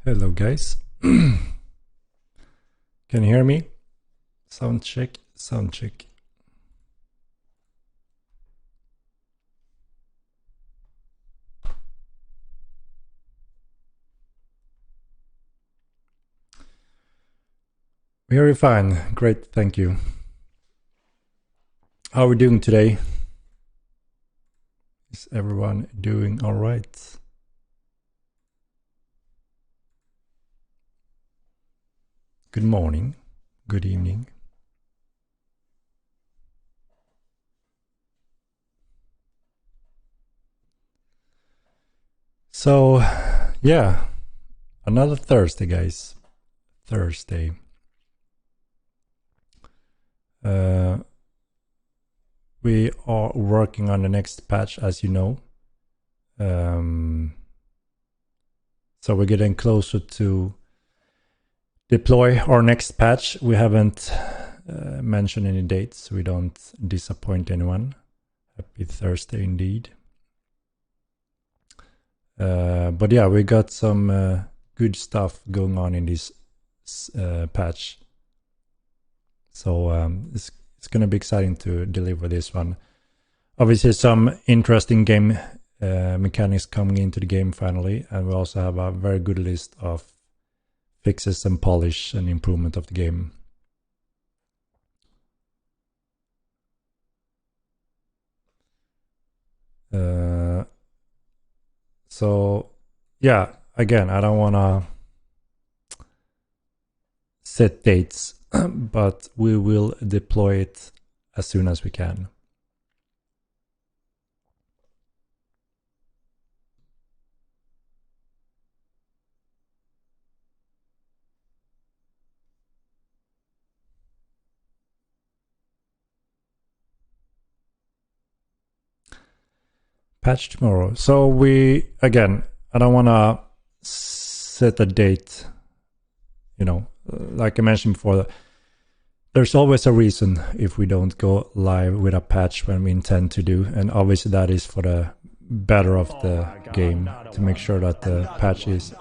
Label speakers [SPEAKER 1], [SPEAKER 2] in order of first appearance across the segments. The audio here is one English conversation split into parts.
[SPEAKER 1] Hello guys. Can you hear me? Sound check, sound check. Very fine, great, thank you. How are we doing today? Is everyone doing all right? Good morning, good evening. So, yeah, another Thursday, guys. Thursday. We are working on the next patch, as you know. So we're getting closer to deploy our next patch. We haven't mentioned any dates, so we don't disappoint anyone. Happy Thursday indeed. But yeah, we got some good stuff going on in this patch. So it's going to be exciting to deliver this one. Obviously some interesting game mechanics coming into the game finally, and we also have a very good list of fixes and polish and improvement of the game. So yeah, again, I don't want to set dates, but we will deploy it as soon as we can. Patch tomorrow. So we, again, I don't want to set a date, you know, like I mentioned before, there's always a reason if we don't go live with a patch when we intend to do, and obviously that is for the better of the game, to make sure that the patch is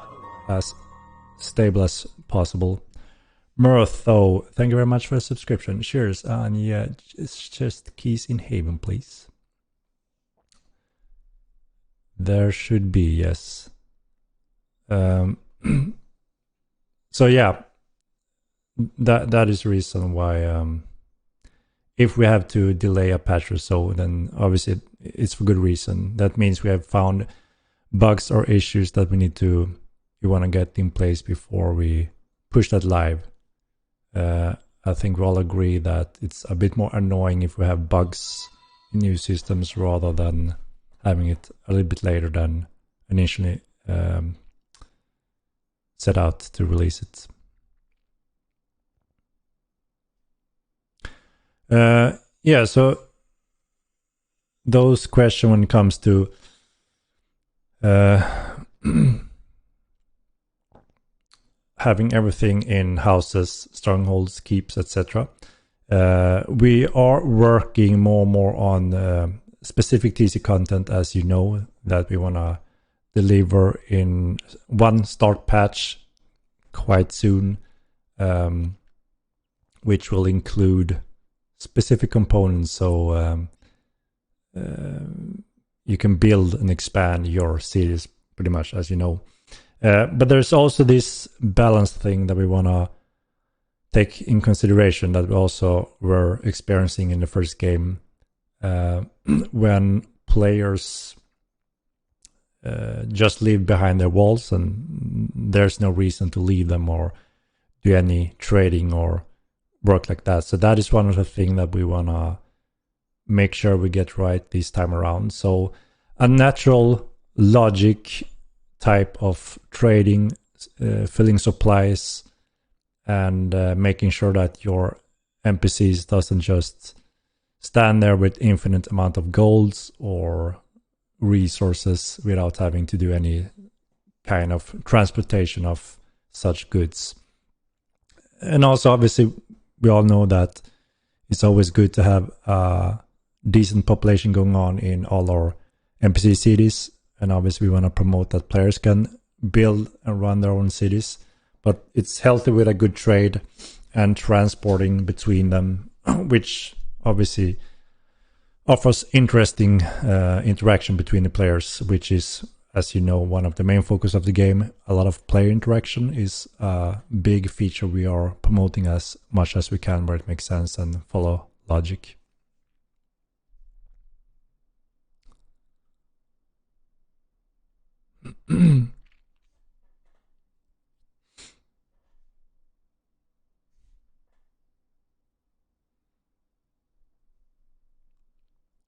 [SPEAKER 1] as stable as possible. Mirth, though, thank you very much for the subscription. Cheers, and yeah, it's just keys in Haven, please. There should be, yes. So yeah, that is the reason why if we have to delay a patch or so, then obviously it's for good reason. That means we have found bugs or issues that we want to get in place before we push that live. I think we all agree that it's a bit more annoying if we have bugs in new systems rather than having it a little bit later than initially set out to release it. Yeah, so those questions when it comes to having everything in houses, strongholds, keeps, etc. We are working more and more on specific TC content, as you know, that we want to deliver in one start patch quite soon, which will include specific components, so you can build and expand your cities pretty much, as you know. But there's also this balance thing that we want to take in consideration that we also were experiencing in the first game, when players just live behind their walls and there's no reason to leave them or do any trading or work like that. So that is one of the things that we want to make sure we get right this time around. So a natural logic type of trading, filling supplies, and making sure that your NPCs doesn't just stand there with infinite amount of golds or resources without having to do any kind of transportation of such goods. And also, obviously, we all know that it's always good to have a decent population going on in all our NPC cities. And obviously, we want to promote that players can build and run their own cities. But it's healthy with a good trade and transporting between them, which obviously offers interesting interaction between the players, which is, as you know, one of the main focus of the game. A lot of player interaction is a big feature we are promoting as much as we can where it makes sense and follow logic.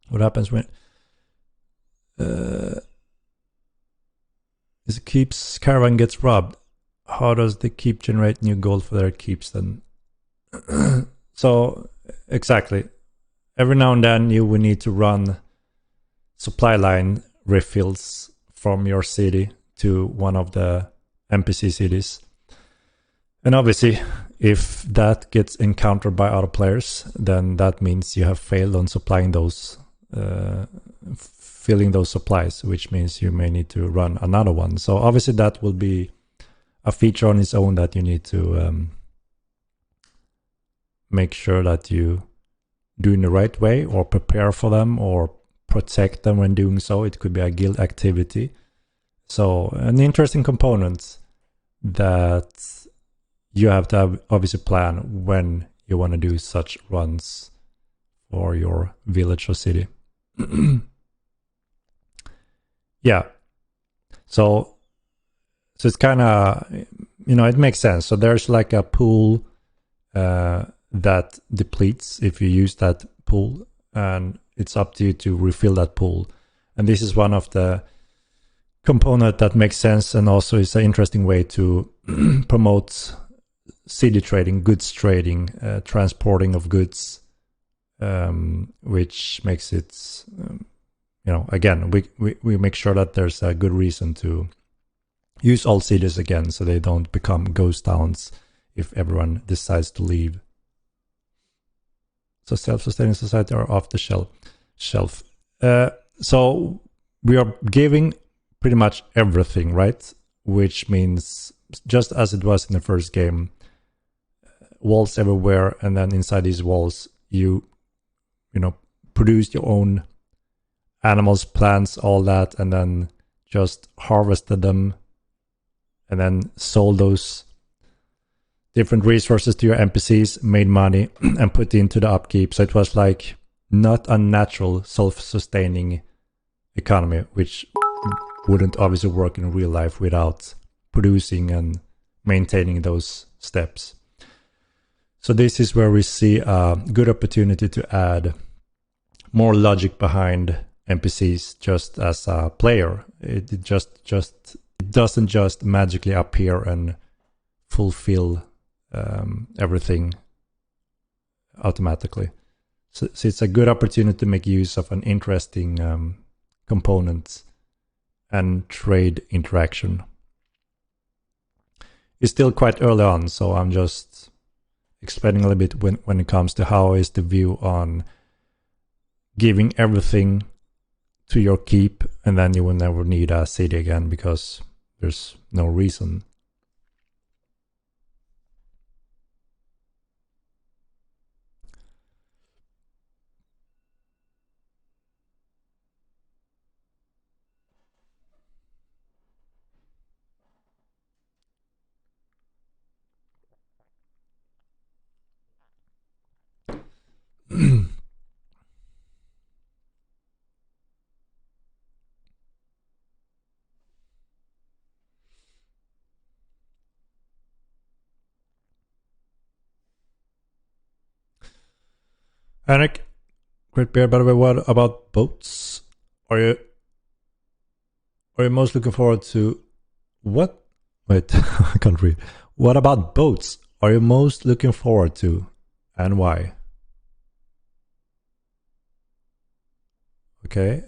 [SPEAKER 1] What happens when is it keeps Caravan gets robbed? How does the keep generate new gold for their keeps then? So exactly, every now and then you will need to run supply line refills from your city to one of the NPC cities, and obviously if that gets encountered by other players, then that means you have failed on supplying those filling those supplies, which means you may need to run another one. So obviously that will be a feature on its own that you need to make sure that you do in the right way or prepare for them or protect them when doing so. It could be a guild activity. So an interesting component that you have to have obviously plan when you want to do such runs for your village or city. Yeah. So it's kind of, it makes sense. So there's like a pool that depletes if you use that pool, and it's up to you to refill that pool. And this is one of the component that makes sense, and also is an interesting way to promote city trading, goods trading, transporting of goods, which makes it, again, we make sure that there's a good reason to use all cities again, so they don't become ghost towns if everyone decides to leave. So self-sustaining society are off the shelf. So we are giving pretty much everything, right? Which means, just as it was in the first game, walls everywhere, and then inside these walls you produce your own animals, plants, all that, and then just harvested them and then sold those different resources to your NPCs, made money, and put into the upkeep. So it was like not a natural self-sustaining economy, which wouldn't obviously work in real life without producing and maintaining those steps. So this is where we see a good opportunity to add more logic behind NPCs just as a player. It doesn't just magically appear and fulfill everything automatically. So it's a good opportunity to make use of an interesting component and trade interaction. It's still quite early on, so I'm just explaining a little bit when it comes to how is the view on giving everything to your keep, and then you will never need a city again because there's no reason. Henrik, great beer, by the way. What about boats? Are you most looking forward to what? Wait, I can't read. What about boats? Are you most looking forward to, and why? Okay.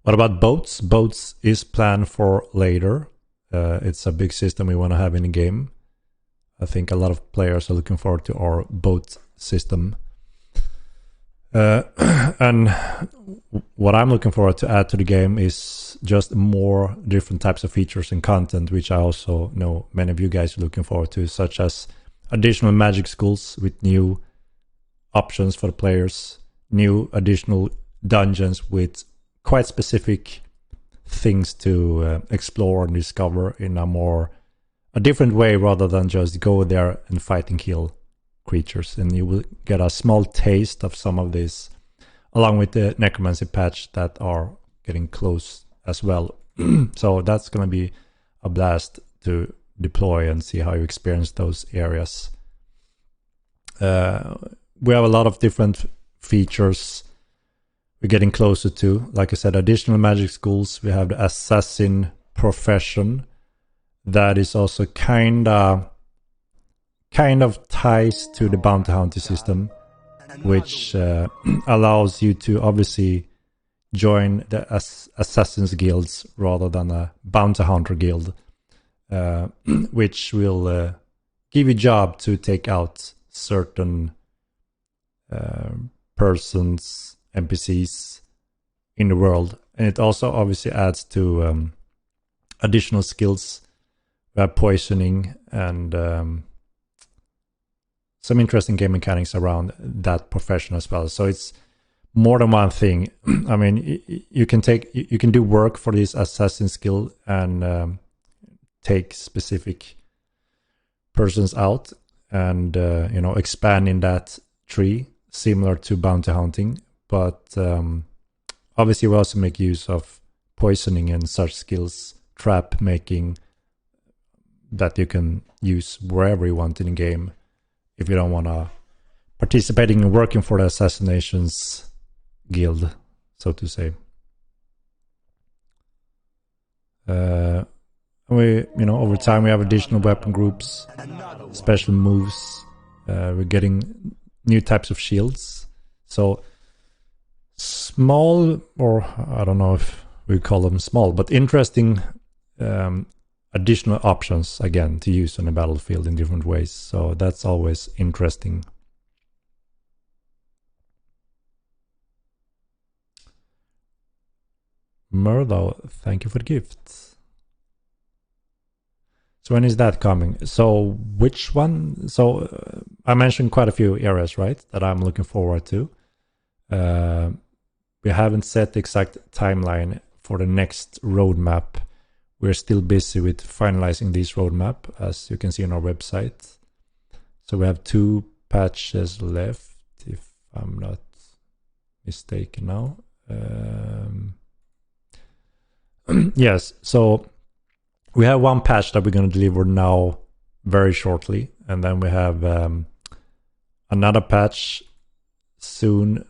[SPEAKER 1] What about boats? Boats is planned for later. It's a big system we want to have in the game. I think a lot of players are looking forward to our boat system. And what I'm looking forward to add to the game is just more different types of features and content, which I also know many of you guys are looking forward to, such as additional magic schools with new options for the players, new additional dungeons with quite specific things to explore and discover in a different way, rather than just go there and fight and kill creatures. And you will get a small taste of some of this along with the Necromancy patch that are getting close as well. So that's going to be a blast to deploy and see how you experience those areas. We have a lot of different features we're getting closer to. Like I said, additional magic schools. We have the assassin profession. That is also kind of ties to the bounty hunter system, which allows you to obviously join the assassins guilds rather than a bounty hunter guild, which will give you a job to take out certain persons, NPCs in the world. And it also obviously adds to additional skills. We have poisoning and some interesting game mechanics around that profession as well. So it's more than one thing. I mean, you can do work for this assassin skill and take specific persons out and expand in that tree, similar to bounty hunting. But obviously, we also make use of poisoning and such skills, trap making, that you can use wherever you want in the game if you don't want to participating in working for the assassinations guild, so to say. Over time we have additional weapon groups, special moves. We're getting new types of shields. So small, or I don't know if we call them small, but interesting additional options again to use on the battlefield in different ways. So that's always interesting. Murdo, thank you for the gift. So when is that coming? So which one? So I mentioned quite a few areas, right, that I'm looking forward to. We haven't set the exact timeline for the next roadmap. We're still busy with finalizing this roadmap, as you can see on our website. So we have 2 patches left, if I'm not mistaken now. Yes, so we have 1 patch that we're going to deliver now very shortly, and then we have another patch soon,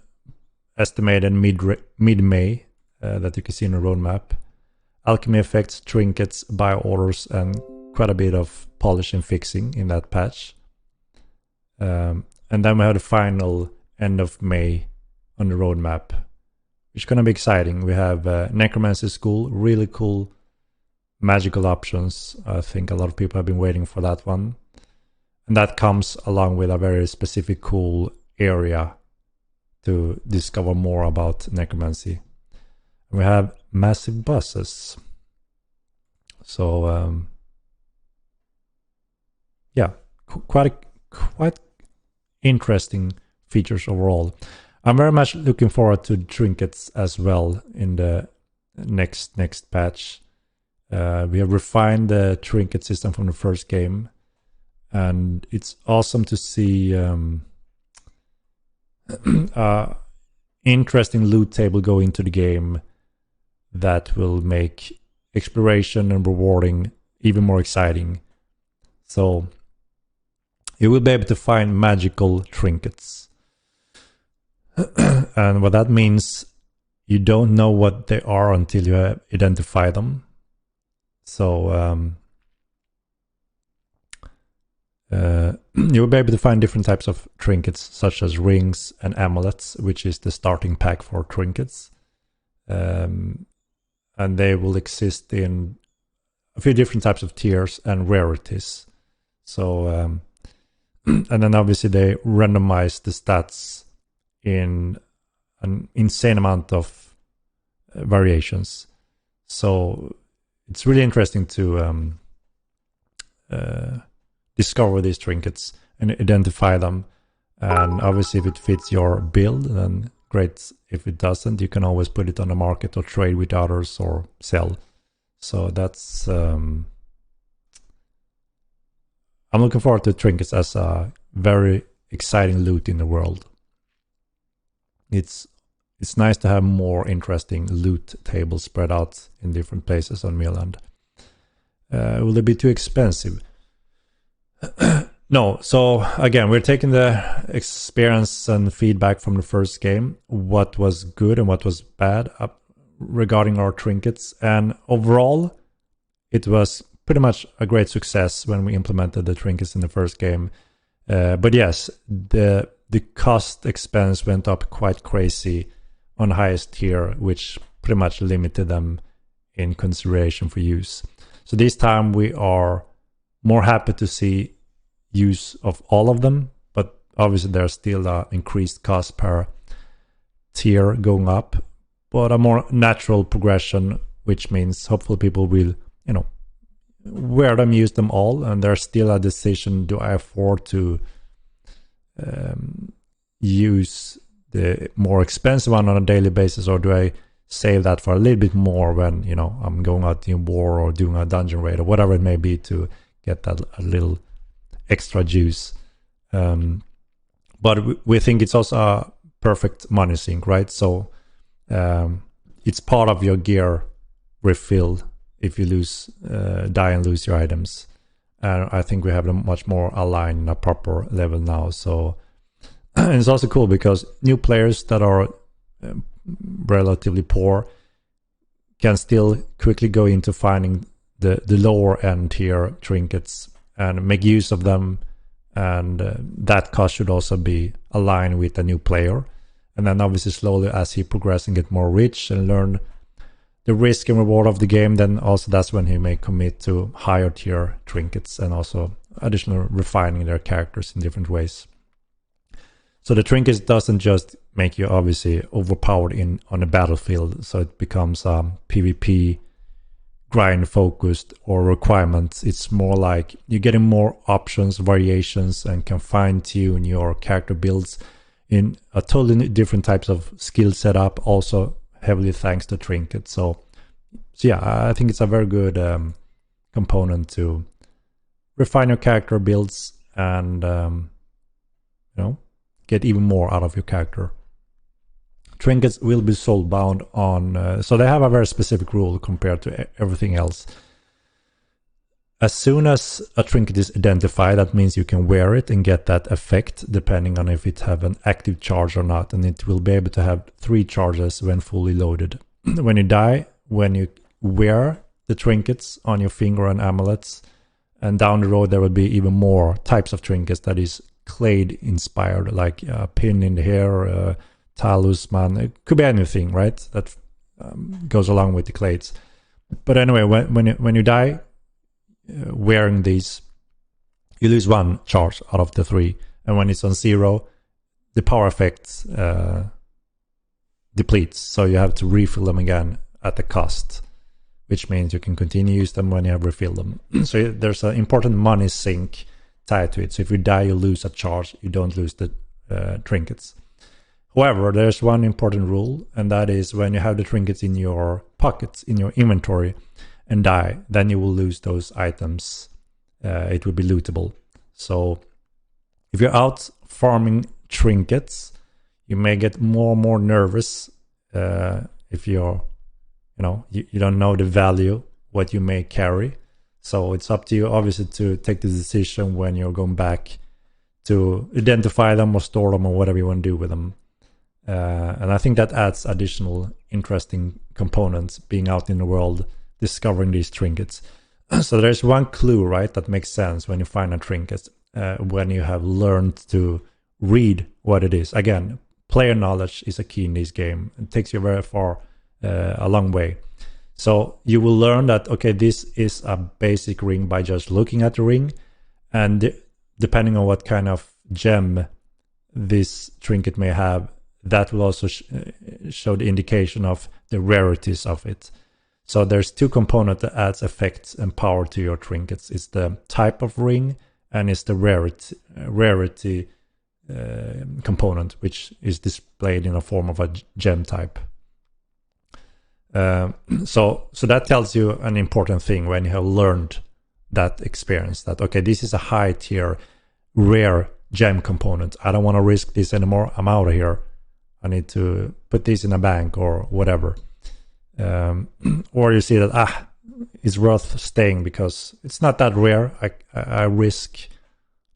[SPEAKER 1] estimated mid-May, that you can see in the roadmap. Alchemy effects, trinkets, buy orders, and quite a bit of polish and fixing in that patch. And then we have the final end of May on the roadmap, which is going to be exciting. We have Necromancy School, really cool magical options. I think a lot of people have been waiting for that one. And that comes along with a very specific cool area to discover more about Necromancy. And we have massive bosses. So yeah, quite interesting features overall. I'm very much looking forward to trinkets as well in the next patch. We have refined the trinket system from the first game, and it's awesome to see interesting loot table go into the game that will make exploration and rewarding even more exciting. So you will be able to find magical trinkets. And what that means, you don't know what they are until you identify them. So you'll be able to find different types of trinkets, such as rings and amulets, which is the starting pack for trinkets. And they will exist in a few different types of tiers and rarities. So, and then obviously they randomize the stats in an insane amount of variations. So it's really interesting to discover these trinkets and identify them. And obviously if it fits your build, then great. If it doesn't, you can always put it on the market or trade with others or sell. So that's I'm looking forward to trinkets as a very exciting loot in the world. It's nice to have more interesting loot tables spread out in different places on Miland. Will it be too expensive? No. So again, we're taking the experience and feedback from the first game, what was good and what was bad regarding our trinkets. And overall, it was pretty much a great success when we implemented the trinkets in the first game. But yes, the cost expense went up quite crazy on the highest tier, which pretty much limited them in consideration for use. So this time we are more happy to see use of all of them, but obviously there's still an increased cost per tier going up, but a more natural progression, which means hopefully people will, wear them, use them all, and there's still a decision, do I afford to use the more expensive one on a daily basis, or do I save that for a little bit more when, you know, I'm going out in war or doing a dungeon raid or whatever it may be, to get that a little extra juice. But we think it's also a perfect money sink, right? So it's part of your gear refill if you die and lose your items. And I think we have them much more aligned in a proper level now. So and it's also cool because new players that are relatively poor can still quickly go into finding the lower end tier trinkets and make use of them, and that cost should also be aligned with a new player. And then obviously slowly as he progresses and get more rich and learn the risk and reward of the game, then also that's when he may commit to higher tier trinkets and also additional refining their characters in different ways. So the trinkets doesn't just make you obviously overpowered on the battlefield, so it becomes PvP grind focused or requirements. It's more like you're getting more options, variations, and can fine tune your character builds in a totally different types of skill setup, also heavily thanks to trinkets. So yeah, I think it's a very good component to refine your character builds and get even more out of your character. Trinkets will be soul bound on, so they have a very specific rule compared to everything else. As soon as a trinket is identified, that means you can wear it and get that effect depending on if it have an active charge or not, and it will be able to have 3 charges when fully loaded. When you die, when you wear the trinkets on your finger and amulets, and down the road there will be even more types of trinkets that is Clade inspired, like a pin in the hair, talisman. It could be anything, right? That goes along with the clades. But anyway, when you die wearing these, you lose 1 charge out of the 3, and when it's on 0, the power effect depletes, so you have to refill them again at the cost, which means you can continue to use them when you have refilled them. So there's an important money sink tied to it. So if you die, you lose a charge, you don't lose the trinkets. However, there's one important rule, and that is when you have the trinkets in your pockets, in your inventory, and die, then you will lose those items. It will be lootable. So if you're out farming trinkets, you may get more and more nervous if you're, you don't know the value, what you may carry. So it's up to you, obviously, to take the decision when you're going back to identify them or store them or whatever you want to do with them. And I think that adds additional interesting components, being out in the world, discovering these trinkets. So there's one clue, right, that makes sense when you find a trinket, when you have learned to read what it is. Again, player knowledge is a key in this game. It takes you very far, a long way. So you will learn that, okay, this is a basic ring by just looking at the ring, and depending on what kind of gem this trinket may have, that will also show the indication of the rarities of it. So there's 2 components that adds effects and power to your trinkets. It's the type of ring and it's the rarity component, which is displayed in a form of a gem type. So that tells you an important thing when you have learned that experience, that okay, this is a high tier rare gem component. I don't want to risk this anymore. I'm out of here. I need to put this in a bank or whatever. Or you see that it's worth staying because it's not that rare. I risk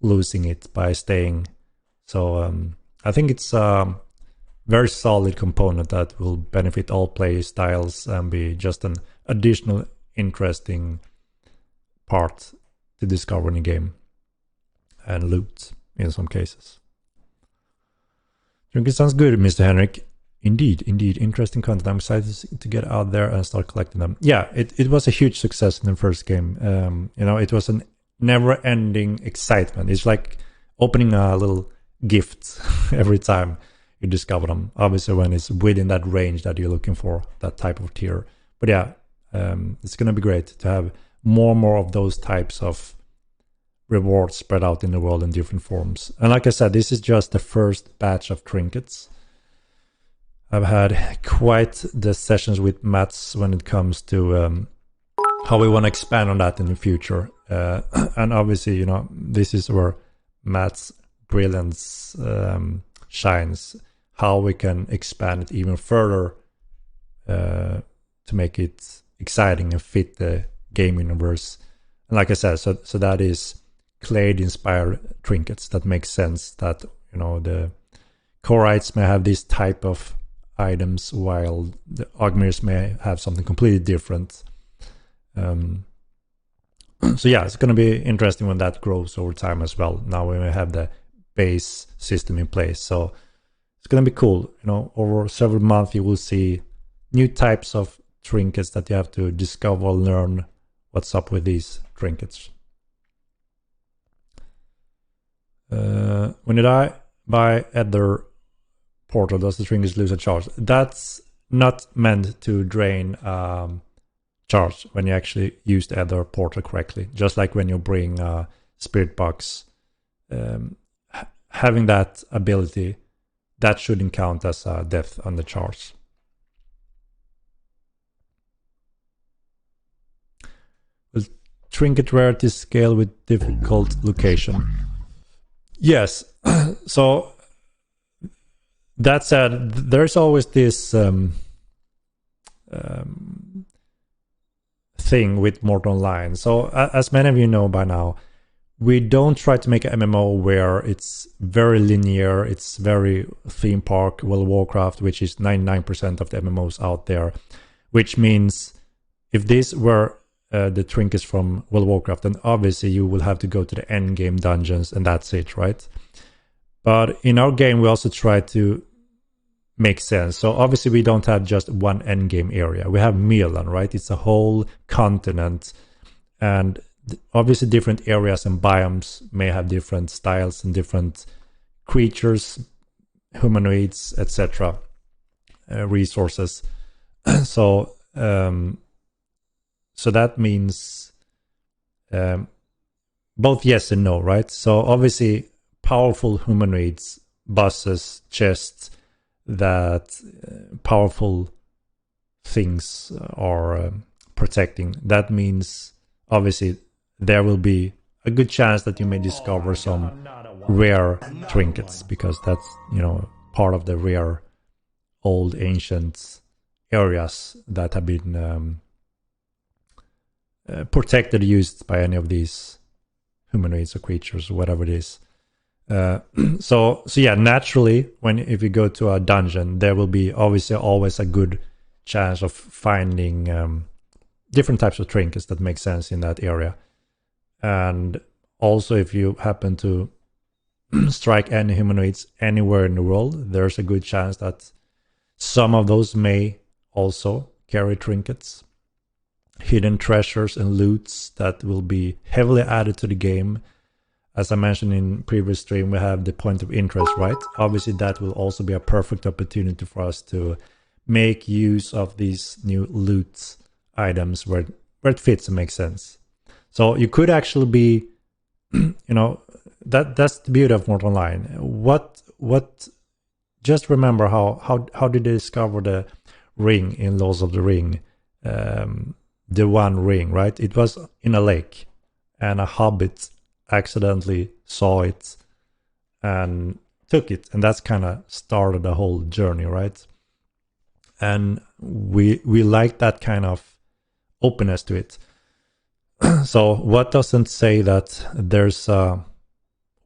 [SPEAKER 1] losing it by staying. So I think it's very solid component that will benefit all play styles and be just an additional interesting part to discover in the game and loot in some cases. It sounds good, Mr. Henrik. Indeed. Interesting content. I'm excited to get out there and start collecting them. Yeah, it was a huge success in the first game. It was a never-ending excitement. It's like opening a little gift every time you discover them. Obviously, when it's within that range that you're looking for, that type of tier. But yeah, it's going to be great to have more and more of those types of rewards spread out in the world in different forms. And like I said, this is just the first batch of trinkets. I've had quite the sessions with Mats when it comes to how we want to expand on that in the future. And obviously, you know, this is where Mats' brilliance shines, how we can expand it even further to make it exciting and fit the game universe. And like I said, so that is clade inspired trinkets. That makes sense that, you know, the Chorites may have this type of items while the Ogmirs may have something completely different. So yeah, it's going to be interesting when that grows over time as well. Now we have the base system in place, so it's going to be cool. You know, over several months you will see new types of trinkets that you have to discover, learn what's up with these trinkets. When did I buy Ether Portal, does the trinkets lose a charge? That's not meant to drain charge when you actually use the Ether Portal correctly. Just like when you bring Spirit Box, having that ability, that shouldn't count as a death on the charge. Will trinket rarity scale with difficult location? Yes. So that said, there's always this thing with Mortal Online. So as many of you know by now, we don't try to make an MMO where it's very linear, it's very theme park, World of Warcraft, which is 99% of the MMOs out there, which means if these were the trinkets from World of Warcraft, then obviously you will have to go to the end game dungeons and that's it, right? But in our game, we also try to make sense. So obviously we don't have just one end game area. We have Milan, right? It's a whole continent, and obviously different areas and biomes may have different styles and different creatures, humanoids, etc., resources. So that means both yes and no, right? So obviously powerful humanoids, bosses, chests, that powerful things are protecting. That means obviously there will be a good chance that you may discover some rare trinkets, because that's, you know, part of the rare old ancient areas that have been protected, used by any of these humanoids or creatures or whatever it is. So yeah, naturally, if you go to a dungeon, there will be obviously always a good chance of finding different types of trinkets that make sense in that area. And also, if you happen to strike any humanoids anywhere in the world, there's a good chance that some of those may also carry trinkets, hidden treasures and loots that will be heavily added to the game. As I mentioned in previous stream, we have the point of interest, right? Obviously, that will also be a perfect opportunity for us to make use of these new loot items where it fits and makes sense. So you could actually be, you know, that's the beauty of Mortal Online. What? Just remember how did they discover the ring in Lords of the Ring? The one ring, right? It was in a lake, and a hobbit accidentally saw it and took it, and that's kind of started the whole journey, right? And we like that kind of openness to it. So what doesn't say that there's a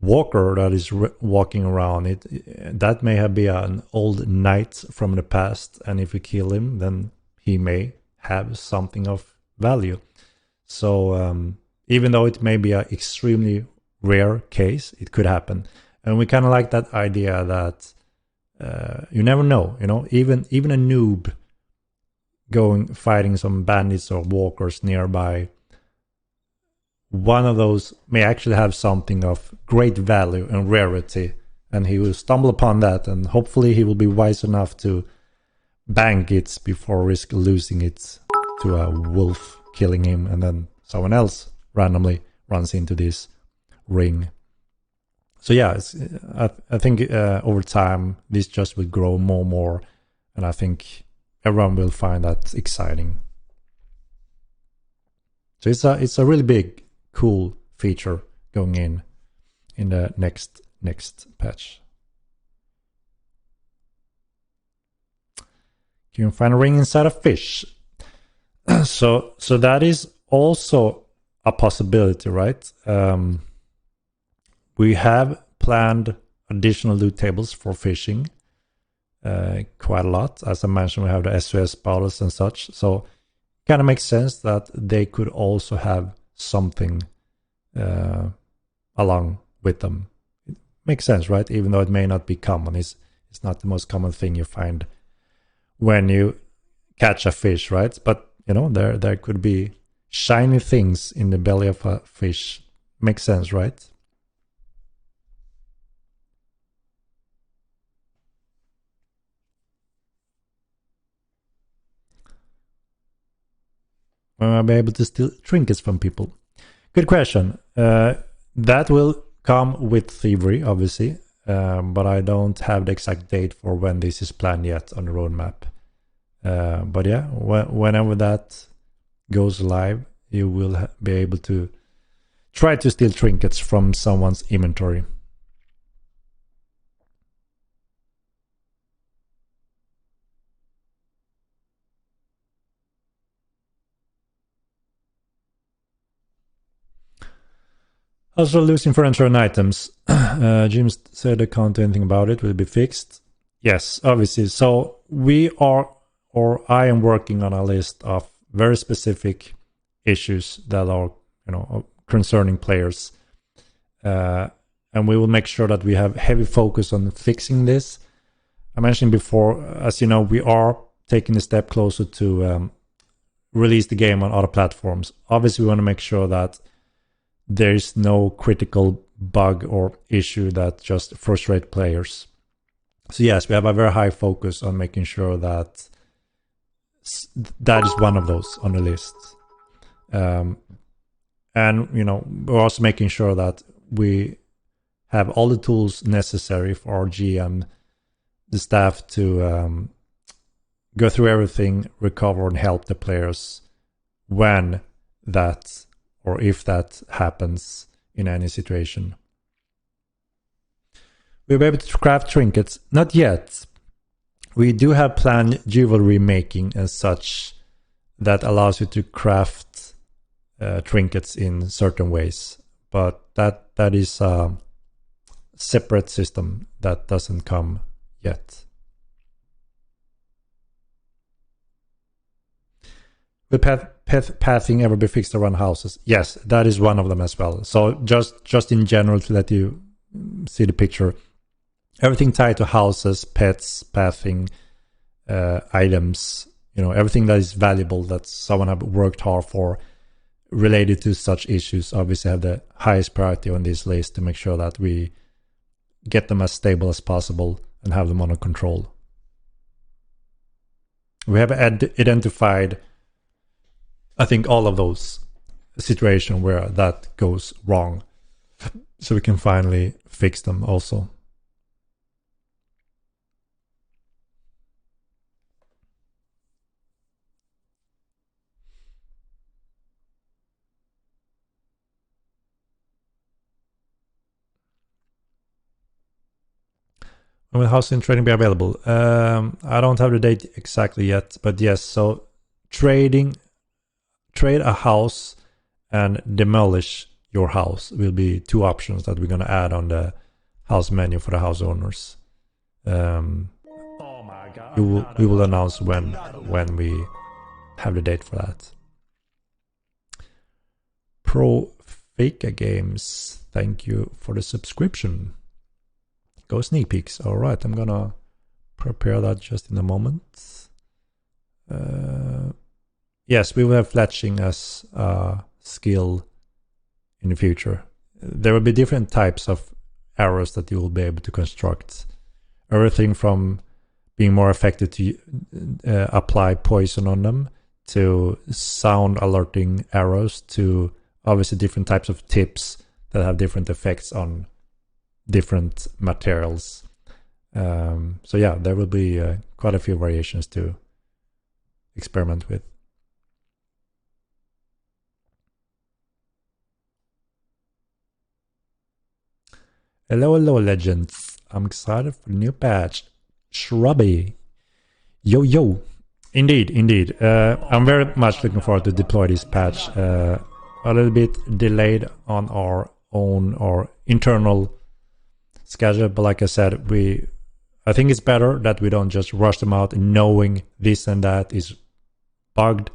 [SPEAKER 1] walker that is walking around that may have been an old knight from the past, and if you kill him, then he may have something of value. So even though it may be an extremely rare case, it could happen. And we kind of like that idea that you never know, you know, even a noob fighting some bandits or walkers nearby, one of those may actually have something of great value and rarity, and he will stumble upon that, and hopefully he will be wise enough to bank it before risk losing it to a wolf killing him, and then someone else randomly runs into this ring. So yeah, I think over time this just will grow more and more, And I think everyone will find that exciting. So it's a really big, cool feature going in the next patch. You can find a ring inside a fish. So that is also a possibility, right? We have planned additional loot tables for fishing quite a lot. As I mentioned, we have the SOS bottles and such. So kind of makes sense that they could also have something along with them. It makes sense, right? Even though it may not be common. It's not the most common thing you find when you catch a fish, right? But you know, there could be shiny things in the belly of a fish. Makes sense, right? Will I be able to steal trinkets from people? Good question. That will come with thievery, obviously, but I don't have the exact date for when this is planned yet on the roadmap. But yeah, whenever that goes live, you will be able to try to steal trinkets from someone's inventory. Also losing furniture and items. Jim said I can't do anything about it. Will it be fixed? Yes, obviously. So we are, or I am working on a list of very specific issues that are, you know, concerning players. And we will make sure that we have heavy focus on fixing this. I mentioned before, as you know, we are taking a step closer to release the game on other platforms. Obviously, we want to make sure that there is no critical bug or issue that just frustrates players. So yes, we have a very high focus on making sure that that is one of those on the list. And, you know, we're also making sure that we have all the tools necessary for our GM, the staff, to go through everything, recover, and help the players when that, or if that happens in any situation. We'll be able to craft trinkets. Not yet. We do have planned jewelry making and such that allows you to craft trinkets in certain ways. But that is a separate system that doesn't come yet. Will pathing ever be fixed around houses? Yes, that is one of them as well. So just in general, to let you see the picture, everything tied to houses, pets, pathing, items, you know, everything that is valuable that someone have worked hard for related to such issues obviously have the highest priority on this list to make sure that we get them as stable as possible and have them under control. We have identified, I think, all of those situations where that goes wrong, so we can finally fix them also. When will housing trading be available? I don't have the date exactly yet, but yes, so trade a house and demolish your house will be two options that we're going to add on the house menu for the house owners. We will announce when we have the date for that. Pro Faka Games, thank you for the subscription. Go sneak peeks. All right, I'm gonna prepare that just in a moment. Yes, we will have fletching as a skill in the future. There will be different types of arrows that you will be able to construct. Everything from being more effective to apply poison on them, to sound alerting arrows, to obviously different types of tips that have different effects on different materials. So yeah, there will be quite a few variations to experiment with. Hello, legends. I'm excited for the new patch. Shrubby. Yo, yo. Indeed. I'm very much looking forward to deploy this patch. A little bit delayed on our own or internal schedule, but like I said, I think it's better that we don't just rush them out knowing this and that is bugged.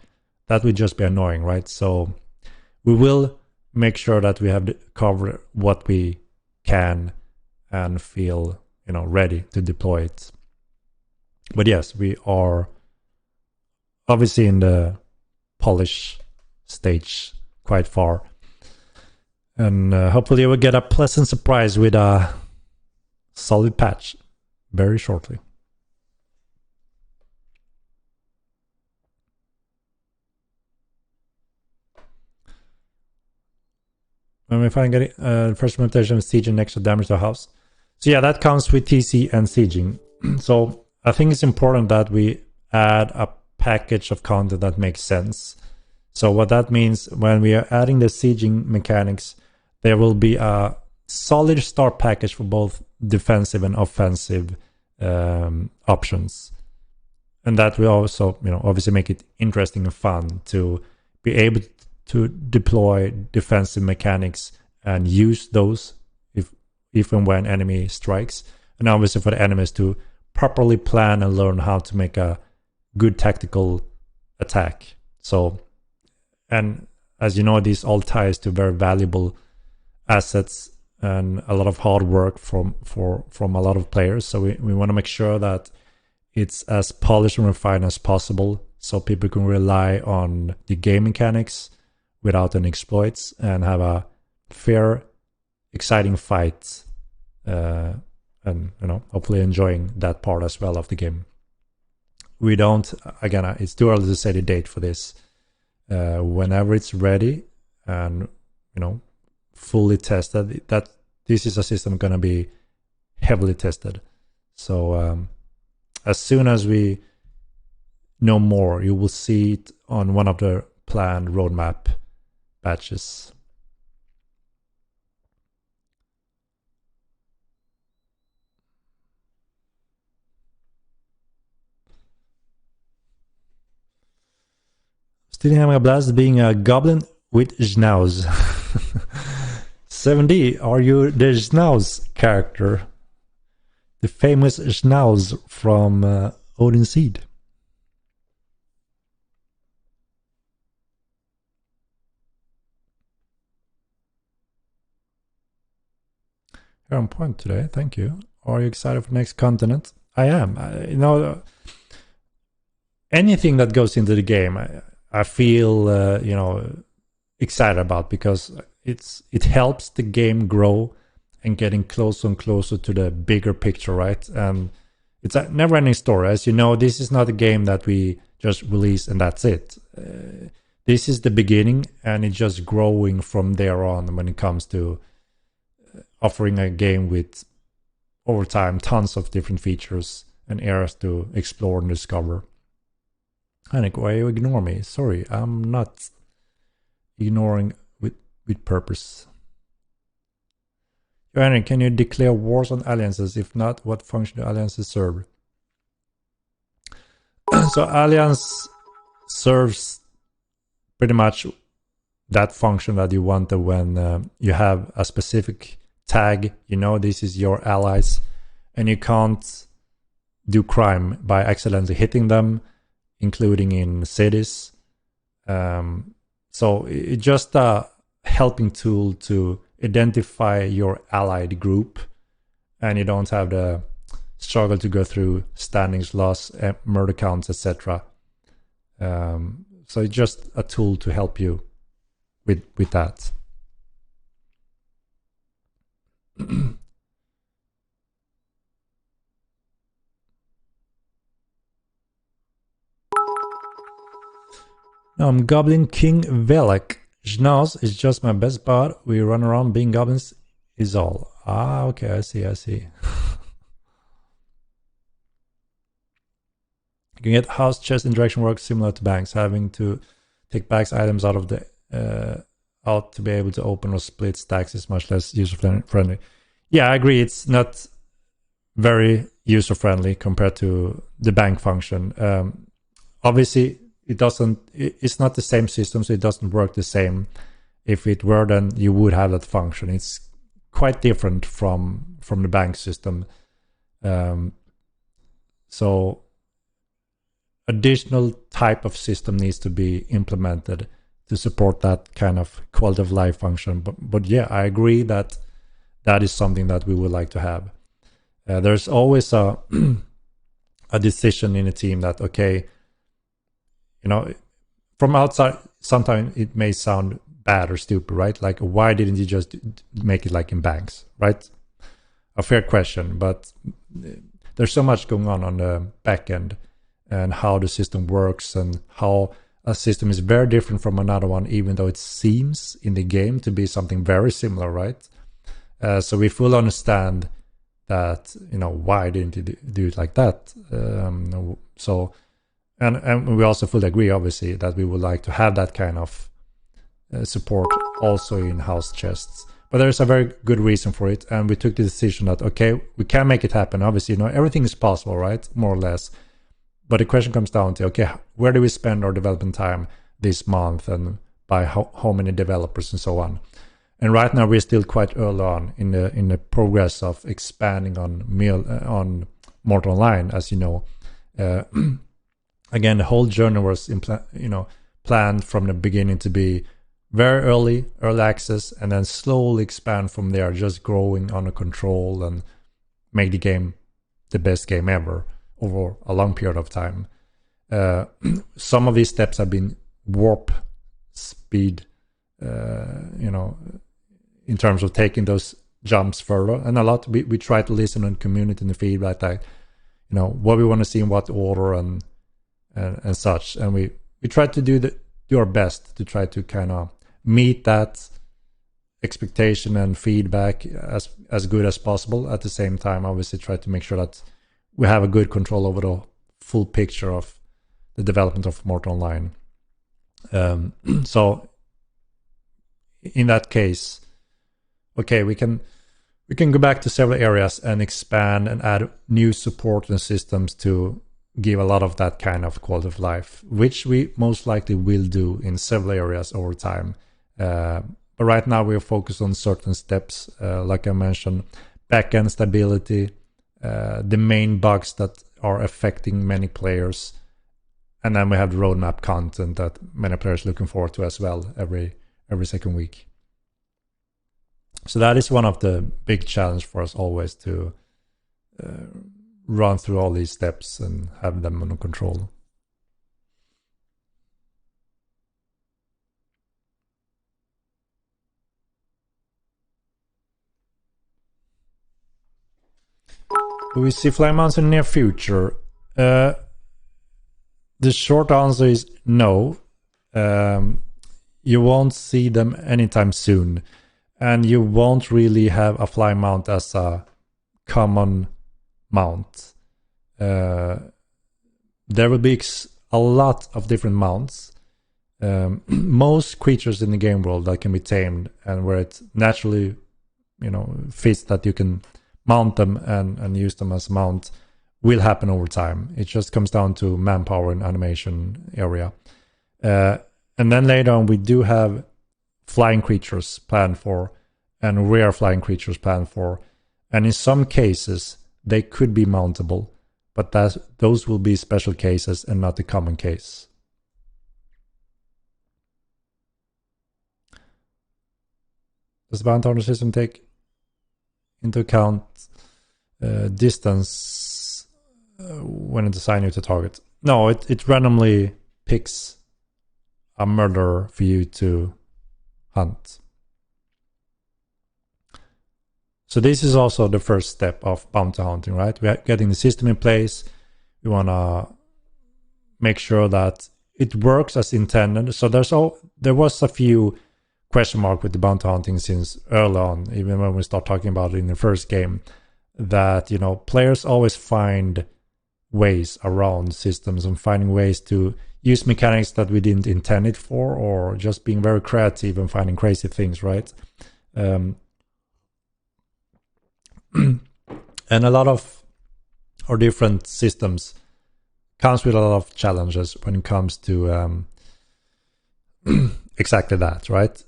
[SPEAKER 1] That would just be annoying, right? So we will make sure that we have covered what we can and feel, ready to deploy it. But yes, we are obviously in the polish stage quite far. And hopefully we'll get a pleasant surprise with a solid patch very shortly. When we find getting first implementation of sieging extra damage to a house. So yeah, that comes with TC and sieging. So I think it's important that we add a package of content that makes sense. So what that means, when we are adding the sieging mechanics, there will be a solid start package for both defensive and offensive options. And that will also, obviously make it interesting and fun to be able to deploy defensive mechanics and use those if and when enemy strikes. And obviously for the enemies to properly plan and learn how to make a good tactical attack. So, and as you know, this all ties to very valuable assets and a lot of hard work from a lot of players. So we want to make sure that it's as polished and refined as possible, so people can rely on the game mechanics without any exploits and have a fair, exciting fight, and hopefully enjoying that part as well of the game. We don't, again, it's too early to say the date for this. Whenever it's ready and fully tested, that this is a system going to be heavily tested. So as soon as we know more, you will see it on one of the planned roadmap patches. Still having a blast being a goblin with Schnauz. 7D, are you the Schnauz character? The famous Schnauz from Odin Seed. You're on point today, thank you. Are you excited for the next continent? I am. Anything that goes into the game, I feel excited about, because it helps the game grow and getting closer and closer to the bigger picture, right? And it's a never-ending story. As you know, this is not a game that we just release and that's it. This is the beginning, and it's just growing from there on when it comes to offering a game with, over time, tons of different features and areas to explore and discover. Henrik, why you ignore me? Sorry, I'm not ignoring with purpose. Henrik, can you declare wars on alliances? If not, what function do alliances serve? So alliance serves pretty much that function that you want when you have a specific tag, this is your allies, and you can't do crime by accidentally hitting them, including in cities. So it's just a helping tool to identify your allied group, and you don't have the struggle to go through standings, loss, murder counts, etc. So it's just a tool to help you with that. I'm Goblin King Velek. Schnauz is just my best bot. We run around being goblins is all. Ah, okay, I see. can get house chest interaction works similar to banks, having to take bags items out of the out to be able to open or split stacks is much less user friendly. Yeah, I agree. It's not very user friendly compared to the bank function. Obviously, it's not the same system, so it doesn't work the same. If it were, then you would have that function. It's quite different from the bank system. So additional type of system needs to be implemented to support that kind of quality of life function. But yeah, I agree that that is something that we would like to have. There's always a decision in a team that, okay, from outside, sometimes it may sound bad or stupid, right? Like, why didn't you just make it like in banks, right? A fair question, but there's so much going on the back end and how the system works and how a system is very different from another one, even though it seems in the game to be something very similar, right? So we fully understand that, why didn't you do it like that? And we also fully agree, obviously, that we would like to have that kind of support also in house chests. But there's a very good reason for it, and we took the decision that, okay, we can make it happen. Obviously, everything is possible, right? More or less. But the question comes down to, okay, where do we spend our development time this month, and by how many developers and so on? And right now we're still quite early on in the progress of expanding on Mortal Online, as you know. Again, the whole journey was planned from the beginning to be very early access, and then slowly expand from there, just growing under control and make the game the best game ever over a long period of time. Some of these steps have been warp speed, in terms of taking those jumps further, and a lot we try to listen on community and the feedback, that what we want to see in what order and such, and we try to do our best to try to kind of meet that expectation and feedback as good as possible. At the same time, obviously try to make sure that we have a good control over the full picture of the development of Mortal Online. So in that case, okay, we can go back to several areas and expand and add new support and systems to give a lot of that kind of quality of life, which we most likely will do in several areas over time. But right now we're focused on certain steps, like I mentioned, backend stability, the main bugs that are affecting many players, and then we have the roadmap content that many players are looking forward to as well every second week. So that is one of the big challenge for us always, to run through all these steps and have them under control. Do we see flying mounts in the near future? The short answer is no. You won't see them anytime soon, and you won't really have a flying mount as a common mount. There will be a lot of different mounts. Most creatures in the game world that can be tamed, and where it naturally fits that you can mount them and use them as mount, will happen over time. It just comes down to manpower and animation area. And then later on, we do have flying creatures planned for, and rare flying creatures planned for. And in some cases, they could be mountable, but those will be special cases and not the common case. Does the bounty hunter system take into account distance when it assigns you to target? No, it randomly picks a murderer for you to hunt. So this is also the first step of bounty hunting, right? We're getting the system in place. We want to make sure that it works as intended. So there was a few question mark with the bounty hunting since early on, even when we start talking about it in the first game, that players always find ways around systems and finding ways to use mechanics that we didn't intend it for, or just being very creative and finding crazy things, right? And a lot of our different systems comes with a lot of challenges when it comes to exactly that, right?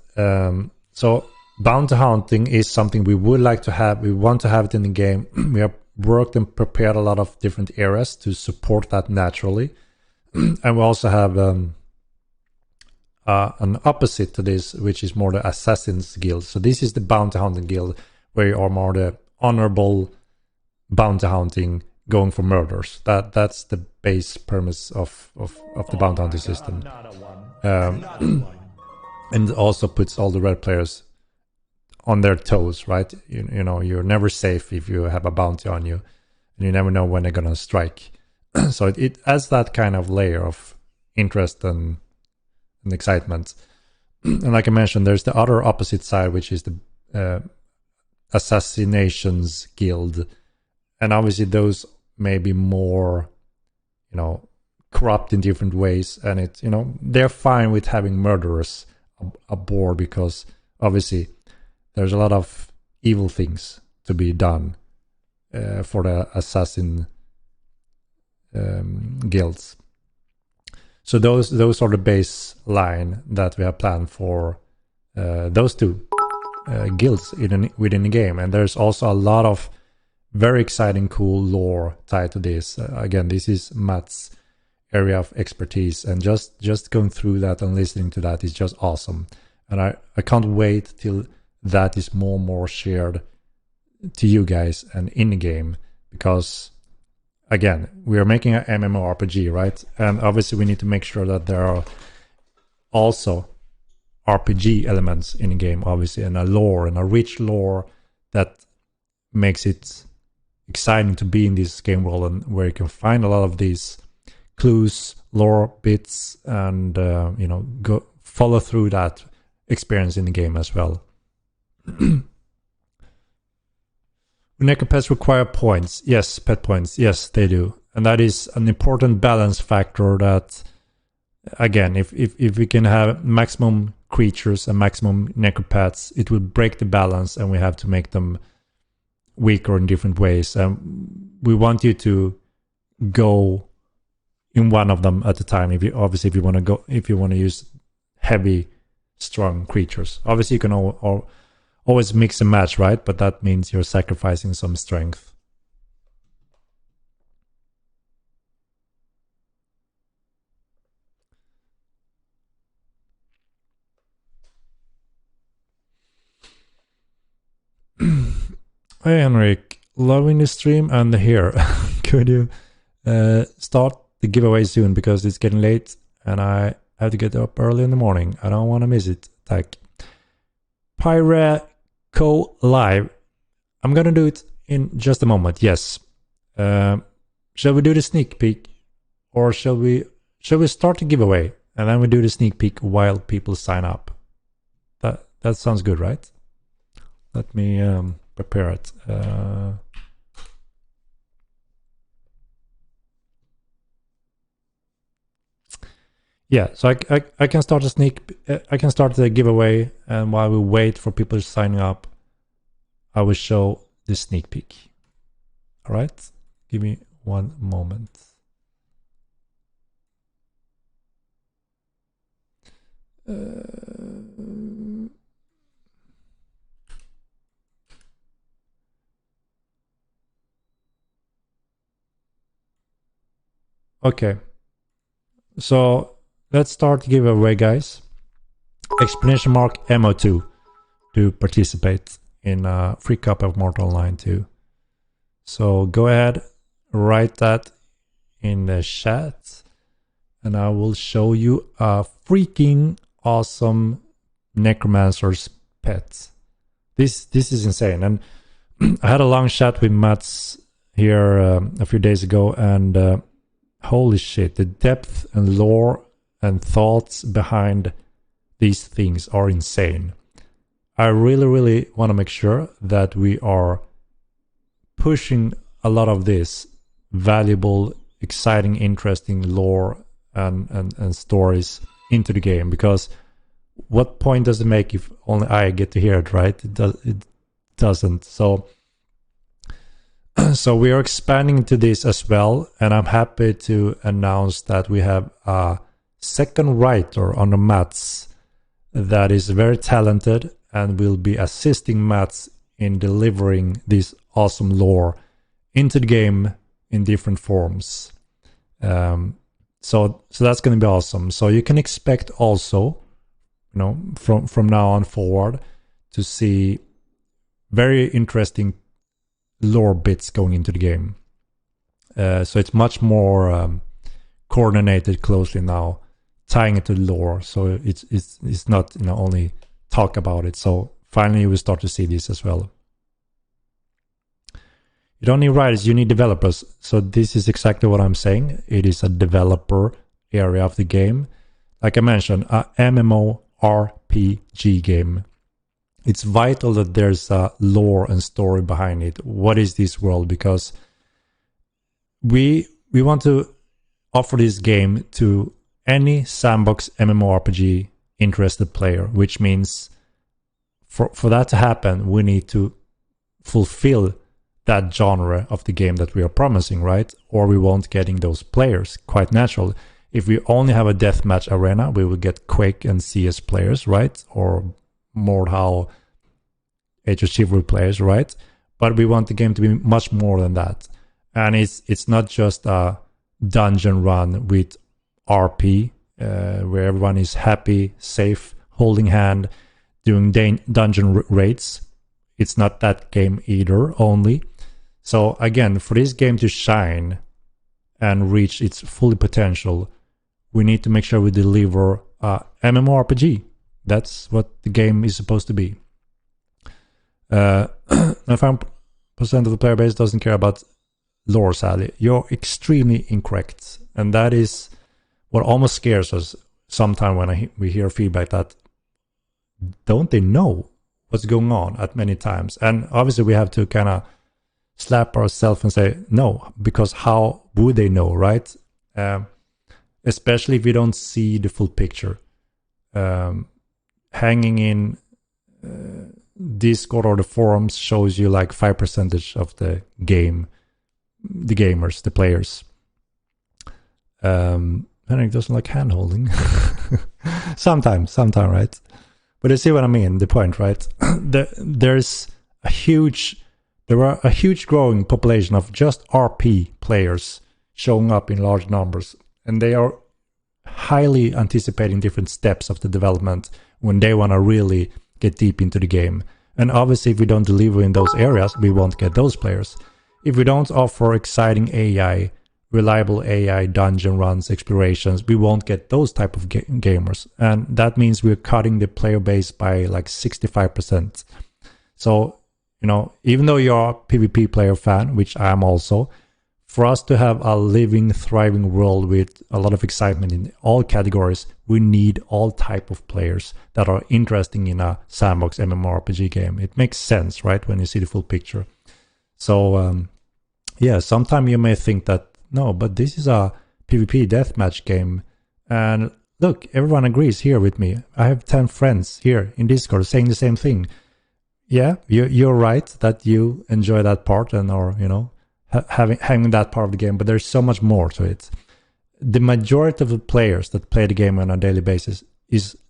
[SPEAKER 1] So bounty hunting is something we would like to have. We want to have it in the game. We have worked and prepared a lot of different areas to support that naturally. And we also have an opposite to this, which is more the Assassin's Guild. So this is the bounty hunting guild, where you are more the honorable bounty hunting, going for murders. That's the base premise of the bounty hunting system. And also puts all the red players on their toes, right? You know, you're never safe if you have a bounty on you, and you never know when they're gonna strike. So it adds that kind of layer of interest and excitement. And like I mentioned, there's the other opposite side, which is the assassinations guild, and obviously those may be more, you know, corrupt in different ways, and it, you know, they're fine with having murderers aboard, because obviously there's a lot of evil things to be done for the assassin guilds. So those are the baseline that we have planned for those two guilds within the game. And there's also a lot of very exciting, cool lore tied to this. Again, this is Matt's area of expertise, and just going through that and listening to that is just awesome. And I can't wait till that is more and more shared to you guys and in the game, because again, we are making an MMORPG, right? And obviously we need to make sure that there are also RPG elements in the game, obviously, and a lore, and a rich lore that makes it exciting to be in this game world, and where you can find a lot of these clues, lore bits, and you know, go follow through that experience in the game as well. Necropets require points. Yes, pet points. Yes, they do. And that is an important balance factor that, again, if we can have maximum creatures and maximum necropets, it will break the balance, and we have to make them weaker in different ways. And we want you to go in one of them at a time. If you want to use heavy, strong creatures, obviously you can always mix and match, right? But that means you're sacrificing some strength. Hey Henrik, loving the stream and here. Could you start the giveaway soon, because it's getting late and I have to get up early in the morning. I don't want to miss it. Like Pyreco Live. I'm gonna do it in just a moment. Yes. Shall we do the sneak peek, or shall we start the giveaway and then we do the sneak peek while people sign up? That sounds good, right? Let me prepare it. Yeah, so I can start I can start the giveaway, and while we wait for people signing up, I will show the sneak peek. All right, give me one moment. Okay, so let's start the giveaway, guys. Explanation mark MO2 to participate in a free copy of Mortal Online 2. So go ahead, write that in the chat, and I will show you a freaking awesome Necromancer's pet. This is insane. And I had a long chat with Mats here a few days ago, and holy shit, the depth and lore and thoughts behind these things are insane. I really want to make sure that we are pushing a lot of this valuable exciting, interesting lore and stories into the game, because what point does it make if only I get to hear it, right? It doesn't. So we are expanding into this as well, and I'm happy to announce that we have a second writer on the mats that is very talented and will be assisting Mats in delivering this awesome lore into the game in different forms. So that's going to be awesome. So you can expect also, from now on forward, to see very interesting lore bits going into the game. So it's much more coordinated closely now, tying it to lore. So it's not only talk about it. So finally we start to see this as well. You don't need writers, you need developers. So this is exactly what I'm saying. It is a developer area of the game. Like I mentioned, a MMORPG game. It's vital that there's a lore and story behind it. What is this world? Because we want to offer this game to any sandbox MMORPG interested player, which means for that to happen, we need to fulfill that genre of the game that we are promising, right? Or we won't getting those players. Quite natural. If we only have a deathmatch arena, we will get Quake and CS players, right? Or Mordhau, Age of Chivalry players, right? But we want the game to be much more than that. And it's not just a dungeon run with RP, where everyone is happy, safe, holding hand, doing dungeon raids. It's not that game either, only. So again, for this game to shine and reach its full potential, we need to make sure we deliver a MMORPG. That's what the game is supposed to be. 95% of the player base doesn't care about lore, sadly. You're extremely incorrect. And that is what almost scares us sometimes when we hear feedback that don't they know what's going on at many times. And obviously we have to kind of slap ourselves and say, no, because how would they know, right? Especially if we don't see the full picture. Hanging in Discord or the forums shows you like 5% of the game, the gamers, the players. Henrik doesn't like hand holding. Sometimes, right? But you see what I mean, the point, right? There are a huge growing population of just RP players showing up in large numbers, and they are highly anticipating different steps of the development when they want to really get deep into the game. And obviously, if we don't deliver in those areas, we won't get those players. If we don't offer exciting AI, reliable AI dungeon runs, explorations, we won't get those type of gamers. And that means we're cutting the player base by like 65%. So, even though you're a PvP player fan, which I am also, for us to have a living, thriving world with a lot of excitement in all categories, we need all type of players that are interested in a sandbox MMORPG game. It makes sense, right, when you see the full picture. So, yeah, sometimes you may think that, no, but this is a PvP deathmatch game. And look, everyone agrees here with me. I have 10 friends here in Discord saying the same thing. Yeah, you're right that you enjoy that part and are, having that part of the game, but there's so much more to it. The majority of the players that play the game on a daily basis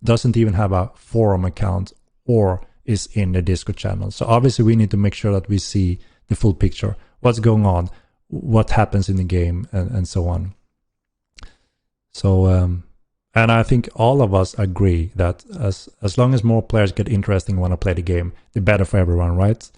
[SPEAKER 1] doesn't even have a forum account or is in the Discord channel. So obviously we need to make sure that we see the full picture, what's going on, what happens in the game, and so on. So and I think all of us agree that as long as more players get interested and want to play the game, the better for everyone, right?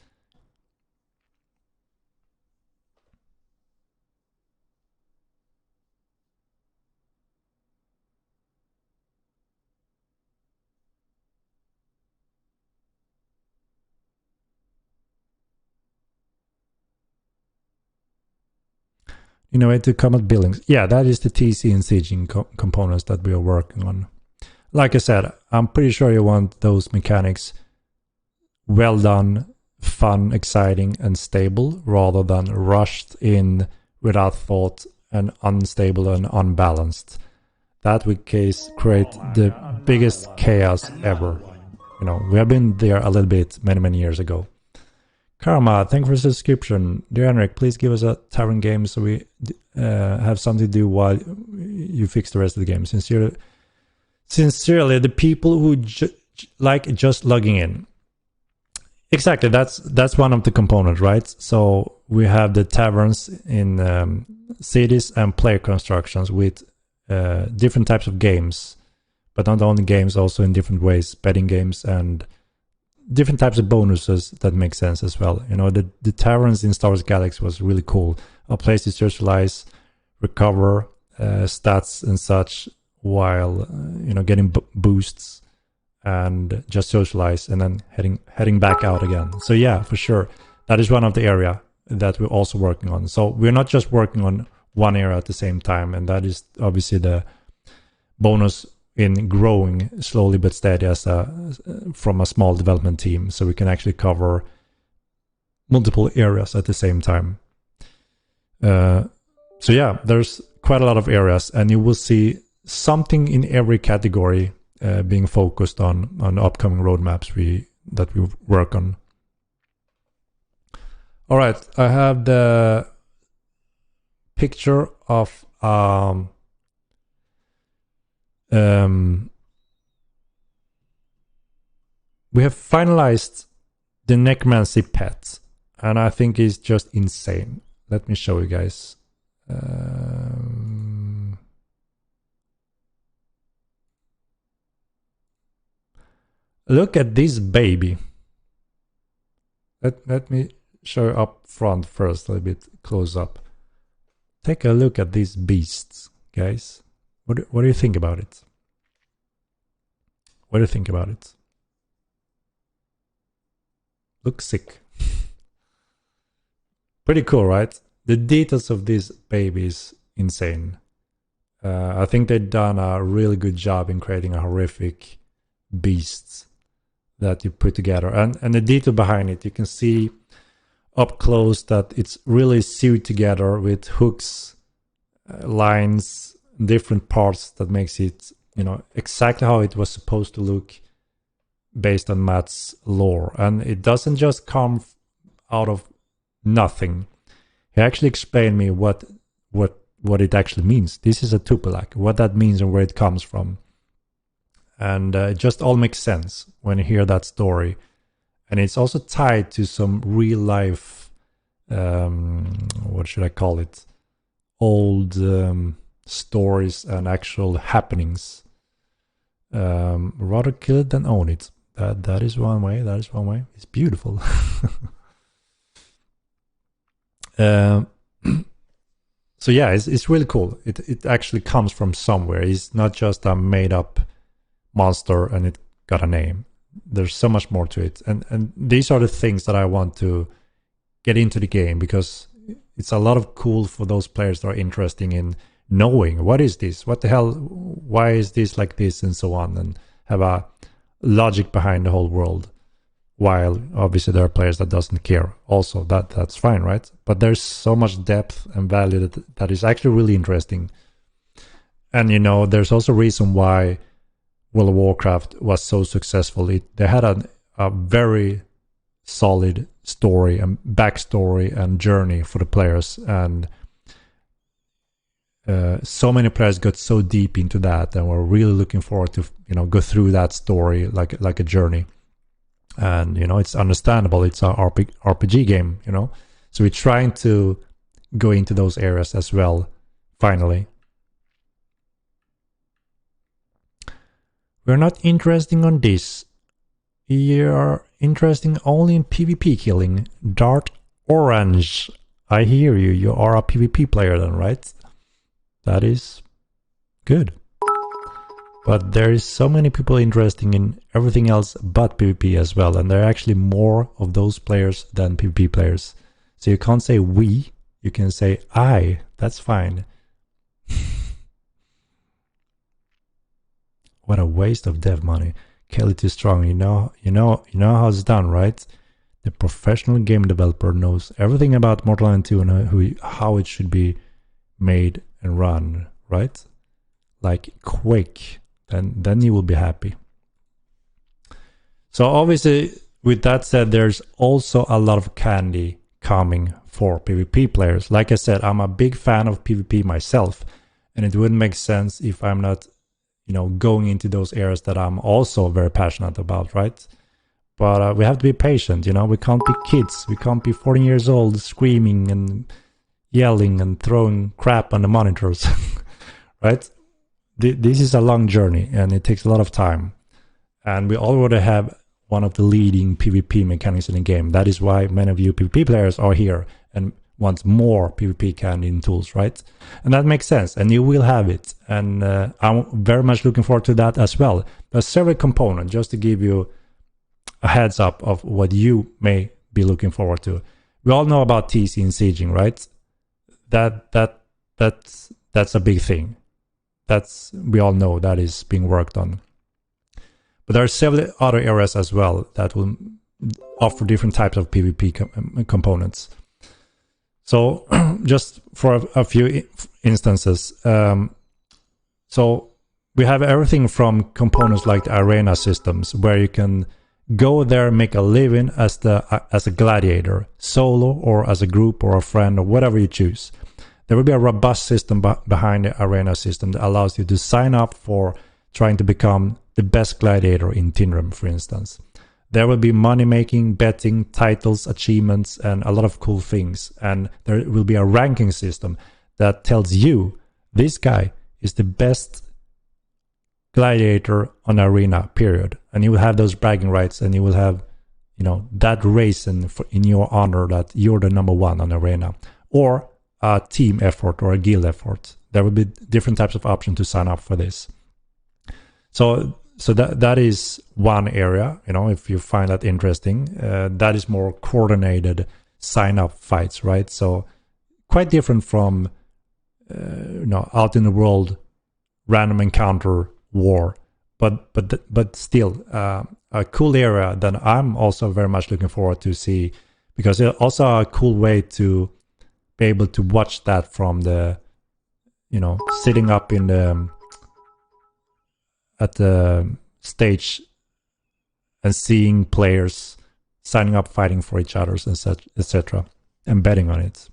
[SPEAKER 1] To combat buildings. Yeah, that is the TC and sieging components that we are working on. Like I said, I'm pretty sure you want those mechanics well done, fun, exciting, and stable, rather than rushed in without thought and unstable and unbalanced. That would create the biggest chaos ever. You know, we have been there a little bit many years ago. Karma, thank you for the subscription. Dear Henrik, please give us a tavern game so we have something to do while you fix the rest of the game. Sincerely, the people who like just logging in. Exactly, that's one of the components, right? So we have the taverns in cities and player constructions with different types of games, but not only games, also in different ways, betting games and different types of bonuses that make sense as well. You know, the taverns in Star Wars Galaxy was really cool. A place to socialize, recover stats and such while you know, getting boosts and just socialize and then heading back out again. So yeah, for sure, that is one of the area that we're also working on. So we're not just working on one area at the same time, and that is obviously the bonus in growing slowly but steady as from a small development team, so we can actually cover multiple areas at the same time. So yeah, there's quite a lot of areas, and you will see something in every category being focused on upcoming roadmaps that we work on. All right, I have the picture of we have finalized the Necromancy pet, and I think it's just insane. Let me show you guys. Look at this baby. Let me show you up front first, a little bit close up. Take a look at these beasts, guys. What do you think about it? What do you think about it? Looks sick. Pretty cool, right? The details of this baby is insane. I think they've done a really good job in creating a horrific beast that you put together. And the detail behind it, you can see up close that it's really sewed together with hooks, lines, different parts that makes it, you know, exactly how it was supposed to look based on Matt's lore. And it doesn't just come out of nothing. He actually explained me what it actually means. This is a Tupelak, what that means and where it comes from. And it just all makes sense when you hear that story. And it's also tied to some real life, what should I call it? Old stories and actual happenings. Rather kill it than own it. That is one way. That is one way. It's beautiful. So yeah, it's really cool. It actually comes from somewhere. It's not just a made up monster and it got a name. There's so much more to it. And these are the things that I want to get into the game, because it's a lot of cool for those players that are interested in knowing what is this, what the hell, why is this like this, and so on, and have a logic behind the whole world. While obviously there are players that doesn't care. Also, that's fine, right? But there's so much depth and value that is actually really interesting. And you know, there's also a reason why World of Warcraft was so successful. They had a very solid story and backstory and journey for the players, and so many players got so deep into that and were really looking forward to, you know, go through that story like a journey. And you know, it's understandable. It's a RPG game, you know, so we're trying to go into those areas as well. Finally, we're not interested on this. We are interested only in PvP killing. Dart Orange, I hear you. You are a PvP player then, right? That is good. But there is so many people interested in everything else but PvP as well. And there are actually more of those players than PvP players. So you can't say we, you can say I. That's fine. What a waste of dev money. Kelly too strong. You know how it's done, right? The professional game developer knows everything about Mortal Kombat 2 and how it should be made and run, right? Like Quake, then you will be happy. So obviously, with that said, there's also a lot of candy coming for PvP players. Like I said, I'm a big fan of PvP myself, and it wouldn't make sense if I'm not, going into those areas that I'm also very passionate about, right? But we have to be patient, we can't be kids. We can't be 14 years old screaming and yelling and throwing crap on the monitors, right? This is a long journey and it takes a lot of time. And we already have one of the leading PvP mechanics in the game. That is why many of you PvP players are here and want more PvP candy and tools, right? And that makes sense, and you will have it. And I'm very much looking forward to that as well. There's several components, just to give you a heads up of what you may be looking forward to. We all know about TC and sieging, right? That's a big thing. We all know that is being worked on. But there are several other areas as well that will offer different types of PvP components. So just for a few instances, so we have everything from components like the arena systems, where you can go there, make a living as a gladiator, solo or as a group or a friend or whatever you choose. There will be a robust system behind the arena system that allows you to sign up for trying to become the best gladiator in Tinrim, for instance. There will be money making, betting, titles, achievements, and a lot of cool things. And there will be a ranking system that tells you this guy is the best gladiator on arena, period. And you will have those bragging rights, and you will have, that race in your honor that you're the number one on arena, or a team effort or a guild effort. There will be different types of options to sign up for this. So that is one area, if you find that interesting. That is more coordinated sign-up fights, right? So quite different from, out in the world, random encounter war. But still, a cool area that I'm also very much looking forward to see, because it's also a cool way to be able to watch that from the, sitting up in the at the stage and seeing players signing up, fighting for each other, and such, etc., and betting on it.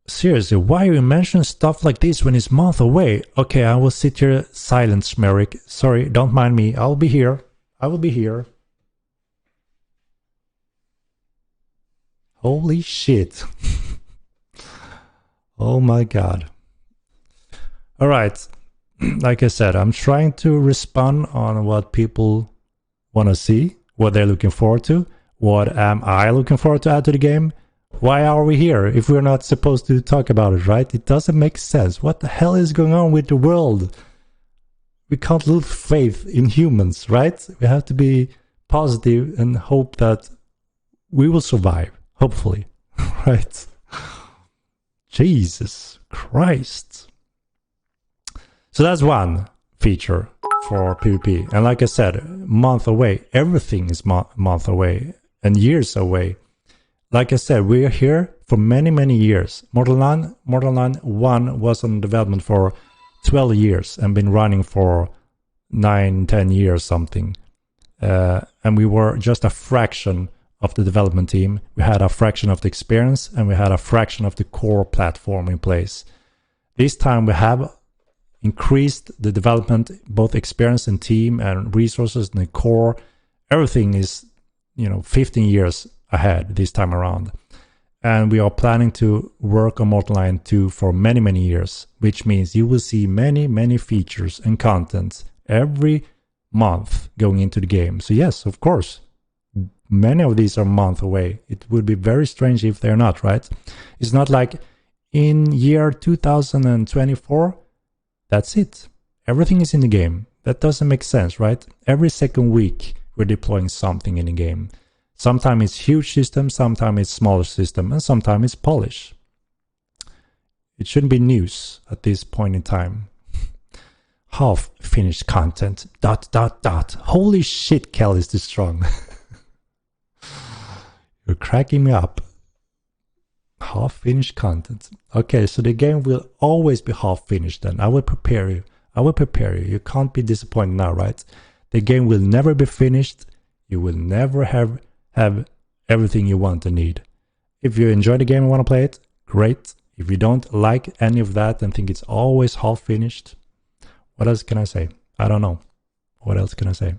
[SPEAKER 1] Seriously, why you mention stuff like this when it's a month away? Okay, I will sit here silent, Schmerik. Sorry, don't mind me. I'll be here. I will be here. Holy shit. Oh my god. All right. Like I said, I'm trying to respond on what people want to see, what they're looking forward to. What am I looking forward to add to the game? Why are we here if we're not supposed to talk about it, right? It doesn't make sense. What the hell is going on with the world? We can't lose faith in humans, right? We have to be positive and hope that we will survive, hopefully, right? Jesus Christ. So that's one feature for PvP. And like I said, month away, everything is month away and years away. Like I said, we are here for many, many years. Mortal 1 was in development for 12 years and been running for 9-10 years something. And we were just a fraction of the development team. We had a fraction of the experience, and we had a fraction of the core platform in place. This time we have increased the development, both experience and team and resources and the core. Everything is, 15 years ahead this time around. And we are planning to work on Mortal 2 for many, many years, which means you will see many, many features and contents every month going into the game. So yes, of course, many of these are a month away. It would be very strange if they're not, right? It's not like in year 2024, that's it. Everything is in the game. That doesn't make sense, right? Every second week, we're deploying something in the game. Sometimes it's huge system, sometimes it's smaller system, and sometimes it's polish. It shouldn't be news at this point in time. Half finished content, ... Holy shit, Kel is this strong. You're cracking me up. Half-finished content. Okay, so the game will always be half-finished then. I will prepare you. I will prepare you. You can't be disappointed now, right? The game will never be finished. You will never have everything you want and need. If you enjoy the game and want to play it, great. If you don't like any of that and think it's always half-finished, what else can I say? I don't know. What else can I say?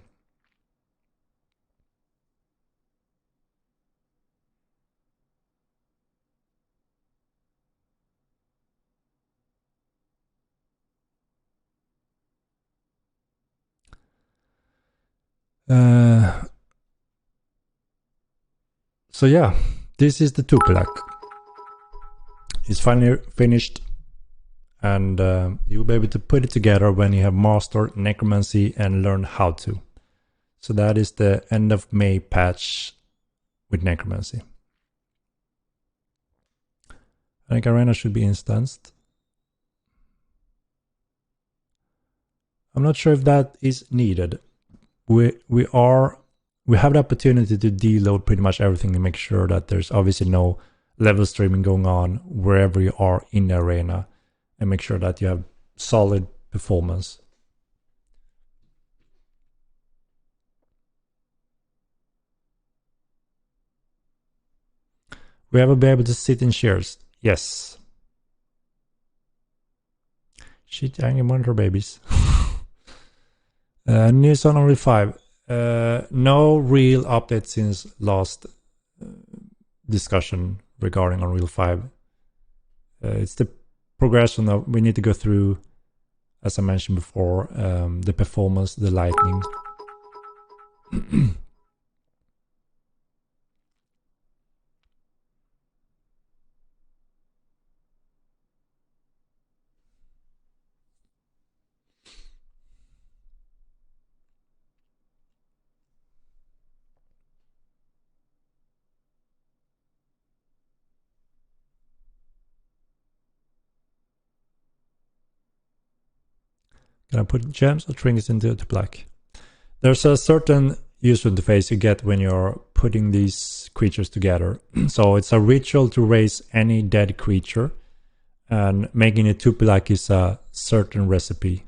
[SPEAKER 1] So yeah, this is the Tupilak. It's finally finished, and you'll be able to put it together when you have mastered Necromancy and learn how to. So that is the end of May patch with Necromancy. I think Arena should be instanced. I'm not sure if that is needed. We have the opportunity to deload pretty much everything and make sure that there's obviously no level streaming going on wherever you are in the arena, and make sure that you have solid performance. We will be able to sit in chairs. Yes. Shit, angry monitor babies. News on Unreal 5. No real update since last discussion regarding Unreal 5. It's the progression of, we need to go through, as I mentioned before, the performance, the lighting. Can I put gems or trinkets into the black? There's a certain user interface you get when you're putting these creatures together. So it's a ritual to raise any dead creature, and making it Tupilak is a certain recipe.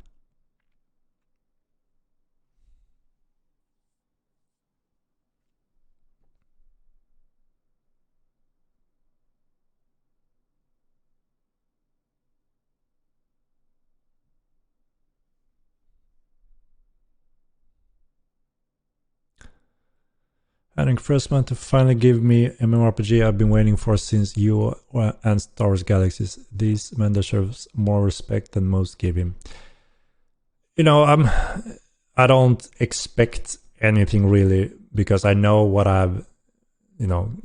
[SPEAKER 1] And Freshman to finally give me MMORPG I've been waiting for since you and Star Wars Galaxies. This man deserves more respect than most give him. You know, I don't expect anything really, because I know what I've,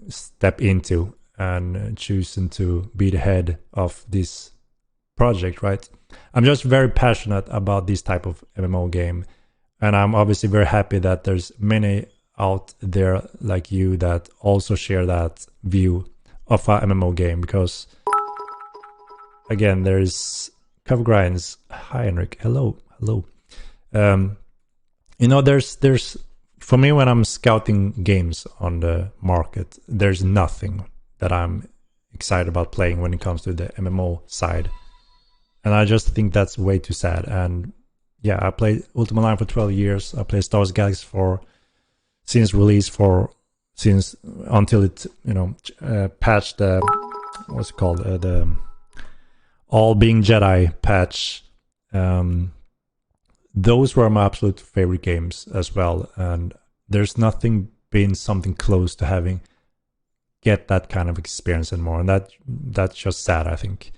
[SPEAKER 1] stepped into and chosen to be the head of this project, right? I'm just very passionate about this type of MMO game, and I'm obviously very happy that there's many out there like you that also share that view of a MMO game, because again, there's cover grinds. Hi Henrik, hello. There's for me, when I'm scouting games on the market, there's nothing that I'm excited about playing when it comes to the MMO side, and I just think that's way too sad. And yeah, I played Ultima Online for 12 years. I played Star Wars Galaxy since release, until it patched the what's it called, the All Being Jedi patch. Those were my absolute favorite games as well, and there's nothing been something close to get that kind of experience anymore, and that's just sad, I think.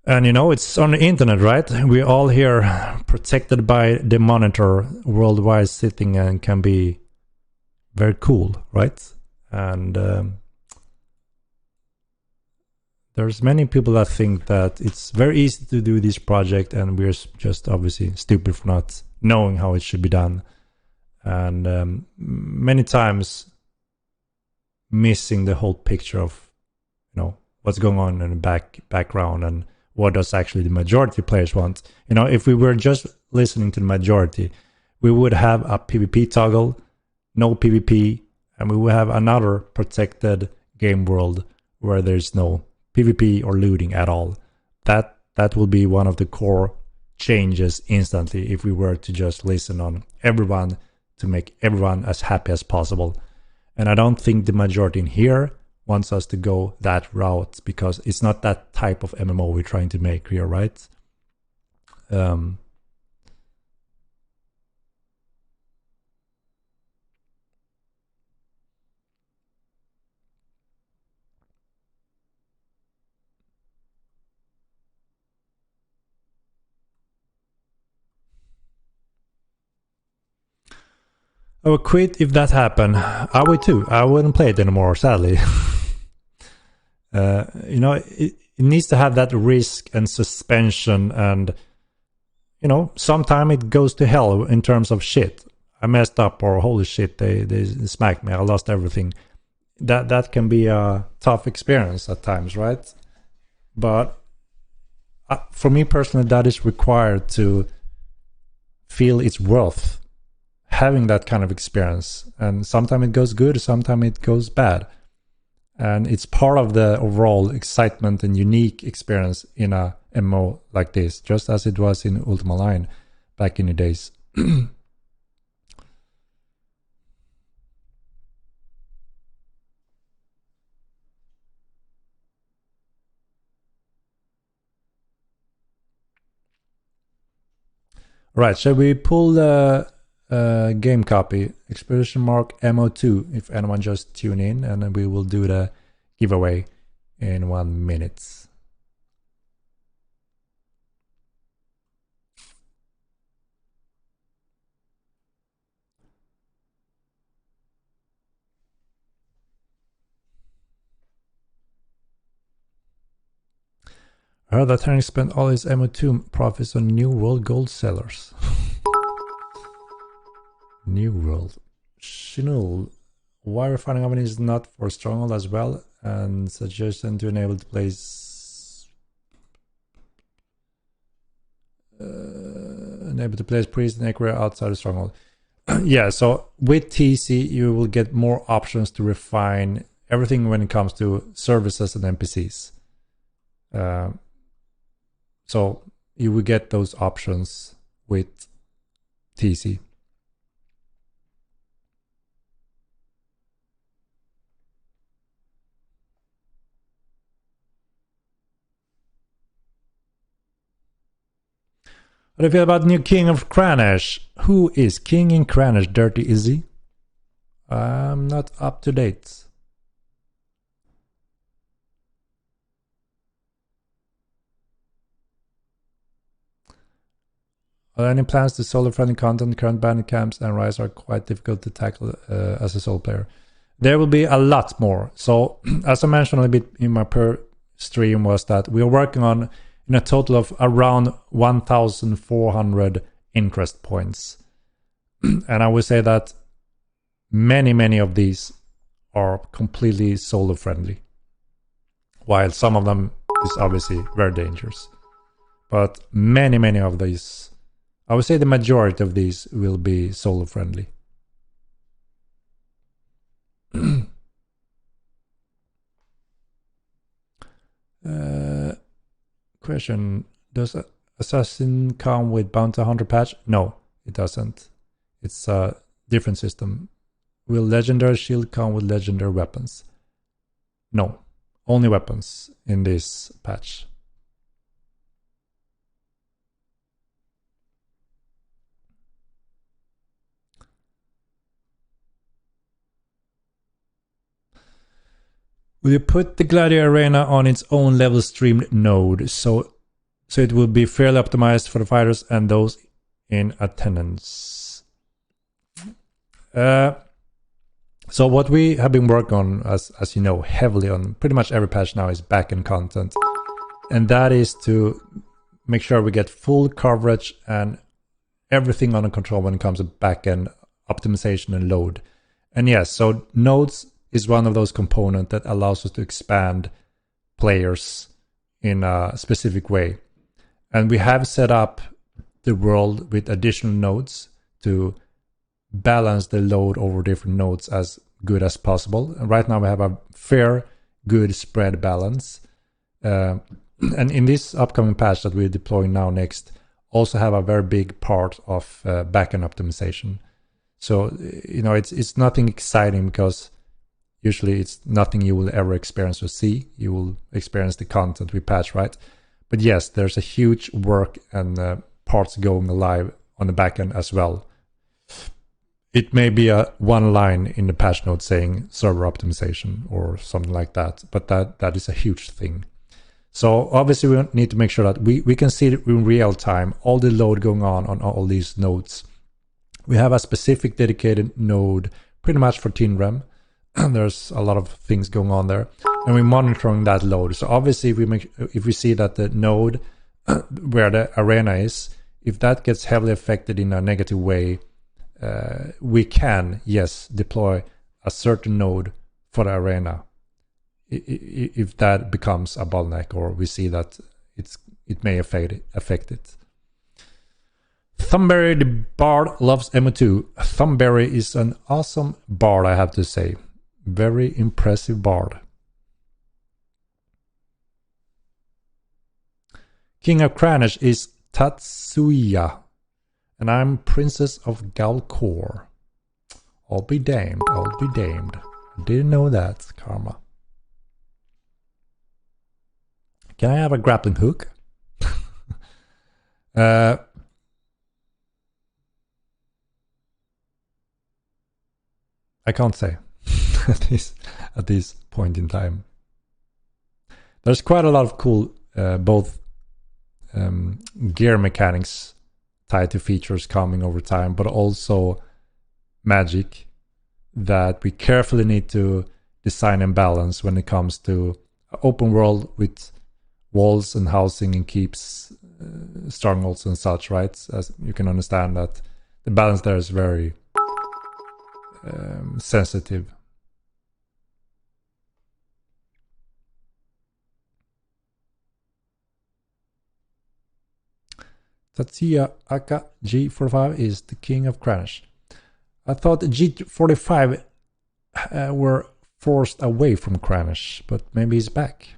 [SPEAKER 1] And it's on the internet, right? We're all here protected by the monitor worldwide, sitting, and can be very cool, right? And there's many people that think that it's very easy to do this project, and we're just obviously stupid for not knowing how it should be done, and many times missing the whole picture of what's going on in the background, and what does actually the majority players want. If we were just listening to the majority, we would have a PvP toggle, no PvP, and we would have another protected game world where there's no PvP or looting at all. That will be one of the core changes instantly if we were to just listen on everyone to make everyone as happy as possible. And I don't think the majority in here wants us to go that route, because it's not that type of MMO we're trying to make here, right? I would quit if that happened. I would too. I wouldn't play it anymore, sadly. It needs to have that risk and suspension, and sometime it goes to hell in terms of shit. I messed up, or holy shit, they smacked me, I lost everything. That can be a tough experience at times, right? But for me personally, that is required to feel it's worth having that kind of experience. And sometimes it goes good, sometimes it goes bad. And it's part of the overall excitement and unique experience in a MMO like this, just as it was in Ultima Online back in the days. Right, shall we pull the game copy, exclamation mark MO2, if anyone just tune in, and then we will do the giveaway in 1 minute. I heard that Henry spent all his MO2 profits on New World gold sellers. New World. Shinul. Why refining oven is not for Stronghold as well, and suggestion to enable to place priest and Necromancy outside of Stronghold. Yeah, so with TC you will get more options to refine everything when it comes to services and NPCs. So you will get those options with TC. What do you feel about new King of Cranish? Who is King in Cranish? Dirty Izzy? I'm not up to date. Are there any plans to solo-friendly content? Current bandit camps and Rise are quite difficult to tackle as a solo player. There will be a lot more. So, as I mentioned a bit in my per stream, was that we are working on in a total of around 1,400 interest points. And I would say that many of these are completely solo-friendly, while some of them is obviously very dangerous. But many of these, I would say the majority of these will be solo friendly. Question: does Assassin come with Bounty Hunter patch? No, it doesn't. It's a different system. Will Legendary Shield come with legendary weapons? No, only weapons in this patch. Will you put the Gladiator Arena on its own level streamed node so it will be fairly optimized for the fighters and those in attendance? So what we have been working on, as you know, heavily on pretty much every patch now, is backend content. And that is to make sure we get full coverage and everything under control when it comes to backend optimization and load. And yes, so nodes is one of those components that allows us to expand players in a specific way. And we have set up the world with additional nodes to balance the load over different nodes as good as possible. And right now we have a fair, good spread balance. And in this upcoming patch that we're deploying now next, also have a very big part of backend optimization. So, it's nothing exciting because usually it's nothing you will ever experience or see. You will experience the content we patch, right? But yes, there's a huge work and parts going live on the backend as well. It may be a one line in the patch note saying server optimization or something like that, but that is a huge thing. So obviously we need to make sure that we can see it in real time, all the load going on all these nodes. We have a specific dedicated node pretty much for TinRem. There's a lot of things going on there, and we're monitoring that load. So obviously if we see that the node where the arena is, if that gets heavily affected in a negative way, we can, yes, deploy a certain node for the arena if that becomes a bottleneck or we see that it may affect it. Thumberry the Bard loves MO2. Thumberry is an awesome bard, I have to say. Very impressive bard. King of Kranish is Tatsuya, and I'm Princess of Galkor. I'll be damned, I'll be damned. I didn't know that, Karma. Can I have a grappling hook? I can't say at this point in time. There's quite a lot of cool both gear mechanics tied to features coming over time, but also magic that we carefully need to design and balance when it comes to open world with walls and housing and keeps, strongholds and such, right? As you can understand that the balance there is very sensitive. Tatsuya Aka G45 is the king of Kranish. I thought G45 were forced away from Kranish, but maybe he's back.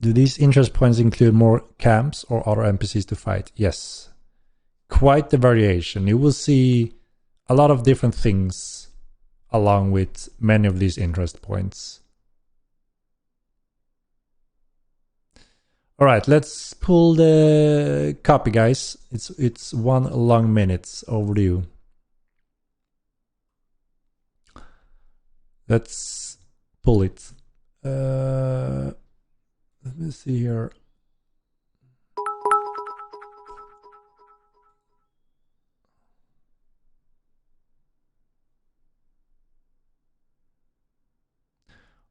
[SPEAKER 1] Do these interest points include more camps or other NPCs to fight? Yes. Quite the variation. You will see a lot of different things along with many of these interest points. All right, let's pull the copy, guys. It's 1 long minute overdue. Let's pull it. Let me see here.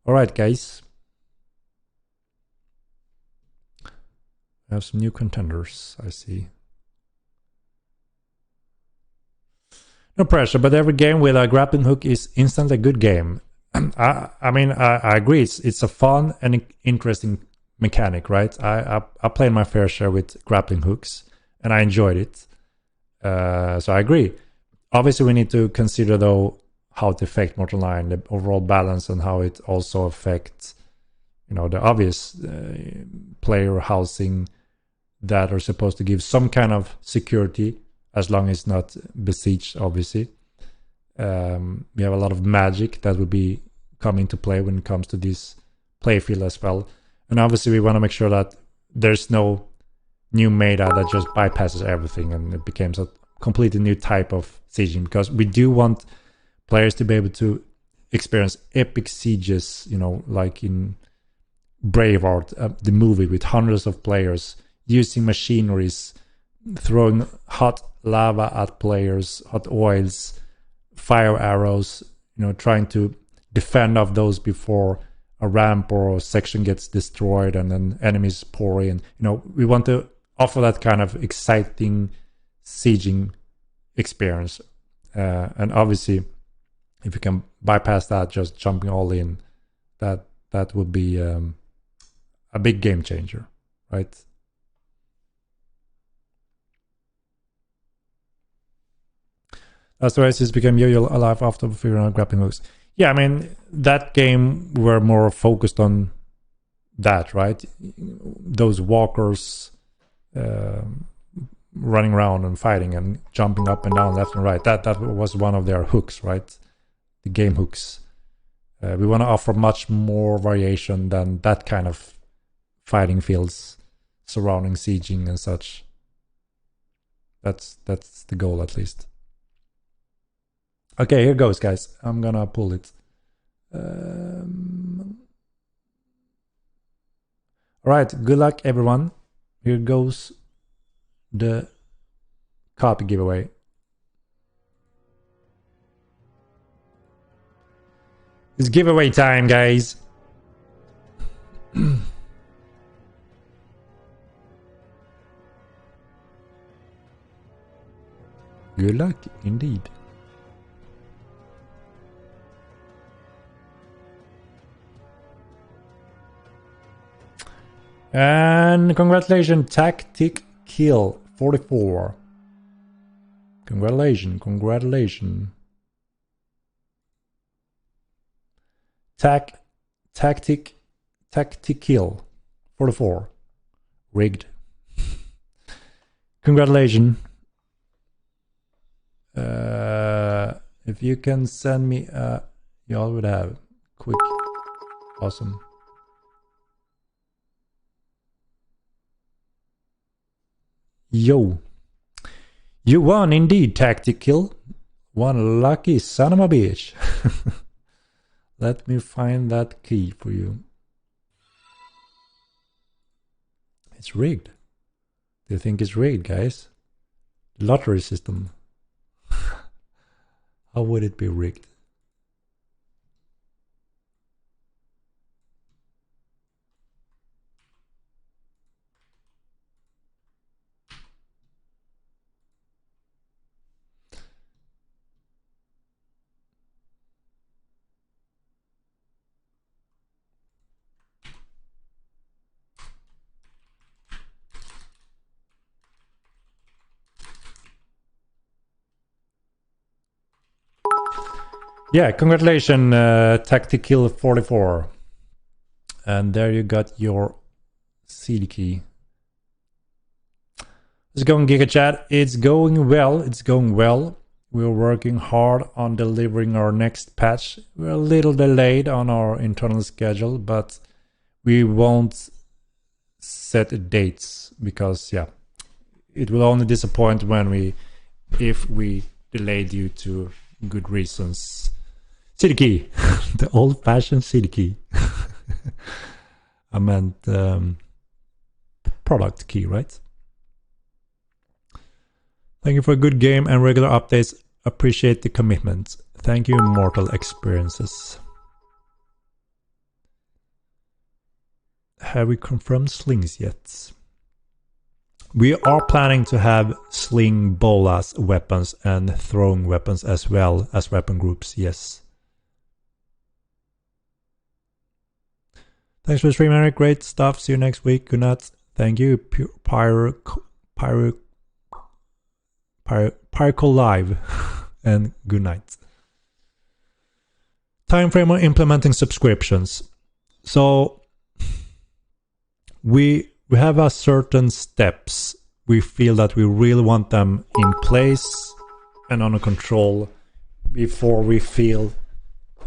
[SPEAKER 1] All right, guys. I have some new contenders, I see. No pressure, but every game with a grappling hook is instantly a good game. I agree. It's a fun and interesting mechanic, right? I played my fair share with grappling hooks and I enjoyed it. So I agree. Obviously, we need to consider though how it affects Mortal 9, the overall balance, and how it also affects, the obvious player housing that are supposed to give some kind of security as long as it's not besieged, obviously. We have a lot of magic that will be coming to play when it comes to this playfield as well. And obviously we want to make sure that there's no new meta that just bypasses everything and it becomes a completely new type of sieging, because we do want players to be able to experience epic sieges, like in Braveheart, the movie, with hundreds of players using machineries, throwing hot lava at players, hot oils, fire arrows, trying to defend off those before a ramp or a section gets destroyed and then enemies pour in. We want to offer that kind of exciting sieging experience. And obviously, if you can bypass that, just jumping all in, that would be a big game changer, right? As the races became yo-yo alive after figuring out grappling hooks. Yeah, I mean, that game were more focused on that, right? Those walkers running around and fighting and jumping up and down left and right. That was one of their hooks, right? The game hooks. We want to offer much more variation than that kind of fighting fields surrounding sieging and such. That's the goal, at least. Okay, here goes, guys. I'm gonna pull it. All right, good luck, everyone. Here goes the copy giveaway. It's giveaway time, guys. Good luck, indeed. And congratulations, Tactic Kill 44. Congratulations. Tactic Kill 44. Rigged. Congratulations. If you can send me y'all would have quick. Awesome. Yo. You won indeed, Tactic Kill. One lucky son of a bitch. Let me find that key for you. It's rigged. Do you think it's rigged, guys? Lottery system. How would it be rigged? Yeah, congratulations, Tactical 44. And there you got your CD key. It's going, Giga Chat. It's going well. It's going well. We're working hard on delivering our next patch. We're a little delayed on our internal schedule, but we won't set dates because, yeah, it will only disappoint if we delay due to good reasons. CD key, the old-fashioned CD key. I meant product key, right? Thank you for a good game and regular updates. Appreciate the commitment. Thank you, Immortal Experiences. Have we confirmed slings yet? We are planning to have sling bolas weapons and throwing weapons as well as weapon groups, yes. Thanks for the stream, Eric. Great stuff. See you next week. Good night. Thank you, Pyro Live. And good night. Time frame on implementing subscriptions. So we have a certain steps. We feel that we really want them in place and under control before we feel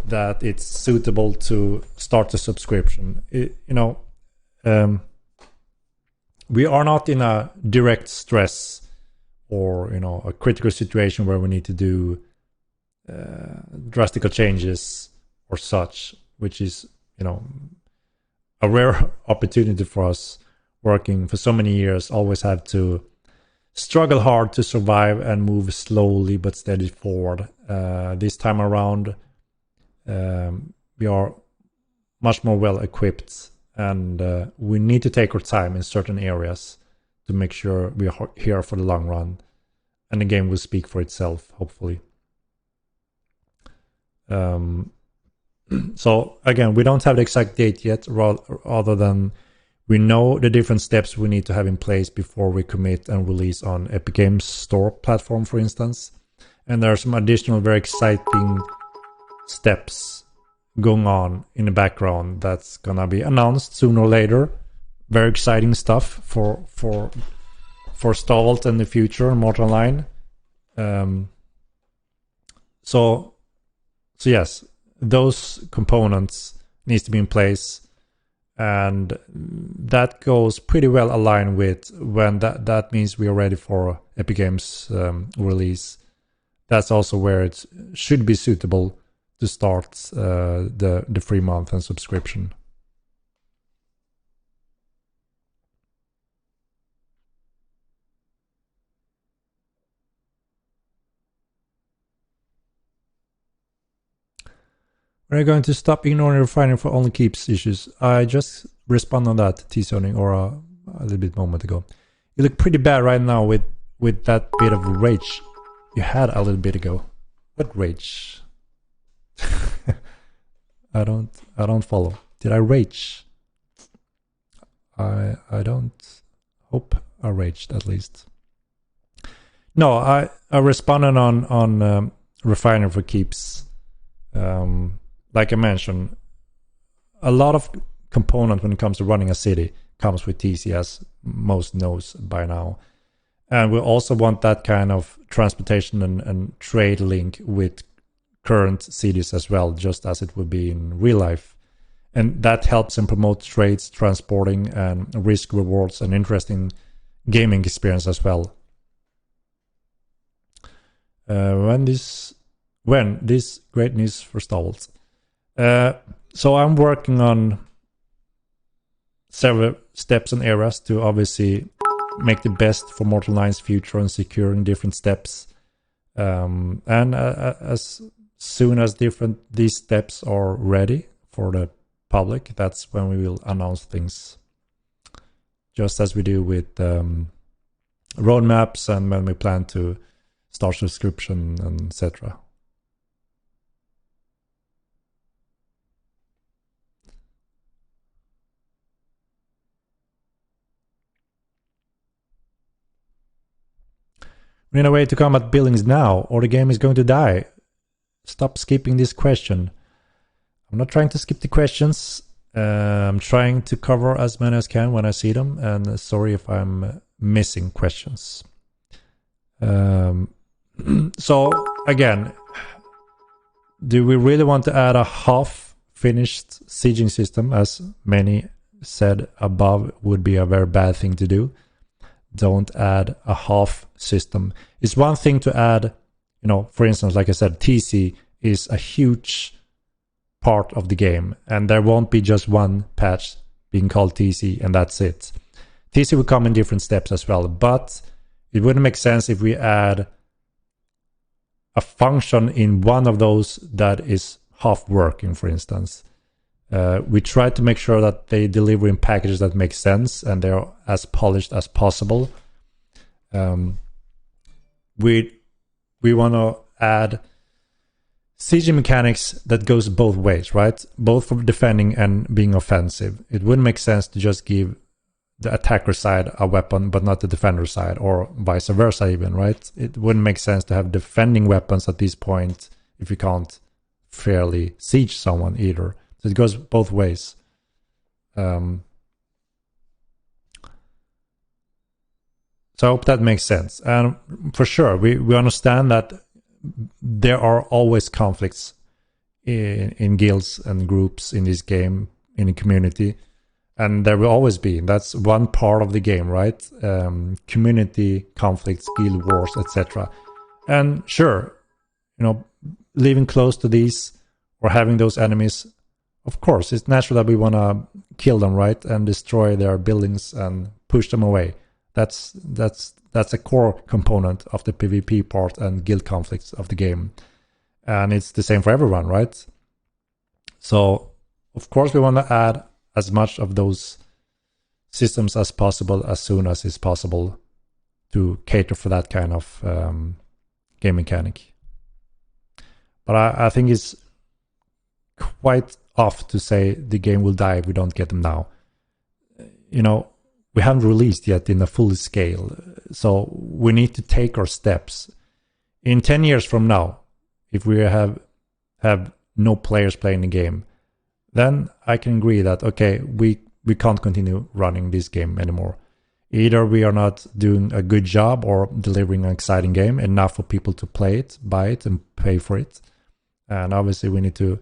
[SPEAKER 1] that it's suitable to start a subscription. We are not in a direct stress or a critical situation where we need to do drastic changes or such, which is a rare opportunity for us working for so many years. Always have to struggle hard to survive and move slowly but steady forward. This time around, we are much more well equipped, and we need to take our time in certain areas to make sure we are here for the long run, and the game will speak for itself, hopefully. So again, we don't have the exact date yet, other than we know the different steps we need to have in place before we commit and release on Epic Games Store platform, for instance. And there are some additional very exciting steps going on in the background that's gonna be announced sooner or later. Very exciting stuff for Stronghold in the future and Mortal Online. So yes, those components needs to be in place, and that goes pretty well aligned with when that means we are ready for Epic Games release. That's also where it should be suitable to start the free month and subscription. We're going to stop ignoring refining for only keeps issues. I just responded on that T-zoning or a little bit moment ago. You look pretty bad right now with that bit of rage you had a little bit ago. What rage? I don't follow. Did I rage? I don't hope I raged, at least. No, I responded on refining for keeps. Like I mentioned, a lot of component when it comes to running a city comes with TC, as most knows by now. And we also want that kind of transportation and trade link with current cities as well, just as it would be in real life. And that helps and promote trades, transporting, and risk rewards, and interesting gaming experience as well. When this great news for Stronghold. So I'm working on several steps and areas to obviously make the best for Mortal Online's future and securing different steps. And as soon as these steps are ready for the public, that's when we will announce things. Just as we do with roadmaps and when we plan to start subscription and etc. We need a way to combat buildings now, or the game is going to die. Stop skipping this question. I'm not trying to skip the questions. I'm trying to cover as many as I can when I see them, and sorry if I'm missing questions. So again, do we really want to add a half-finished sieging system, as many said above would be a very bad thing to do? Don't add a half system. It's one thing to add, for instance, like I said, TC is a huge part of the game, and there won't be just one patch being called TC and that's it. TC will come in different steps as well, but it wouldn't make sense if we add a function in one of those that is half working, for instance. We try to make sure that they deliver in packages that make sense and they're as polished as possible. We want to add siege mechanics that goes both ways, right? Both for defending and being offensive. It wouldn't make sense to just give the attacker side a weapon but not the defender side, or vice versa even, right? It wouldn't make sense to have defending weapons at this point if you can't fairly siege someone either. So it goes both ways. So I hope that makes sense. And for sure, we understand that there are always conflicts in guilds and groups in this game, in the community. And there will always be. That's one part of the game, right? Community conflicts, guild wars, etc. And sure, living close to these or having those enemies, of course, it's natural that we want to kill them, right? And destroy their buildings and push them away. That's a core component of the PvP part and guild conflicts of the game. And it's the same for everyone, right? So, of course, we want to add as much of those systems as possible as soon as it's possible to cater for that kind of game mechanic. But I think it's quite off to say the game will die if we don't get them now. We haven't released yet in a full scale, so we need to take our steps. in 10 years from now, if we have no players playing the game, then I can agree that, okay, we can't continue running this game anymore. Either we are not doing a good job or delivering an exciting game enough for people to play it, buy it, and pay for it. And obviously we need to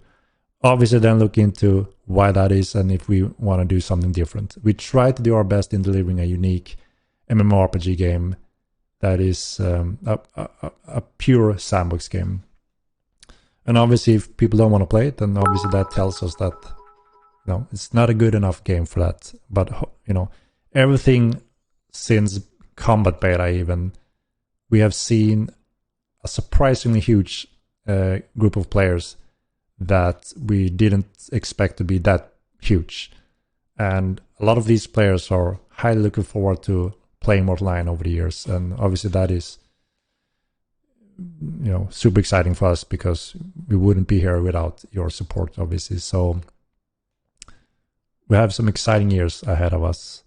[SPEAKER 1] then look into why that is and if we want to do something different. We try to do our best in delivering a unique MMORPG game that is a pure sandbox game. And obviously if people don't want to play it, then obviously that tells us that it's not a good enough game for that. But everything since combat beta even, we have seen a surprisingly huge group of players that we didn't expect to be that huge. And a lot of these players are highly looking forward to playing more online over the years. And obviously that is super exciting for us, because we wouldn't be here without your support, obviously. So we have some exciting years ahead of us.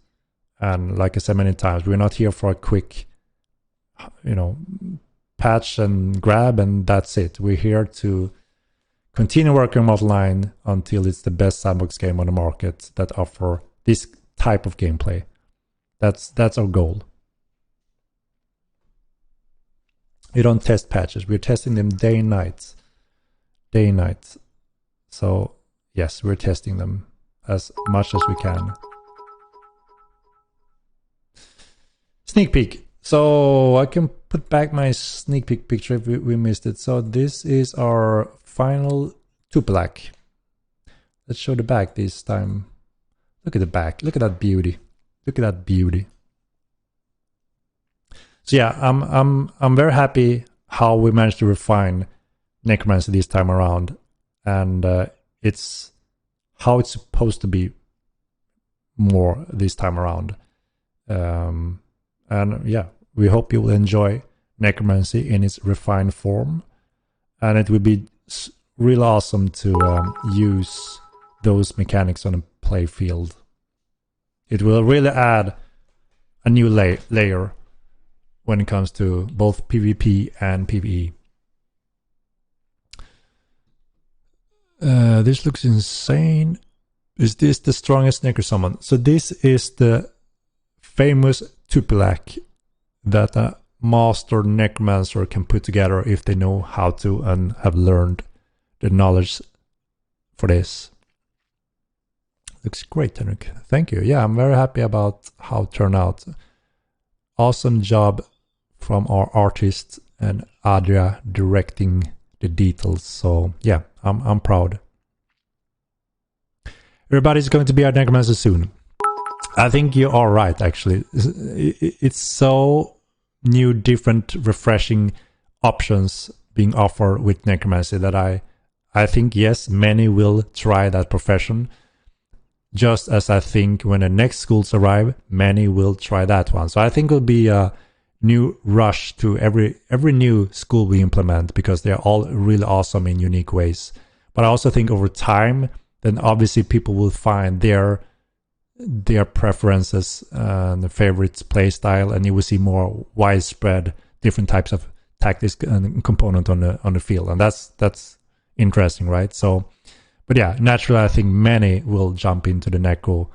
[SPEAKER 1] And like I said many times, we're not here for a quick, patch and grab and that's it. We're here to continue working offline until it's the best sandbox game on the market that offer this type of gameplay. That's our goal. We don't test patches. We're testing them day and night. Day and night. So yes, we're testing them as much as we can. Sneak peek. So I can put back my sneak peek picture if we missed it. So this is our final Tupelak. Let's show the back this time. Look at the back. Look at that beauty. Look at that beauty. So yeah, I'm very happy how we managed to refine Necromancy this time around, and it's how it's supposed to be more this time around. And yeah, we hope you will enjoy Necromancy in its refined form, and it would be real awesome to use those mechanics on a play field. It will really add a new layer when it comes to both PvP and PvE. This looks insane. Is this the strongest Necro summon? So this is the famous Tupelak that a master necromancer can put together if they know how to and have learned the knowledge for this. Looks great, Henrik. Thank you. Yeah, I'm very happy about how it turned out. Awesome job from our artist and Adria directing the details. So yeah, I'm proud. Everybody's going to be at Necromancer soon. I think you are right, actually. It's so new, different, refreshing options being offered with Necromancy that I think, yes, many will try that profession. Just as I think when the next schools arrive, many will try that one. So I think it'll be a new rush to every new school we implement, because they're all really awesome in unique ways. But I also think over time, then obviously people will find their preferences and the favorite play style, and you will see more widespread different types of tactics and component on the field, and that's interesting, right? So, but yeah, naturally, I think many will jump into the Necro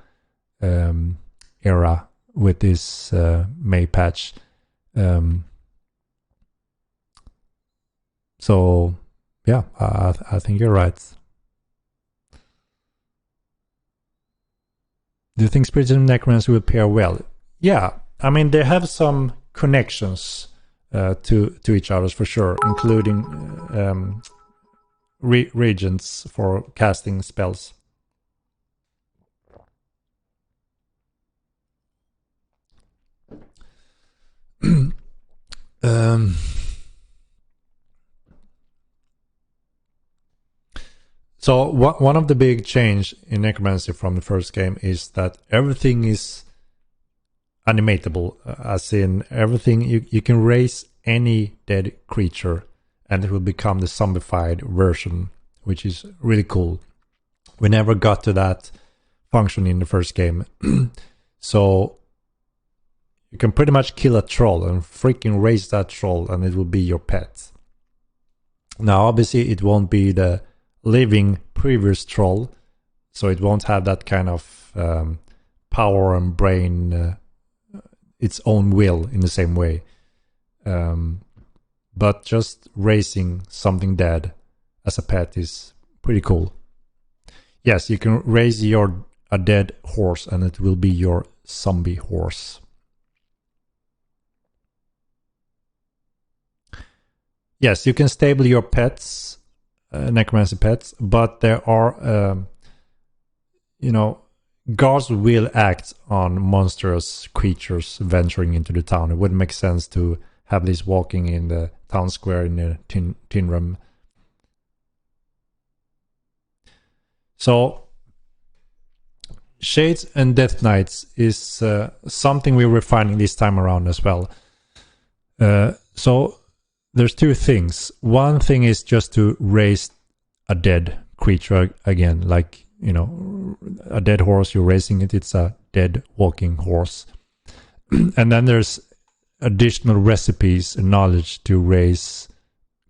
[SPEAKER 1] era with this May patch. So yeah, I think you're right. Do you think Spirits and Necromancy will pair well? Yeah, I mean, they have some connections to each other for sure, including regents for casting spells. So one of the big change in Necromancy from the first game is that everything is animatable, as in everything you can raise any dead creature and it will become the zombified version, which is really cool. We never got to that function in the first game. So you can pretty much kill a troll and freaking raise that troll and it will be your pet. Now, obviously, it won't be the living previous troll, so it won't have that kind of power and brain, its own will in the same way. But just raising something dead as a pet is pretty cool. Yes, you can raise a dead horse, and it will be your zombie horse. Yes, you can stable your pets, necromancy pets, but there are, guards will act on monstrous creatures venturing into the town. It wouldn't make sense to have these walking in the town square in the tin room. So, Shades and Death Knights is something we're refining this time around as well. So, there's two things. One thing is just to raise a dead creature again, like, a dead horse, you're raising it, it's a dead walking horse. And then there's additional recipes and knowledge to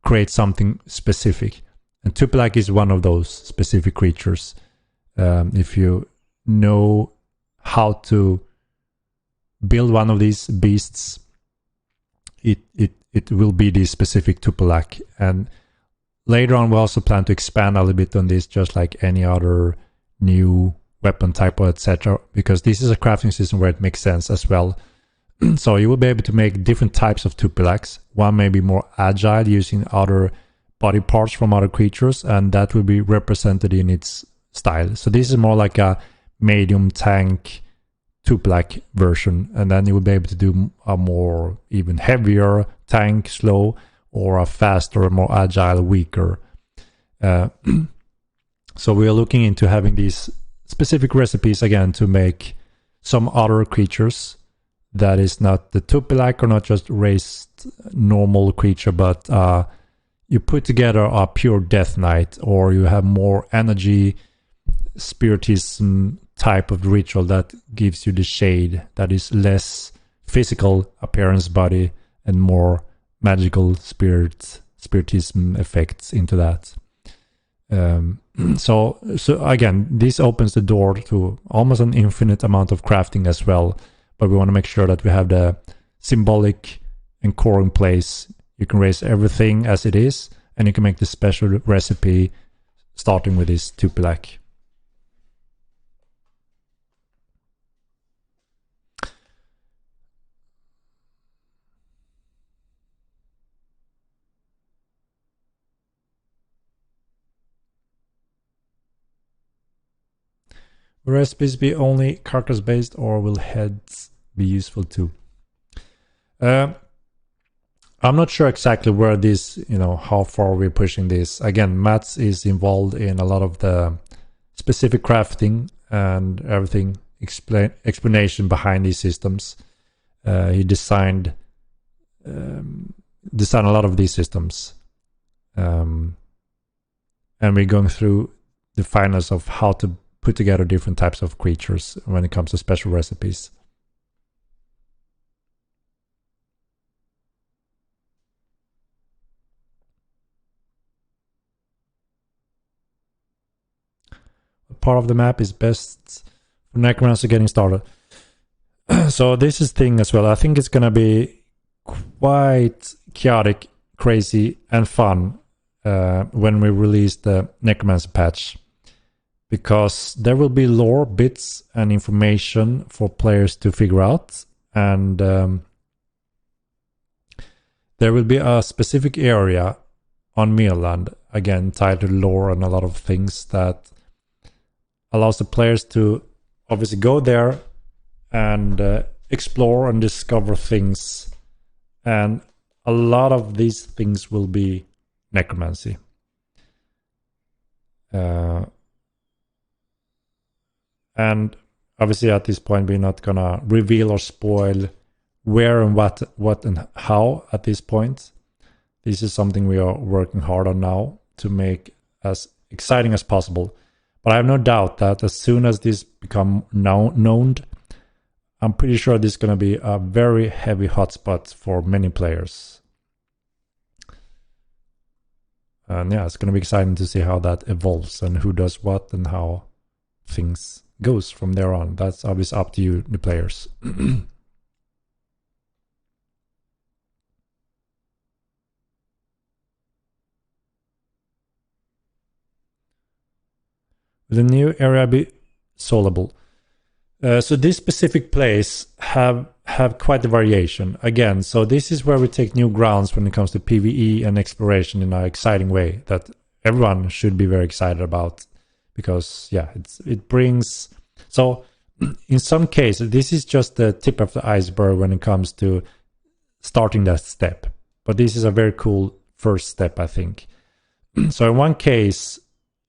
[SPEAKER 1] create something specific. And Tupilak is one of those specific creatures. If you know how to build one of these beasts, it will be the specific Tupilak. And later on, we also plan to expand a little bit on this, just like any other new weapon type, etc. Because this is a crafting system where it makes sense as well. So you will be able to make different types of Tupilaks. One may be more agile, using other body parts from other creatures, and that will be represented in its style. So this is more like a medium tank Tupilak version, and then you will be able to do a more even heavier tank, slow, or a faster, more agile, weaker. So we are looking into having these specific recipes again to make some other creatures that is not the Tupilak, or not just raised normal creature, but you put together a pure Death Knight, or you have more energy, spiritism type of ritual that gives you the shade, that is less physical appearance body and more magical spiritism effects into that. So again, this opens the door to almost an infinite amount of crafting as well, but we want to make sure that we have the symbolic and core in place. You can raise everything as it is, and you can make the special recipe starting with this Tupilak. Will recipes be only carcass based, or will heads be useful too? I'm not sure exactly where this, how far we're pushing this. Again, Mats is involved in a lot of the specific crafting and everything, explanation behind these systems. He designed a lot of these systems. And we're going through the finals of how to put together different types of creatures when it comes to special recipes. What part of the map is best for Necromancy getting started? So this is thing as well. I think it's gonna be quite chaotic, crazy, and fun when we release the Necromancy patch, because there will be lore bits and information for players to figure out, and there will be a specific area on Mirland, again titled lore and a lot of things, that allows the players to obviously go there and explore and discover things, and a lot of these things will be necromancy. And obviously at this point we're not gonna reveal or spoil where and what and how at this point. This is something we are working hard on now to make as exciting as possible. But I have no doubt that as soon as this become known, I'm pretty sure this is going to be a very heavy hotspot for many players. And yeah, it's going to be exciting to see how that evolves and who does what and how things goes from there on. That's obviously up to you, the players. The new area be solvable. So this specific place have quite a variation. Again, so this is where we take new grounds when it comes to PvE and exploration in an exciting way that everyone should be very excited about, because yeah, it brings. So in some cases, this is just the tip of the iceberg when it comes to starting that step. But this is a very cool first step, I think. So in one case,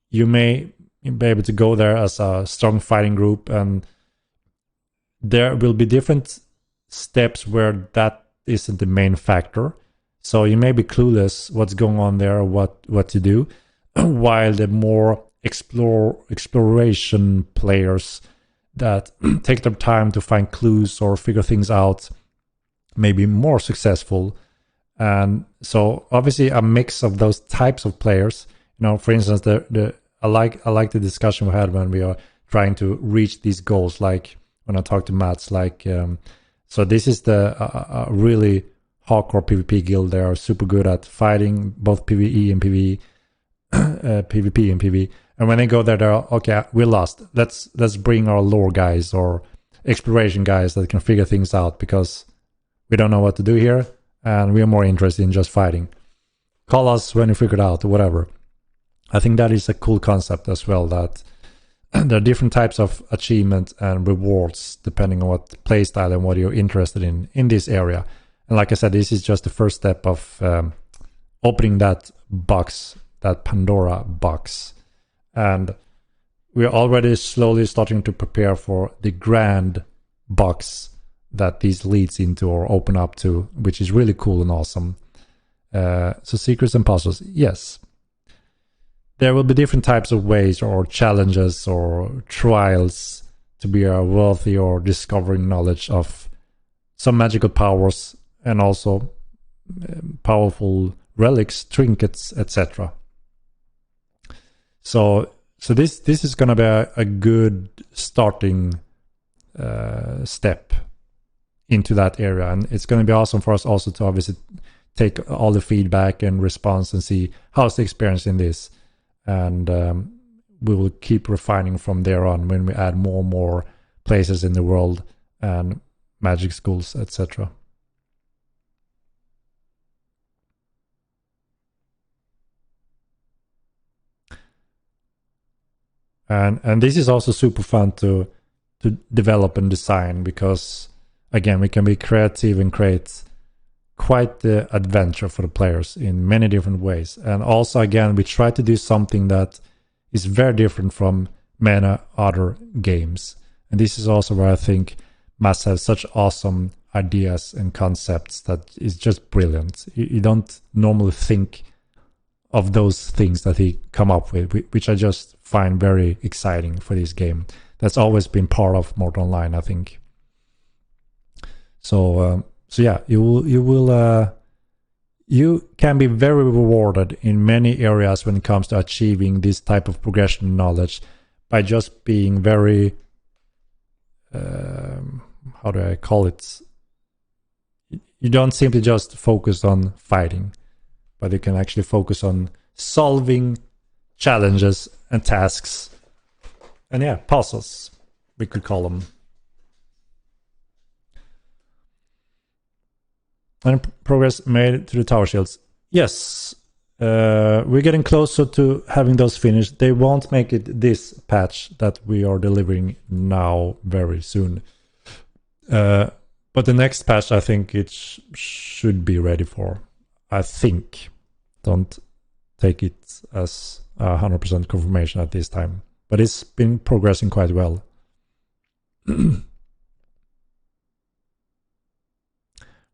[SPEAKER 1] you may be able to go there as a strong fighting group, and there will be different steps where that isn't the main factor. So you may be clueless what's going on there, or what to do, while the more exploration players that take their time to find clues or figure things out may be more successful. And so obviously a mix of those types of players. You know, for instance, I like the discussion we had when we are trying to reach these goals. Like when I talk to Mats, like so this is the really hardcore PvP guild. They are super good at fighting both PvE and PvE, PvP and PvE. And when they go there, they're okay. We lost. Let's bring our lore guys or exploration guys that can figure things out, because we don't know what to do here, and we are more interested in just fighting. Call us when you figure it out, or whatever. I think that is a cool concept as well, that there are different types of achievement and rewards depending on what playstyle and what you're interested in this area. And like I said, this is just the first step of opening that box, that Pandora box. And we're already slowly starting to prepare for the grand box that this leads into or open up to, which is really cool and awesome. So secrets and puzzles, yes. There will be different types of ways or challenges or trials to be worthy or discovering knowledge of some magical powers, and also powerful relics, trinkets, etc. So this is going to be a good starting step into that area, and it's going to be awesome for us also to obviously take all the feedback and response and see how's the experience in this. And we will keep refining from there on when we add more and more places in the world and magic schools, etc. And this is also super fun to develop and design, because again, we can be creative and create quite the adventure for the players in many different ways. And also, again, we try to do something that is very different from many other games. And this is also where I think Mats has such awesome ideas and concepts that is just brilliant. You don't normally think of those things that he come up with, which I just find very exciting for this game. That's always been part of Mortal Online, I think. So yeah, you can be very rewarded in many areas when it comes to achieving this type of progression in knowledge by just being very, how do I call it? You don't simply just focus on fighting, but you can actually focus on solving challenges and tasks. And yeah, puzzles, we could call them. And progress made to the tower shields. Yes, we're getting closer to having those finished. They won't make it this patch that we are delivering now very soon. But the next patch, I think it should be ready for. I think. Don't take it as 100% confirmation at this time. But it's been progressing quite well.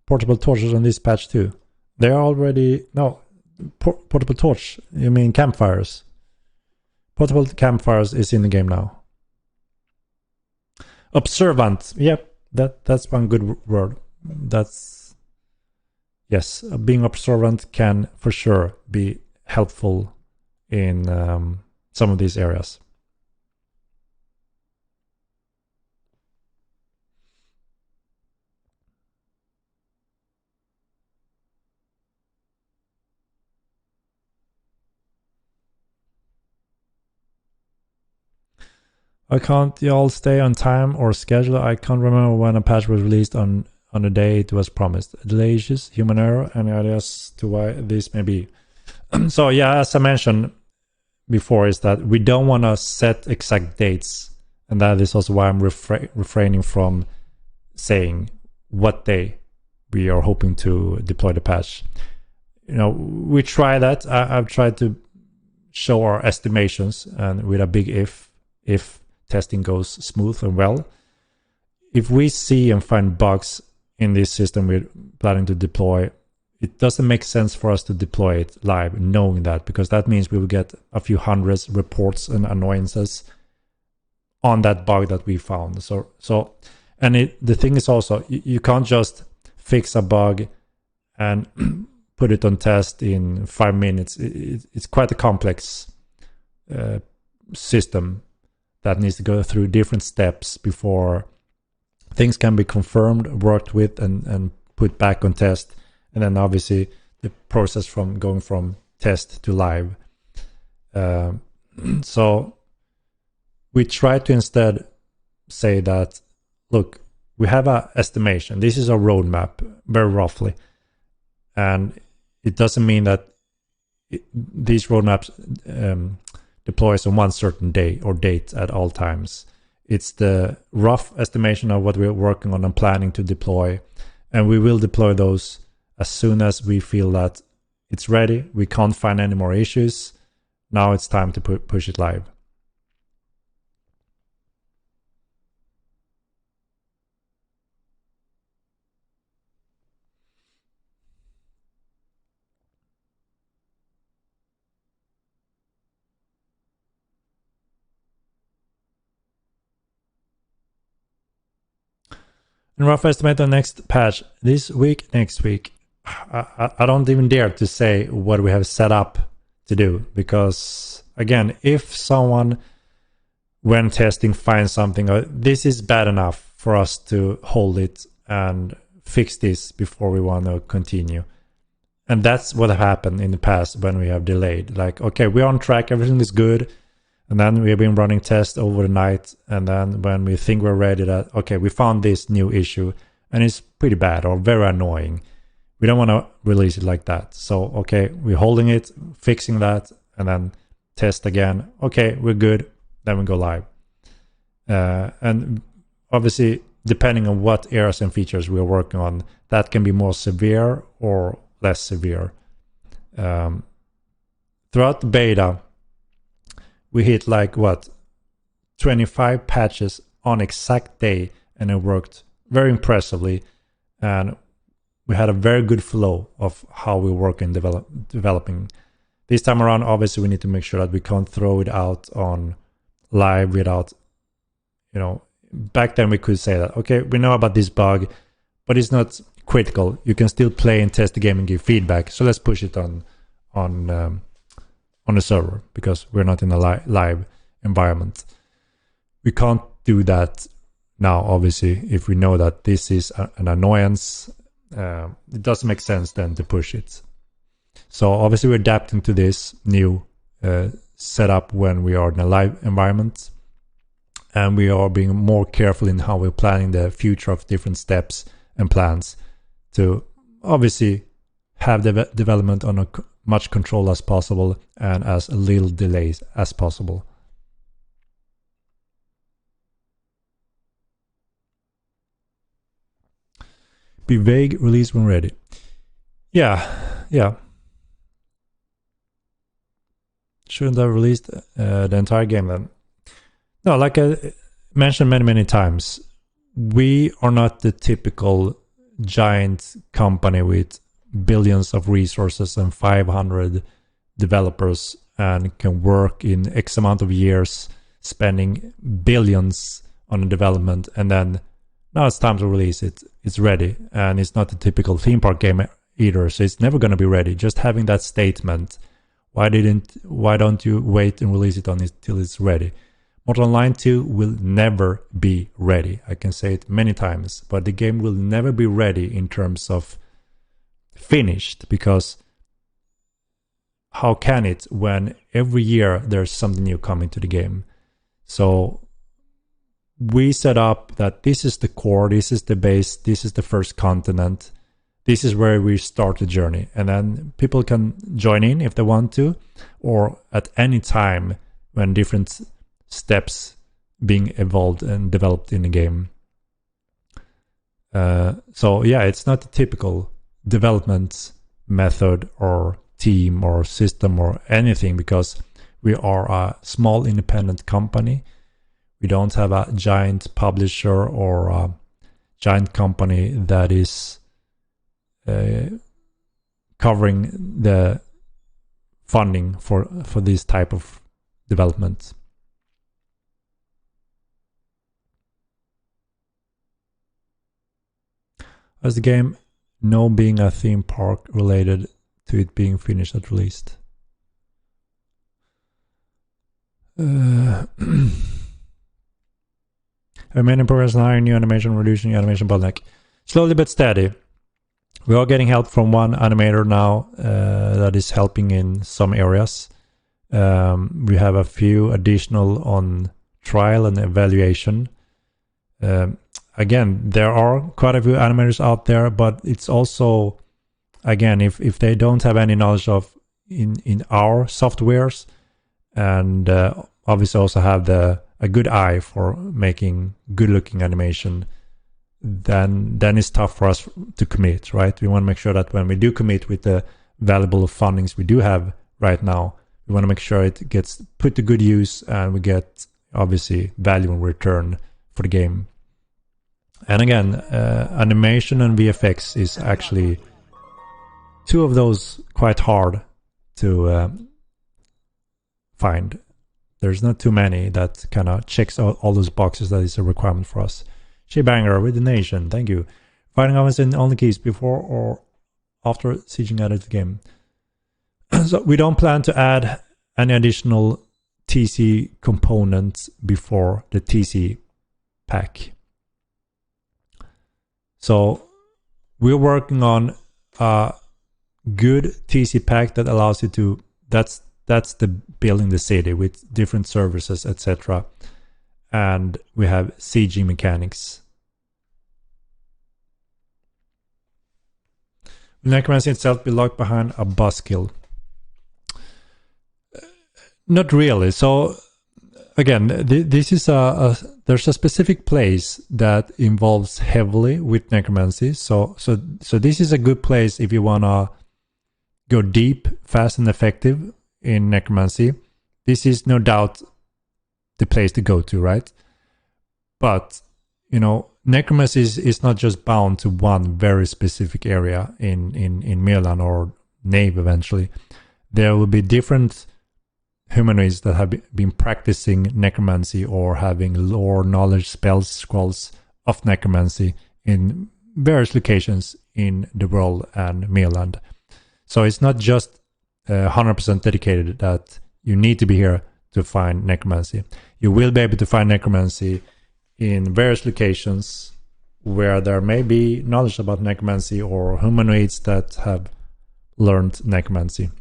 [SPEAKER 1] Portable torches on this patch too. They are already... No, portable torch. You mean campfires. Portable campfires is in the game now. Observant. Yep, that's one good word. That's... Yes, being observant can for sure be helpful in some of these areas. Why can't y'all stay on time or schedule? I can't remember when a patch was released on the day it was promised. Delays, human error, any ideas to why this may be? So yeah, as I mentioned before, is that we don't want to set exact dates, and that is also why I'm refraining from saying what day we are hoping to deploy the patch. We try that. I've tried to show our estimations, and with a big if testing goes smooth and well. If we see and find bugs in this system we're planning to deploy, it doesn't make sense for us to deploy it live knowing that, because that means we will get a few hundreds reports and annoyances on that bug that we found. And the thing is also, you can't just fix a bug and put it on test in 5 minutes. It's quite a complex system that needs to go through different steps before things can be confirmed, worked with, and put back on test. And then obviously the process from going from test to live. So we try to instead say that, look, we have an estimation. This is a roadmap, very roughly. And it doesn't mean that these roadmaps deploys on one certain day or date at all times. It's the rough estimation of what we're working on and planning to deploy. And we will deploy those as soon as we feel that it's ready. We can't find any more issues. Now it's time to push it live. And rough estimate on next patch this week, next week. I don't even dare to say what we have set up to do, because again, if someone when testing finds something, this is bad enough for us to hold it and fix this before we want to continue. And that's what happened in the past when we have delayed. Like, okay, we're on track, everything is good. And then we have been running tests over the night. And then when we think we're ready, that, okay, we found this new issue and it's pretty bad or very annoying. We don't want to release it like that. So, okay, we're holding it, fixing that, and then test again. Okay, we're good. Then we go live. And obviously, depending on what areas and features we're working on, that can be more severe or less severe. Throughout the beta, we hit 25 patches on exact day, and it worked very impressively. And we had a very good flow of how we work in developing. This time around, obviously, we need to make sure that we can't throw it out on live without, back then we could say that, okay, we know about this bug, but it's not critical. You can still play and test the game and give feedback. So let's push it on the server, because we're not in a live environment. We can't do that now, obviously, if we know that this is an annoyance. It doesn't make sense then to push it. So obviously we're adapting to this new setup when we are in a live environment, and we are being more careful in how we're planning the future of different steps and plans to obviously have the development on a much control as possible and as little delays as possible. Be vague, release when ready. Yeah. Shouldn't have released the entire game then. No, like I mentioned many times, we are not the typical giant company with billions of resources and 500 developers and can work in X amount of years, spending billions on development, and then now it's time to release it. It's ready, and it's not a typical theme park game either, so it's never going to be ready. Just having that statement Why don't you wait and release it on it till it's ready? Mortal Online 2 will never be ready. I can say it many times, but the game will never be ready in terms of finished, because how can it when every year there's something new coming to the game? So we set up that this is the core, this is the base, this is the first continent, this is where we start the journey, and then people can join in if they want to, or at any time when different steps being evolved and developed in the game. So yeah, it's not a typical development method or team or system or anything, because we are a small independent company. We don't have a giant publisher or a giant company that is covering the funding for this type of development. As the game no being a theme park related to it being finished at least. I made progress in hiring new animation, reducing animation bottleneck. Slowly but steady. We are getting help from one animator now that is helping in some areas. We have a few additional on trial and evaluation. Again, there are quite a few animators out there, but it's also, again, if they don't have any knowledge of in our softwares, and obviously also have a good eye for making good looking animation, then it's tough for us to commit, right? We want to make sure that when we do commit with the valuable fundings we do have right now, we want to make sure it gets put to good use and we get obviously value in return for the game. And again, animation and VFX is actually two of those quite hard to find. There's not too many that kind of checks all those boxes that is a requirement for us. Shebanger with the nation, thank you. Fighting ovens in only keys before or after sieging added to the game. So we don't plan to add any additional TC components before the TC pack. So we're working on a good TC pack that allows you to, that's the building the city with different services, etc. And we have sieging mechanics. Will Necromancy itself be locked behind a buskill? Not really. So again, this is there's a specific place that involves heavily with Necromancy. So this is a good place if you wanna go deep, fast, and effective in Necromancy. This is no doubt the place to go to, right? But you know, Necromancy is not just bound to one very specific area in Milan or Nave eventually. There will be different humanoids that have been practicing Necromancy or having lore, knowledge, spells, scrolls of Necromancy in various locations in the world and Milan. So it's not just 100% dedicated that you need to be here to find Necromancy. You will be able to find Necromancy in various locations where there may be knowledge about Necromancy or humanoids that have learned Necromancy.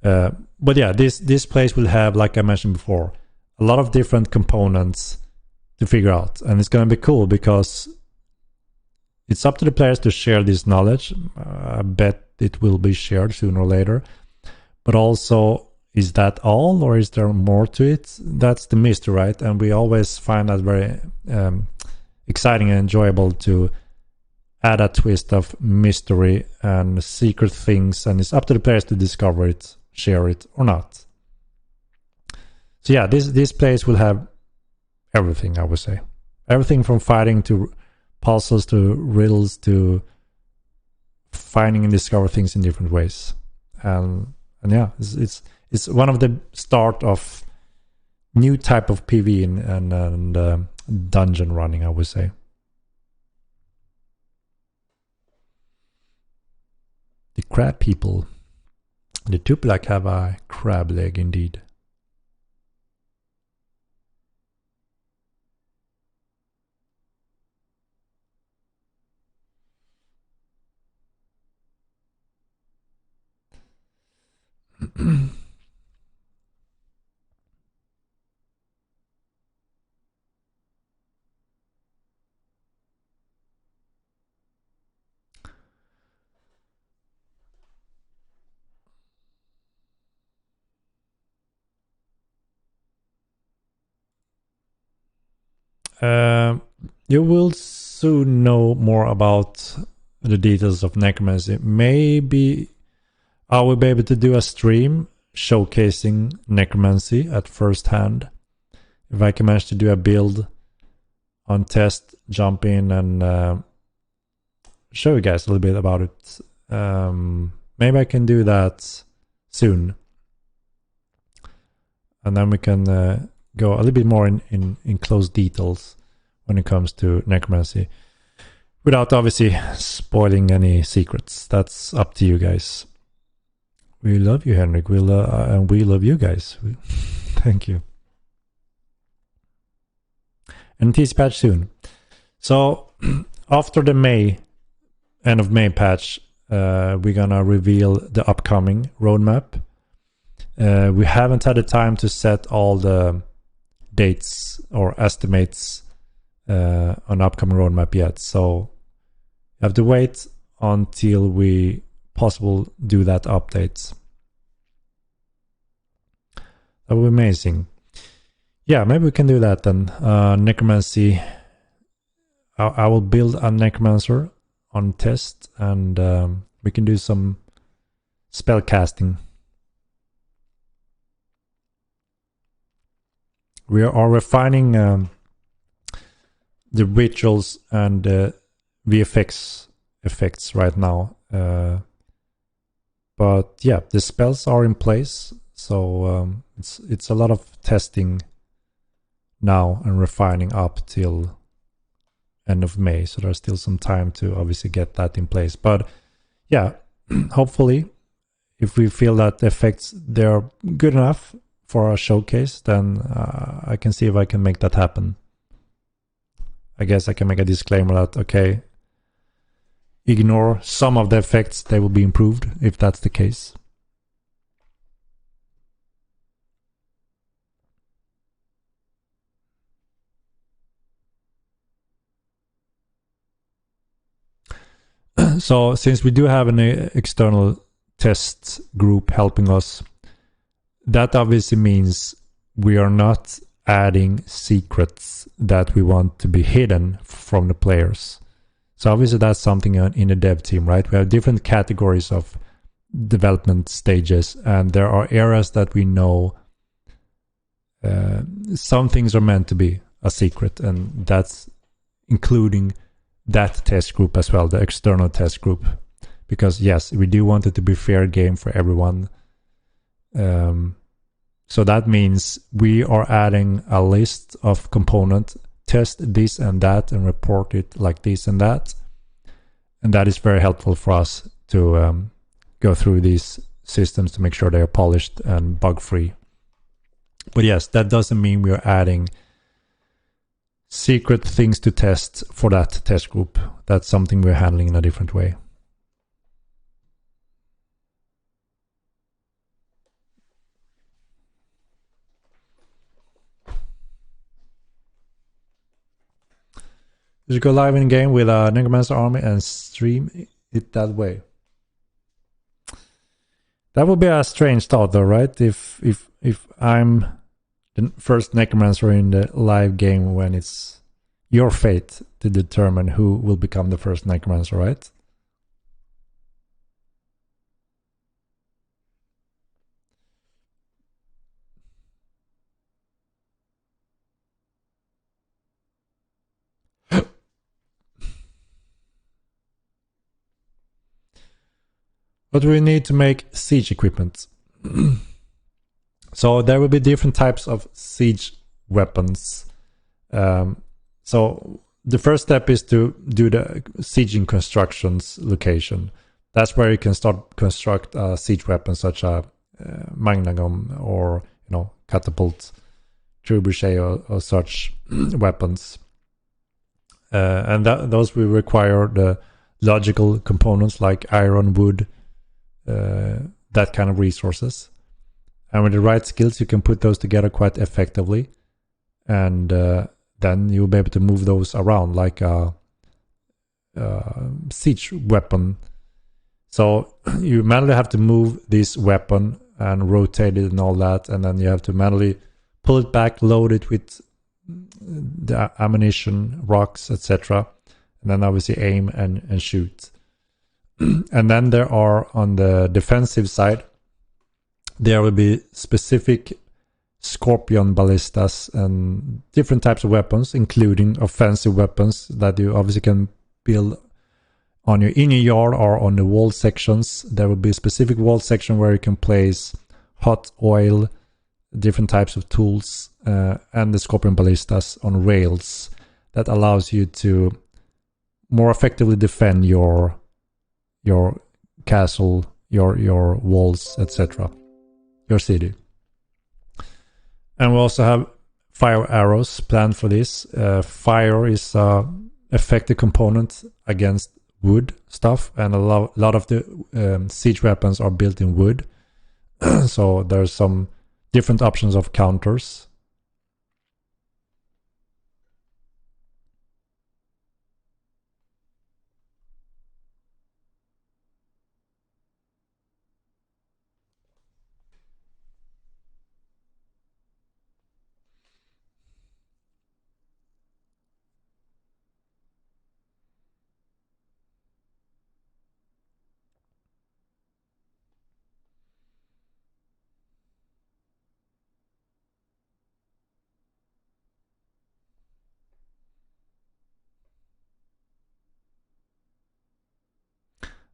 [SPEAKER 1] But yeah, this place will have, like I mentioned before, a lot of different components to figure out. And it's going to be cool because it's up to the players to share this knowledge. I bet it will be shared sooner or later. But also, is that all, or is there more to it? That's the mystery, right? And we always find that very exciting and enjoyable to add a twist of mystery and secret things. And it's up to the players to discover it, share it, or not. So yeah, this place will have everything, I would say. Everything from fighting to puzzles to riddles to finding and discover things in different ways. And yeah, it's one of the start of new type of PV and dungeon running, I would say. The crab people. The 2 black have a crab leg indeed. You will soon know more about the details of Necromancy. Maybe I will be able to do a stream showcasing Necromancy at first hand. If I can manage to do a build on test, jump in and show you guys a little bit about it. Maybe I can do that soon. And then we can go a little bit more in close details when it comes to Necromancy, without obviously spoiling any secrets. That's up to you guys. We love you, Henrik. And we love you guys. Thank you. And TC patch soon. So after the end of May patch, we're gonna reveal the upcoming roadmap. We haven't had the time to set all the dates or estimates on upcoming roadmap yet, so you have to wait until we possible do that update. That would be amazing. Yeah, maybe we can do that then. Necromancy. I will build a Necromancer on test, and we can do some spell casting. We are refining the rituals and VFX effects right now. But yeah, the spells are in place, so it's a lot of testing now and refining up till end of May. So there's still some time to obviously get that in place. But yeah, hopefully, if we feel that the effects they're good enough for our showcase, then I can see if I can make that happen. I guess I can make a disclaimer that, okay, ignore some of the effects, they will be improved if that's the case. So since we do have an external test group helping us, that obviously means we are not adding secrets that we want to be hidden from the players. So obviously that's something in the dev team, right? We have different categories of development stages, and there are areas that we know some things are meant to be a secret, and that's including that test group as well, the external test group. Because yes, we do want it to be fair game for everyone. So that means we are adding a list of components, test this and that, and report it like this and that. And that is very helpful for us to go through these systems to make sure they are polished and bug-free. But yes, that doesn't mean we are adding secret things to test for that test group. That's something we're handling in a different way. Just go live in game with a Necromancer army and stream it that way. That would be a strange thought, though, right? If I'm the first Necromancer in the live game, when it's your fate to determine who will become the first Necromancer, right? But we need to make siege equipment. So there will be different types of siege weapons. So the first step is to do the sieging constructions location. That's where you can start construct siege weapons such as magnum or catapult, trebuchet, or such weapons. And those will require the logical components like iron, wood, that kind of resources. And with the right skills, you can put those together quite effectively. And then you'll be able to move those around like a siege weapon. So you manually have to move this weapon and rotate it and all that. And then you have to manually pull it back, load it with the ammunition, rocks, etc. And then obviously aim and shoot. And then there are, on the defensive side, there will be specific scorpion ballistas and different types of weapons, including offensive weapons that you obviously can build on your inner yard or on the wall sections. There will be a specific wall section where you can place hot oil, different types of tools, and the scorpion ballistas on rails that allows you to more effectively defend your castle, your walls, etc., your city. And we also have fire arrows planned for this. Fire is an effective component against wood stuff, and a lot of the siege weapons are built in wood. So there's some different options of counters.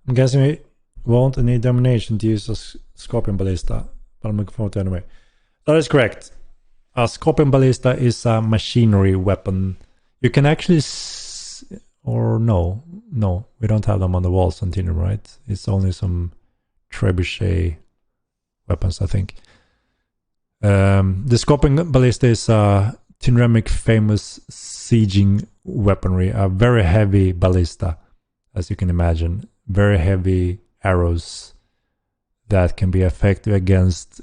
[SPEAKER 1] I'm guessing we won't need domination to use a scorpion ballista, but I'm looking forward to it anyway. That is correct. A scorpion ballista is a machinery weapon. You can actually no, we don't have them on the walls on Tinum, right? It's only some trebuchet weapons, I think. The scorpion ballista is a Tinremic famous sieging weaponry, a very heavy ballista, as you can imagine. Very heavy arrows that can be effective against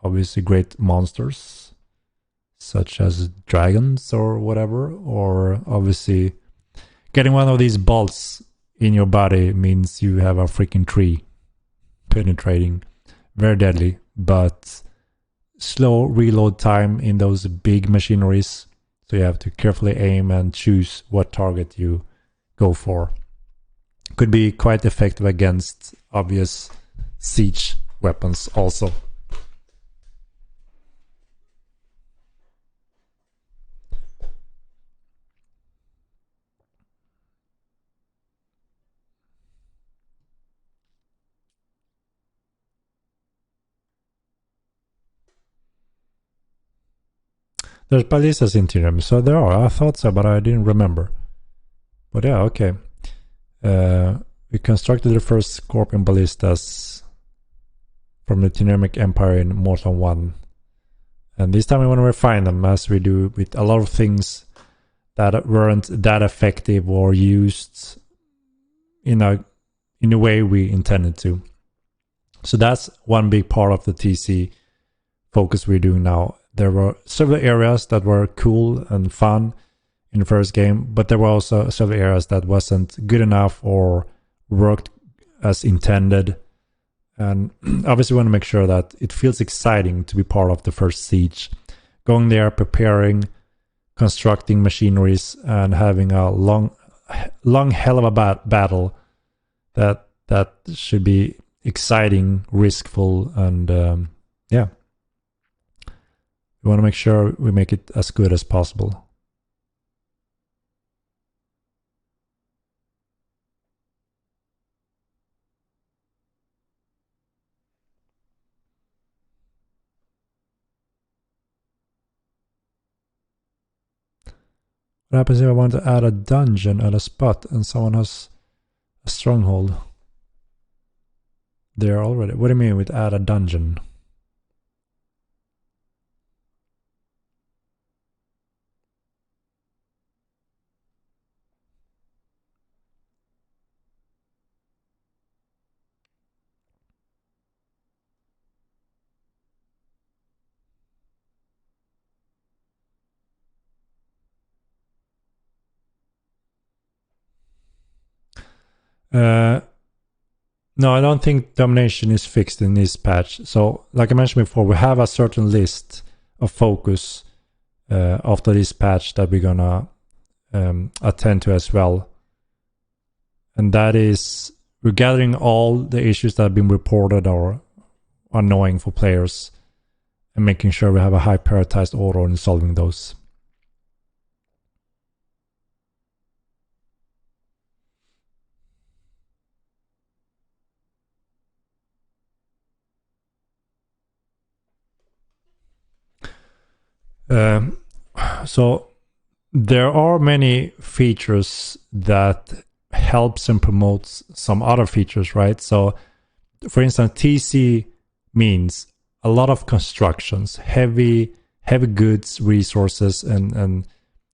[SPEAKER 1] obviously great monsters such as dragons or whatever, or obviously getting one of these bolts in your body means you have a freaking tree penetrating. Very deadly, but slow reload time in those big machineries, so you have to carefully aim and choose what target you go for. Could be quite effective against obvious siege weapons also. There's ballistas in Tyranny, so there are. I thought so, but I didn't remember. But yeah, okay. We constructed the first Scorpion ballistas from the Trinket Empire in Mortal 1. And this time we want to refine them, as we do with a lot of things that weren't that effective or used in a way we intended to. So that's one big part of the TC focus we're doing now. There were several areas that were cool and fun in the first game, but there were also several areas that wasn't good enough or worked as intended. And obviously we want to make sure that it feels exciting to be part of the first siege. Going there, preparing, constructing machineries, and having a long hell of a battle that should be exciting, riskful, and yeah. We want to make sure we make it as good as possible. What happens if I want to add a dungeon at a spot and someone has a stronghold? They're already. What do you mean with add a dungeon? No, I don't think domination is fixed in this patch. So, like I mentioned before, we have a certain list of focus after this patch that we're gonna attend to as well. And that is, we're gathering all the issues that have been reported or annoying for players and making sure we have a high prioritized order in solving those. So there are many features that helps and promotes some other features, right? So for instance, TC means a lot of constructions, heavy goods, resources, and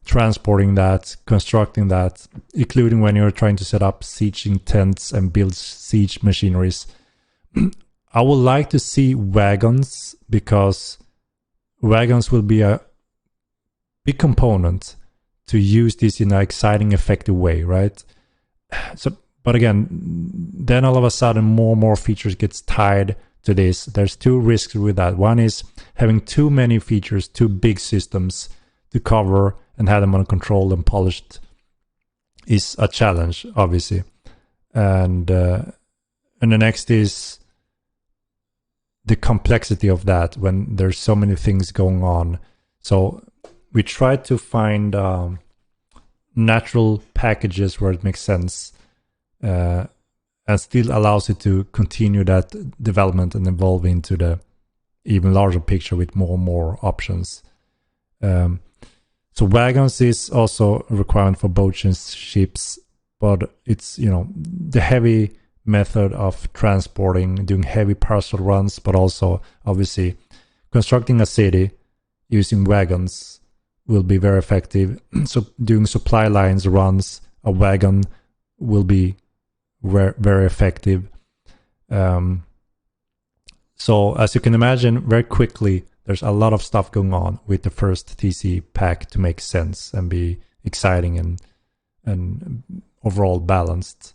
[SPEAKER 1] transporting that, constructing that, including when you're trying to set up sieging tents and build siege machineries. I would like to see wagons, because wagons will be a big component to use this in an exciting, effective way, right? So, but again, then all of a sudden more features gets tied to this. There's two risks with that. One is having too many features, too big systems to cover and have them under control and polished is a challenge, obviously. And the next is the complexity of that when there's so many things going on. So we try to find natural packages where it makes sense and still allows it to continue that development and evolve into the even larger picture with more and more options. So wagons is also a requirement for boats and ships, but it's, you know, the heavy method of transporting, doing heavy parcel runs, but also obviously constructing a city using wagons will be very effective. So doing supply lines runs, a wagon will be very effective. So as you can imagine, very quickly, there's a lot of stuff going on with the first TC pack to make sense and be exciting and overall balanced.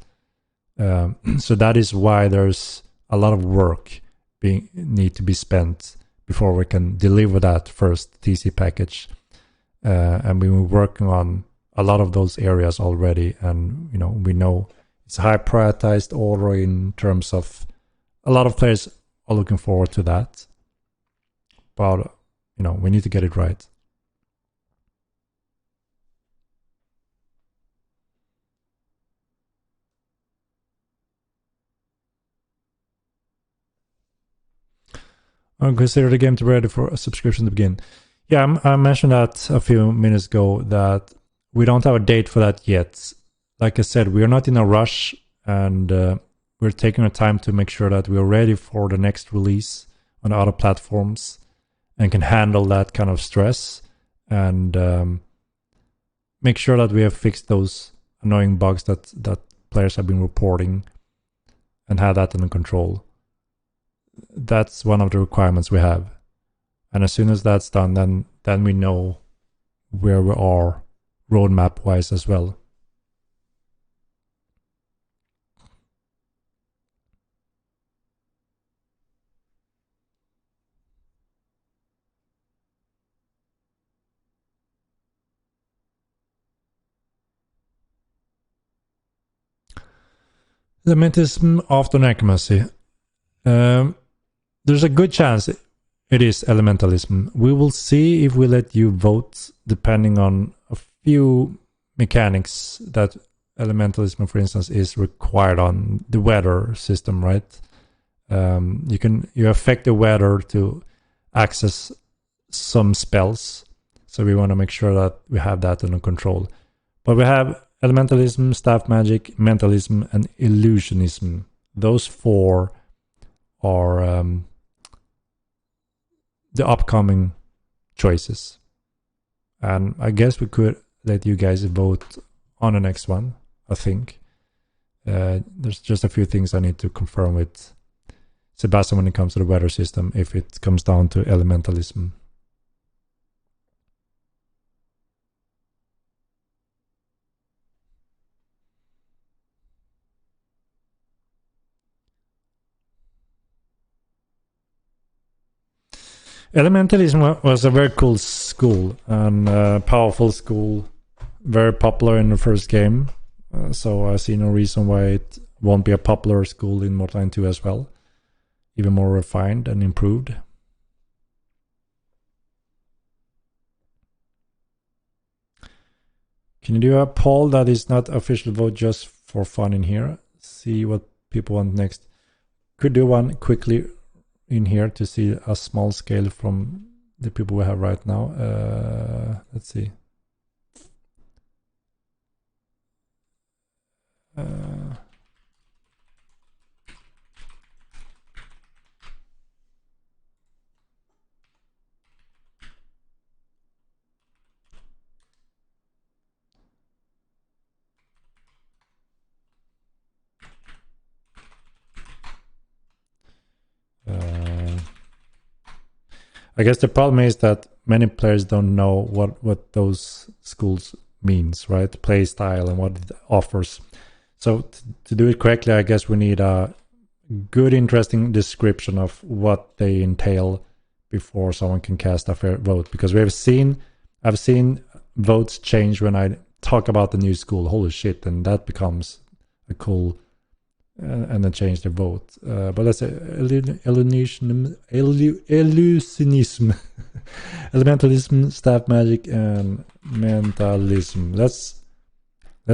[SPEAKER 1] So that is why there's a lot of work need to be spent before we can deliver that first TC package. And we've been working on a lot of those areas already, and we know it's a high prioritized order in terms of a lot of players are looking forward to that. But we need to get it right. I consider the game to be ready for a subscription to begin. Yeah, I mentioned that a few minutes ago that we don't have a date for that yet. Like I said, we are not in a rush, and we're taking our time to make sure that we are ready for the next release on other platforms and can handle that kind of stress and make sure that we have fixed those annoying bugs that players have been reporting and have that under control. That's one of the requirements we have. And as soon as that's done, then we know where we are roadmap wise as well. Elementalism after Necromancy. There's a good chance it is elementalism. We will see if we let you vote depending on a few mechanics that elementalism, for instance, is required on the weather system, right? You affect the weather to access some spells, so we want to make sure that we have that under control. But we have elementalism, staff magic, mentalism, and illusionism. Those four are the upcoming choices. And I guess we could let you guys vote on the next one, I think. There's just a few things I need to confirm with Sebastian when it comes to the weather system, if it comes down to elementalism. Elementalism was a very cool school and a powerful school, very popular in the first game. So I see no reason why it won't be a popular school in Mortal 2 as well. Even more refined and improved. Can you do a poll that is not official vote just for fun in here? See what people want next. Could do one quickly in here to see a small scale from the people we have right now. Let's see. I guess the problem is that many players don't know what those schools means, right? Play style and what it offers. So to do it correctly, I guess we need a good, interesting description of what they entail before someone can cast a fair vote. Because I've seen votes change when I talk about the new school. Holy shit! And that becomes a cool. And then change the vote. But let's say illusionism, elementalism, staff magic, and mentalism. Let's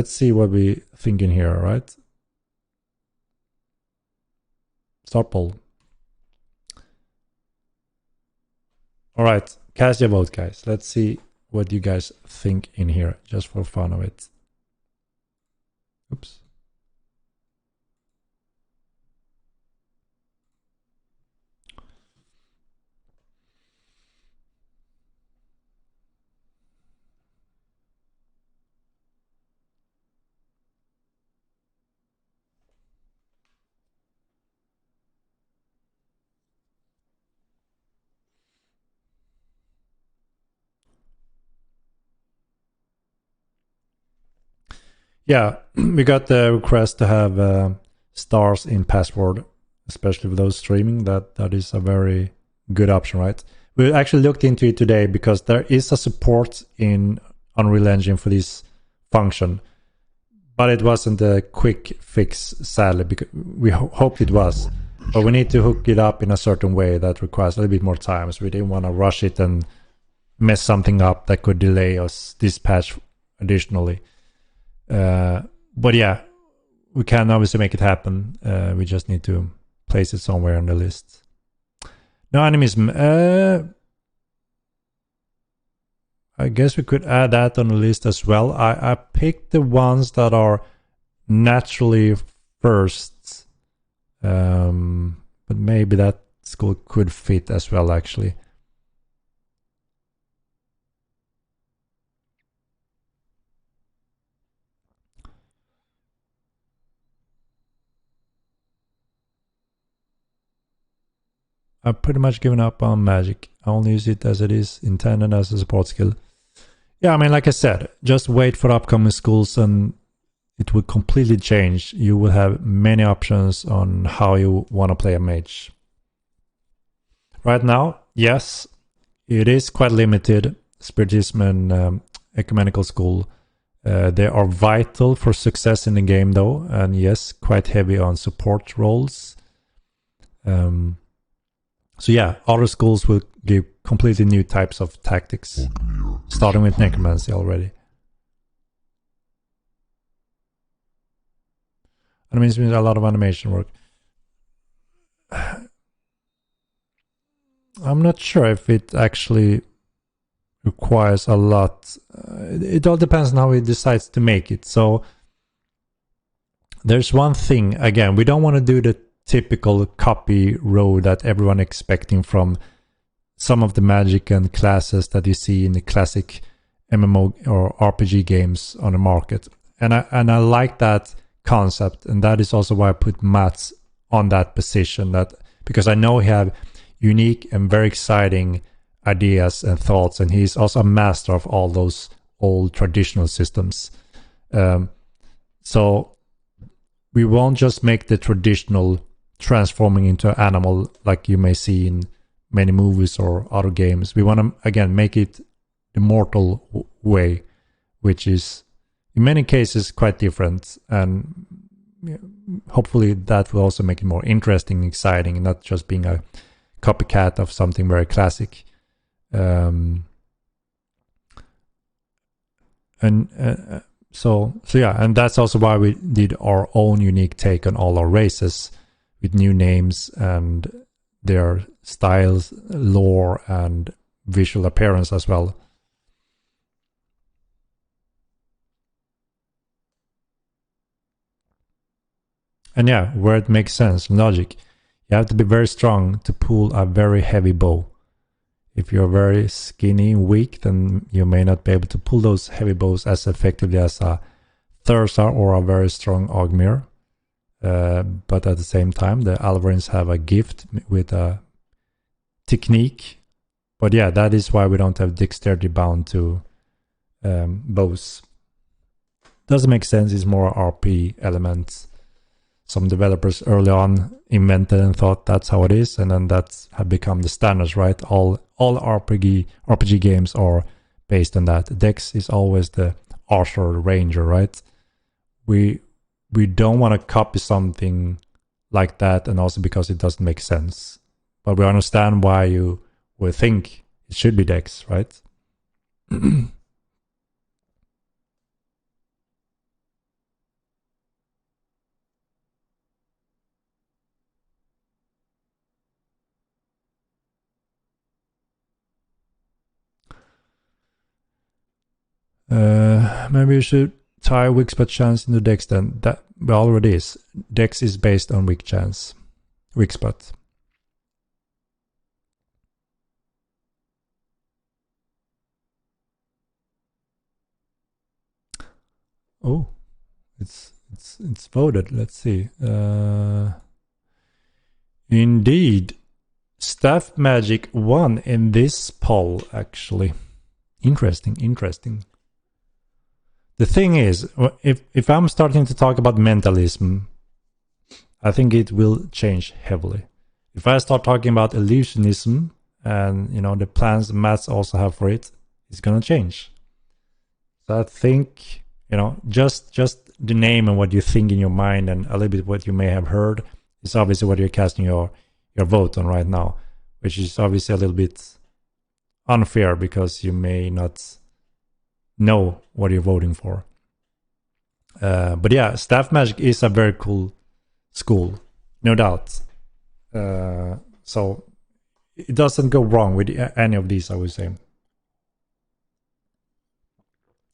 [SPEAKER 1] see what we thinking here, right? Start poll. All right, cast your vote, guys. Let's see what you guys think in here, just for fun of it. Oops. Yeah, we got the request to have stars in password, especially for those streaming. That is a very good option, right? We actually looked into it today because there is a support in Unreal Engine for this function, but it wasn't a quick fix, sadly, because we hoped it was. But we need to hook it up in a certain way that requires a little bit more time, so we didn't want to rush it and mess something up that could delay us this patch additionally. But yeah, we can obviously make it happen. We just need to place it somewhere on the list. No animism. I guess we could add that on the list as well. I picked the ones that are naturally first, but maybe that school could fit as well, actually. I've pretty much given up on magic. I only use it as it is intended as a support skill. Yeah, I mean, like I said, just wait for upcoming schools and it will completely change. You will have many options on how you want to play a mage. Right now, yes, it is quite limited. Spiritism and ecumenical school. They are vital for success in the game, though, and yes, quite heavy on support roles. So yeah, other schools will give completely new types of tactics, starting with Necromancy already. And it means a lot of animation work. I'm not sure if it actually requires a lot. It all depends on how he decides to make it. So there's one thing, again, we don't want to do the typical copy row that everyone expecting from some of the magic and classes that you see in the classic MMO or RPG games on the market. And I like that concept, and that is also why I put Mats on that position, that because I know he have unique and very exciting ideas and thoughts, and he's also a master of all those old traditional systems. So we won't just make the traditional transforming into an animal like you may see in many movies or other games. We want to, again, make it the mortal way, which is in many cases quite different, and hopefully that will also make it more interesting, exciting, and not just being a copycat of something very classic. So yeah, and that's also why we did our own unique take on all our races with new names and their styles, lore, and visual appearance as well. And yeah, where it makes sense, logic, you have to be very strong to pull a very heavy bow. If you're very skinny and weak, then you may not be able to pull those heavy bows as effectively as a Thursar or a very strong Ogmir. But at the same time, the Alvarins have a gift with a technique. But yeah, that is why we don't have dexterity bound to bows. Doesn't make sense, it's more RP elements. Some developers early on invented and thought that's how it is, and then that's have become the standards, right? All RPG games are based on that. Dex is always the archer, the ranger, right? We don't want to copy something like that, and also because it doesn't make sense. But we understand why you would think it should be Dex, right? Maybe you should tie weak spot chance into Dex then. That already is. Dex is based on weak spot. Oh, it's voted. Let's see. Indeed, staff magic won in this poll. Actually, interesting. The thing is, if I'm starting to talk about mentalism, I think it will change heavily. If I start talking about illusionism and the plans Mats also have for it, it's gonna change. So I think just the name and what you think in your mind and a little bit what you may have heard is obviously what you're casting your vote on right now, which is obviously a little bit unfair because you may not know what you're voting for. But yeah, staff magic is a very cool school, no doubt. So it doesn't go wrong with any of these, I would say.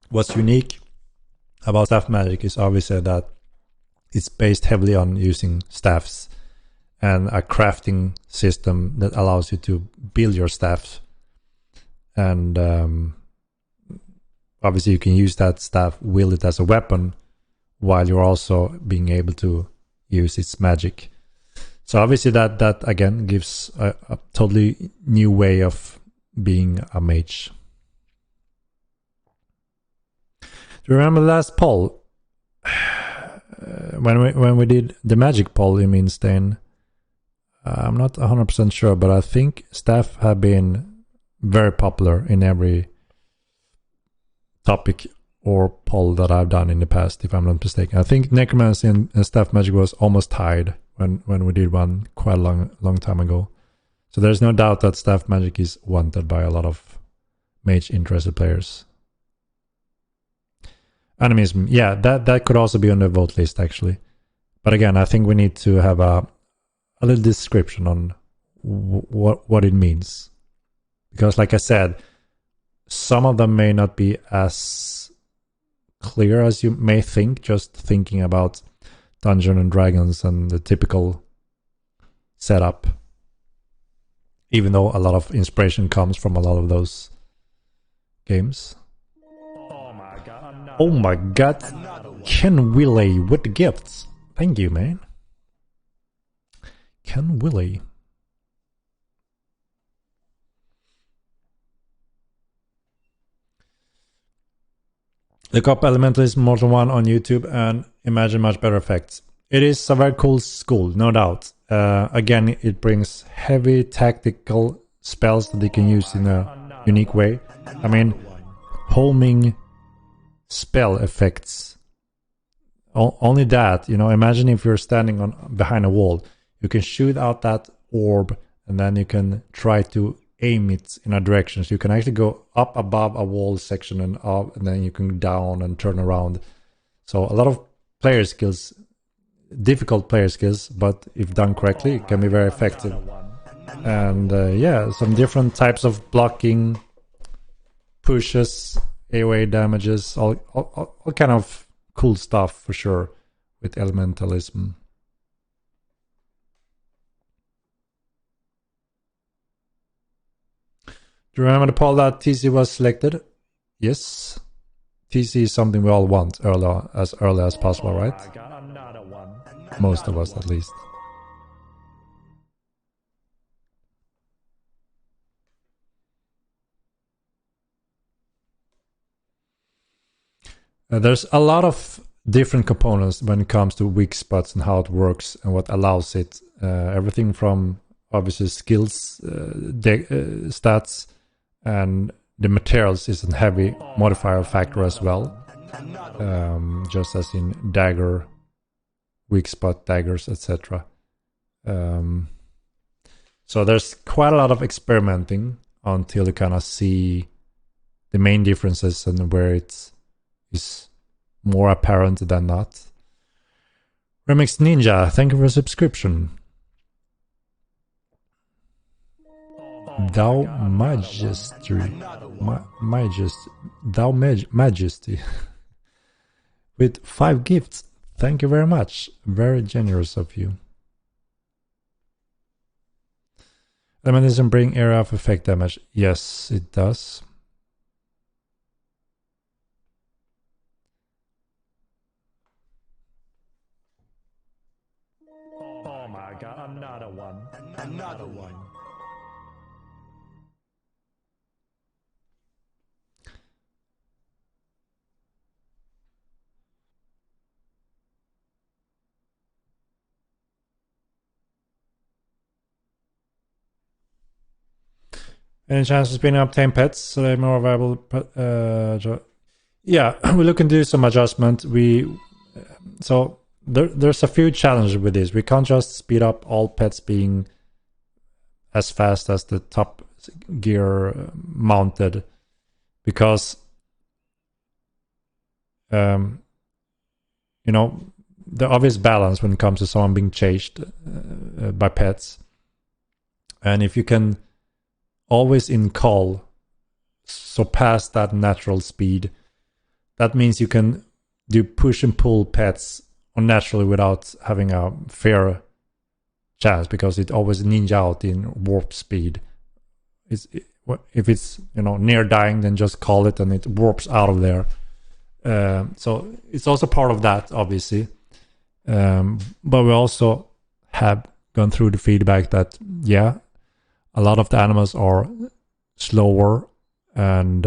[SPEAKER 1] What's unique about staff magic is obviously that it's based heavily on using staffs and a crafting system that allows you to build your staff. And obviously you can use that staff, wield it as a weapon, while you're also being able to use its magic. So obviously that again gives a totally new way of being a mage. Do you remember the last poll? When we did the magic poll in Minstein, I'm not 100% sure, but I think staff have been very popular in every topic or poll that I've done in the past, if I'm not mistaken. I think Necromancy and staff magic was almost tied when we did one quite a long time ago. So there's no doubt that staff magic is wanted by a lot of mage interested players. Animism, yeah, that could also be on the vote list actually. But again, I think we need to have a little description on what it means, because like I said, some of them may not be as clear as you may think, just thinking about Dungeons and Dragons and the typical setup. Even though a lot of inspiration comes from a lot of those games. Oh my god. Ken Willie with the gifts. Thank you, man. Ken Willie. Look up Elementalist Mortal 1 on YouTube and imagine much better effects. It is a very cool school, no doubt. Again, it brings heavy tactical spells that they can use in a unique way. I mean, homing spell effects. Only that, you know, imagine if you're standing behind a wall. You can shoot out that orb and then you can try to aim it in a direction. So you can actually go up above a wall section and up, and then you can down and turn around. So a lot of player skills, difficult player skills, but if done correctly, it can be very effective. And yeah, some different types of blocking, pushes, AoE damages, all kind of cool stuff for sure with elementalism. Do you remember the poll that TC was selected? Yes. TC is something we all want early as possible, right? Most of us, at least. There's a lot of different components when it comes to weak spots and how it works and what allows it. Everything from obviously skills, stats, and the materials is a heavy modifier factor as well. Just as in dagger, weak spot daggers, etc. So there's quite a lot of experimenting until you kind of see the main differences and where it is more apparent than not. Remix Ninja, thank you for a subscription. Thou Majesty, Thou Majesty, with 5 gifts. Thank you very much. Very generous of you. Elementalism bring area of effect damage. Yes, it does.
[SPEAKER 2] Oh my god, another one. Another one.
[SPEAKER 1] Any chance of spinning up tame pets so they're more viable? Yeah, we're looking to do some adjustment. So there's a few challenges with this. We can't just speed up all pets being as fast as the top gear mounted, because you know, the obvious balance when it comes to someone being chased by pets, and if you can always in call surpass that natural speed, that means you can do push and pull pets unnaturally without having a fair chance, because it always ninja out in warp speed. If it's, you know, near dying, then just call it and it warps out of there. So it's also part of that, obviously. But we also have gone through the feedback that, yeah, a lot of the animals are slower and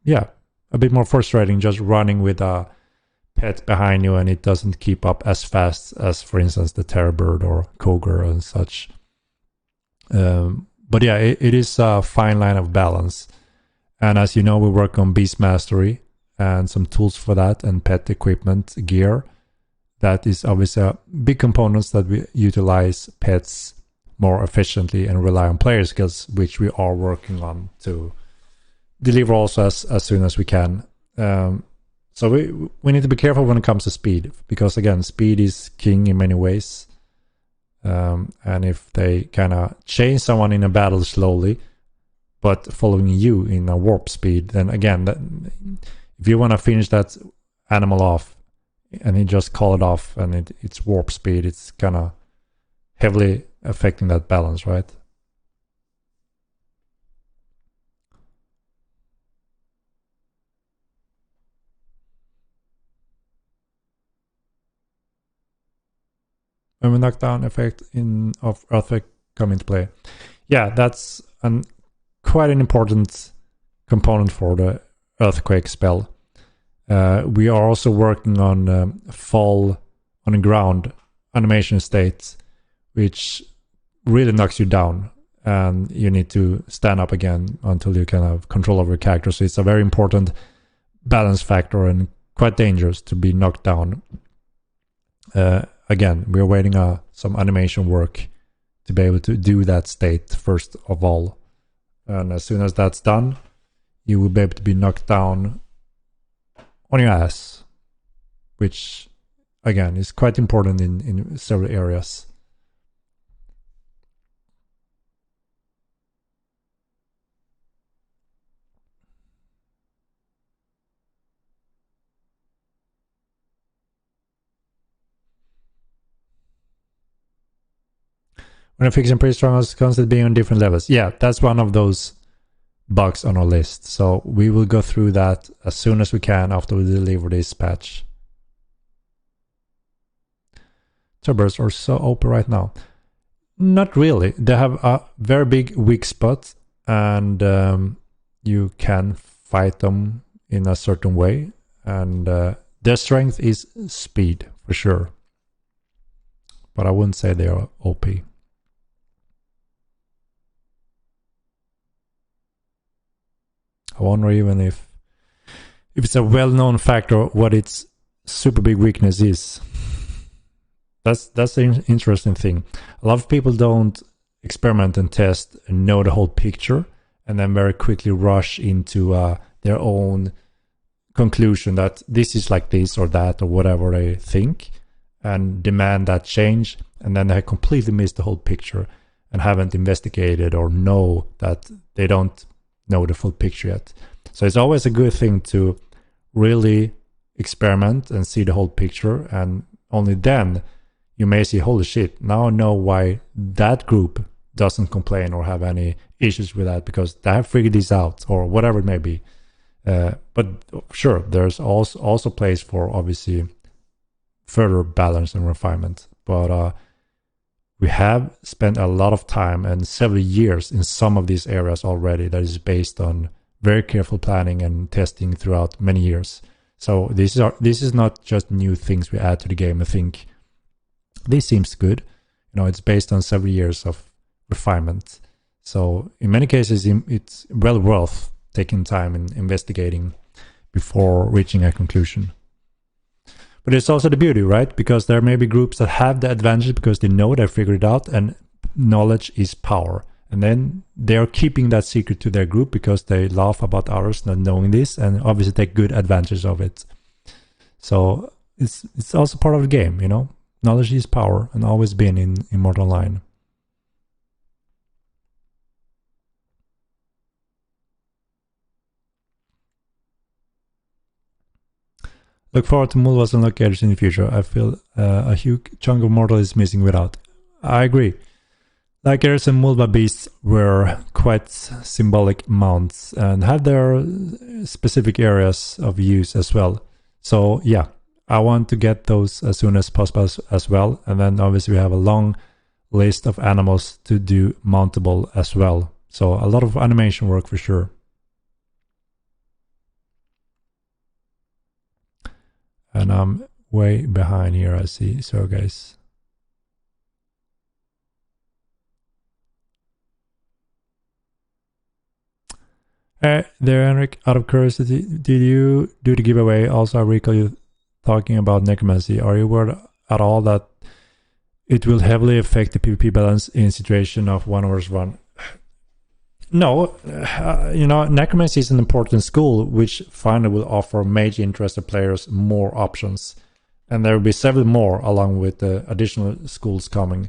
[SPEAKER 1] yeah, a bit more frustrating just running with a pet behind you and it doesn't keep up as fast as, for instance, the Terrorbird or Cougar and such. But yeah, it is a fine line of balance. And as you know, we work on Beast Mastery and some tools for that and pet equipment gear. That is obviously a big components that we utilize pets more efficiently and rely on player skills, which we are working on to deliver also as soon as we can. So we need to be careful when it comes to speed, because again, speed is king in many ways. And if they kind of change someone in a battle slowly, but following you in a warp speed, then again, if you want to finish that animal off and you just call it off and it's warp speed, it's kind of heavily affecting that balance, right? When the knockdown effect of Earthquake come into play. Yeah, that's quite an important component for the Earthquake spell. We are also working on fall on the ground animation state, which really knocks you down, and you need to stand up again until you can have control over your character. So it's a very important balance factor and quite dangerous to be knocked down. Again, we're waiting some animation work to be able to do that state first of all. And as soon as that's done, you will be able to be knocked down on your ass, which again is quite important in several areas. When fixing pretty strong, it's constantly being on different levels. Yeah, that's one of those bugs on our list. So we will go through that as soon as we can after we deliver this patch. Turbers are so OP right now. Not really. They have a very big weak spot, and you can fight them in a certain way. And their strength is speed, for sure. But I wouldn't say they are OP. I wonder even if it's a well-known factor what its super big weakness is. That's an interesting thing. A lot of people don't experiment and test and know the whole picture, and then very quickly rush into their own conclusion that this is like this or that or whatever they think, and demand that change, and then they completely miss the whole picture and haven't investigated or know that they don't know the full picture yet. So it's always a good thing to really experiment and see the whole picture, and only then you may see, holy shit, now I know why that group doesn't complain or have any issues with that, because they have figured this out, or whatever it may be. But sure, there's also place for obviously further balance and refinement. But we have spent a lot of time and several years in some of these areas already that is based on very careful planning and testing throughout many years. So this is not just new things we add to the game and think, this seems good. You know, it's based on several years of refinement. So in many cases, it's well worth taking time and investigating before reaching a conclusion. But it's also the beauty, right? Because there may be groups that have the advantage because they know they figured it out, and knowledge is power. And then they're keeping that secret to their group because they laugh about others not knowing this, and obviously take good advantage of it. So it's also part of the game, you know? Knowledge is power, and always been in Immortal Online. Look forward to Mulvas and Lockers in the future. I feel a huge chunk of Mortal is missing without. I agree. Lockers and Mulva beasts were quite symbolic mounts and had their specific areas of use as well. So yeah, I want to get those as soon as possible as well. And then obviously we have a long list of animals to do mountable as well. So a lot of animation work for sure. And I'm way behind here, I see. So guys. Hey there, Henrik. Out of curiosity, did you do the giveaway? Also, I recall you talking about Necromancy. Are you worried at all that it will heavily affect the PvP balance in situation of 1 versus 1? No, you know, Necromancy is an important school which finally will offer mage interested players more options. And there will be several more along with the additional schools coming.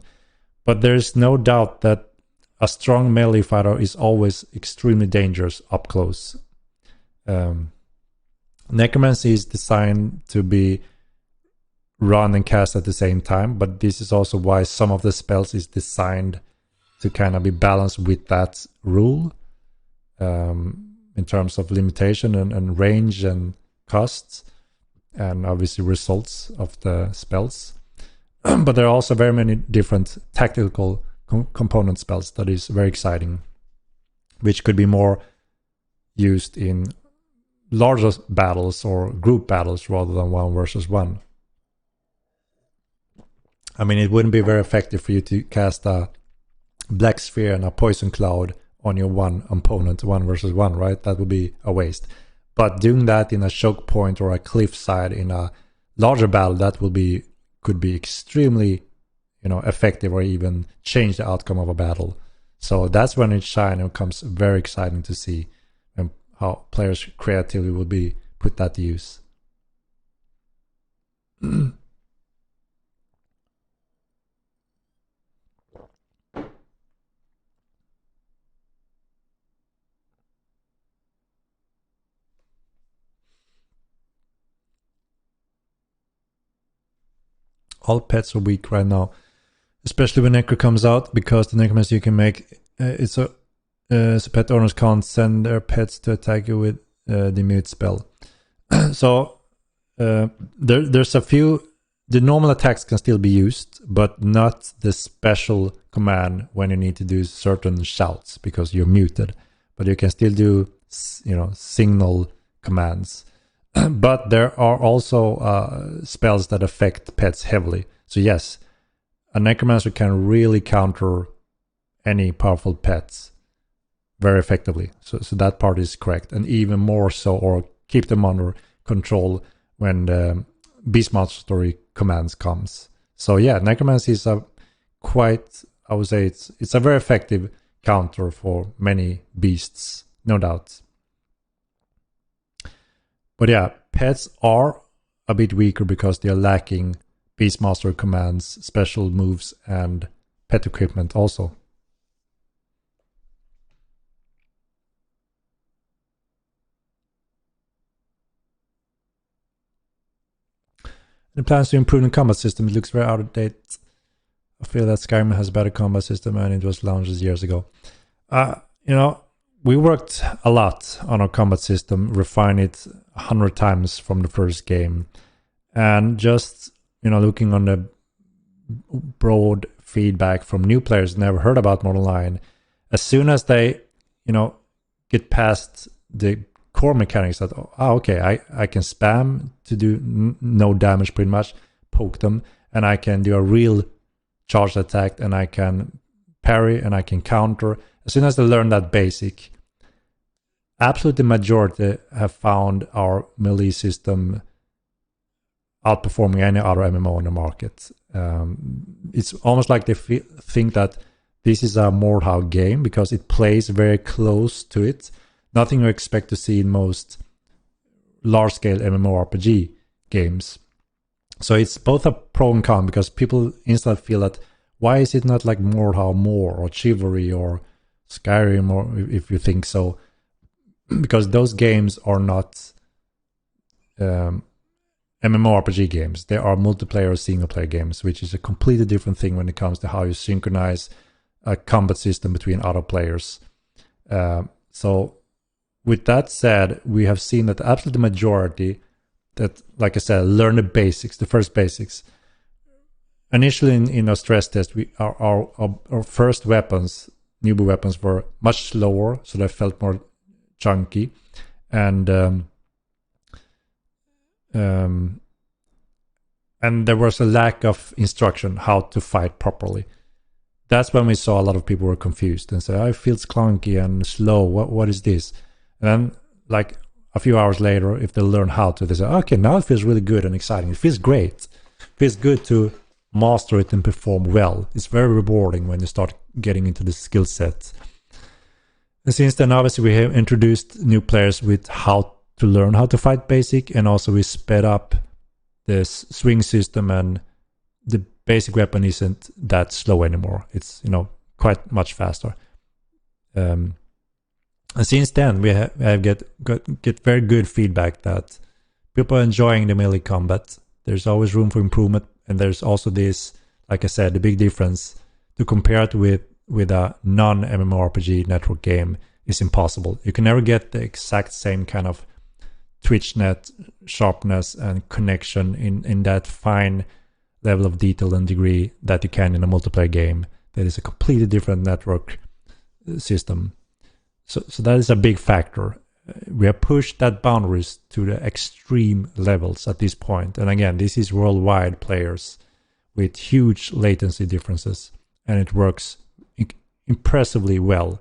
[SPEAKER 1] But there's no doubt that a strong melee fighter is always extremely dangerous up close. Necromancy is designed to be run and cast at the same time, but this is also why some of the spells is designed to kind of be balanced with that rule, in terms of limitation and range and costs, and obviously results of the spells. But there are also very many different tactical component spells that is very exciting, which could be more used in larger battles or group battles rather than 1 versus 1. I mean, it wouldn't be very effective for you to cast a Black Sphere and a Poison Cloud on your one opponent 1 versus 1, right? That would be a waste. But doing that in a choke point or a cliffside in a larger battle, that could be extremely, effective, or even change the outcome of a battle. So that's when it shines and becomes very exciting to see how players creatively will be put that to use. All pets are weak right now, especially when Necro comes out, because the Necromancy you can make, so pet owners can't send their pets to attack you with the mute spell. So there's a few. The normal attacks can still be used, but not the special command when you need to do certain shouts because you're muted. But you can still do, signal commands. But there are also spells that affect pets heavily. So yes, a Necromancer can really counter any powerful pets very effectively. So that part is correct. And even more so, or keep them under control when the Beast Mastery commands comes. So yeah, Necromancy is I would say it's a very effective counter for many beasts, no doubt. But yeah, pets are a bit weaker because they are lacking Beastmaster commands, special moves, and pet equipment also. The plans to improve the combat system, it looks very out of date. I feel that Skyrim has a better combat system and it was launched years ago. We worked a lot on our combat system, refined it 100 times from the first game. And just, looking on the broad feedback from new players never heard about Modern Lion, as soon as they, get past the core mechanics that, okay, I can spam to do no damage pretty much, poke them, and I can do a real charged attack, and I can parry, and I can counter. As soon as they learn that basic, absolutely majority have found our melee system outperforming any other MMO in the market. It's almost like they think that this is a Mordhau game because it plays very close to it. Nothing you expect to see in most large-scale MMORPG games. So it's both a pro and con, because people instantly feel that, why is it not like Mordhau more, or Chivalry, or Skyrim, or if you think so? Because those games are not MMORPG games. They are multiplayer or single-player games, which is a completely different thing when it comes to how you synchronize a combat system between other players. So with that said, we have seen that the absolute majority that, like I said, learn the basics, the first basics. Initially in our stress test, our first weapons, newbie weapons, were much slower, so they felt more chunky, and there was a lack of instruction how to fight properly. That's when we saw a lot of people were confused and said, it feels clunky and slow. What is this? And then, like a few hours later, if they learn how to, they say, okay, now it feels really good and exciting. It feels great. It feels good to master it and perform well. It's very rewarding when you start getting into the skill set. And since then, obviously, we have introduced new players with how to learn how to fight basic, and also we sped up the swing system, and the basic weapon isn't that slow anymore. It's, quite much faster. And since then, we have get very good feedback that people are enjoying the melee combat. There's always room for improvement, and there's also this, like I said, the big difference to compare it with a non-MMORPG network game is impossible. You can never get the exact same kind of twitchnet sharpness and connection in that fine level of detail and degree that you can in a multiplayer game. That is a completely different network system. So that is a big factor. We have pushed that boundaries to the extreme levels at this point. And again, this is worldwide players with huge latency differences, and it works impressively well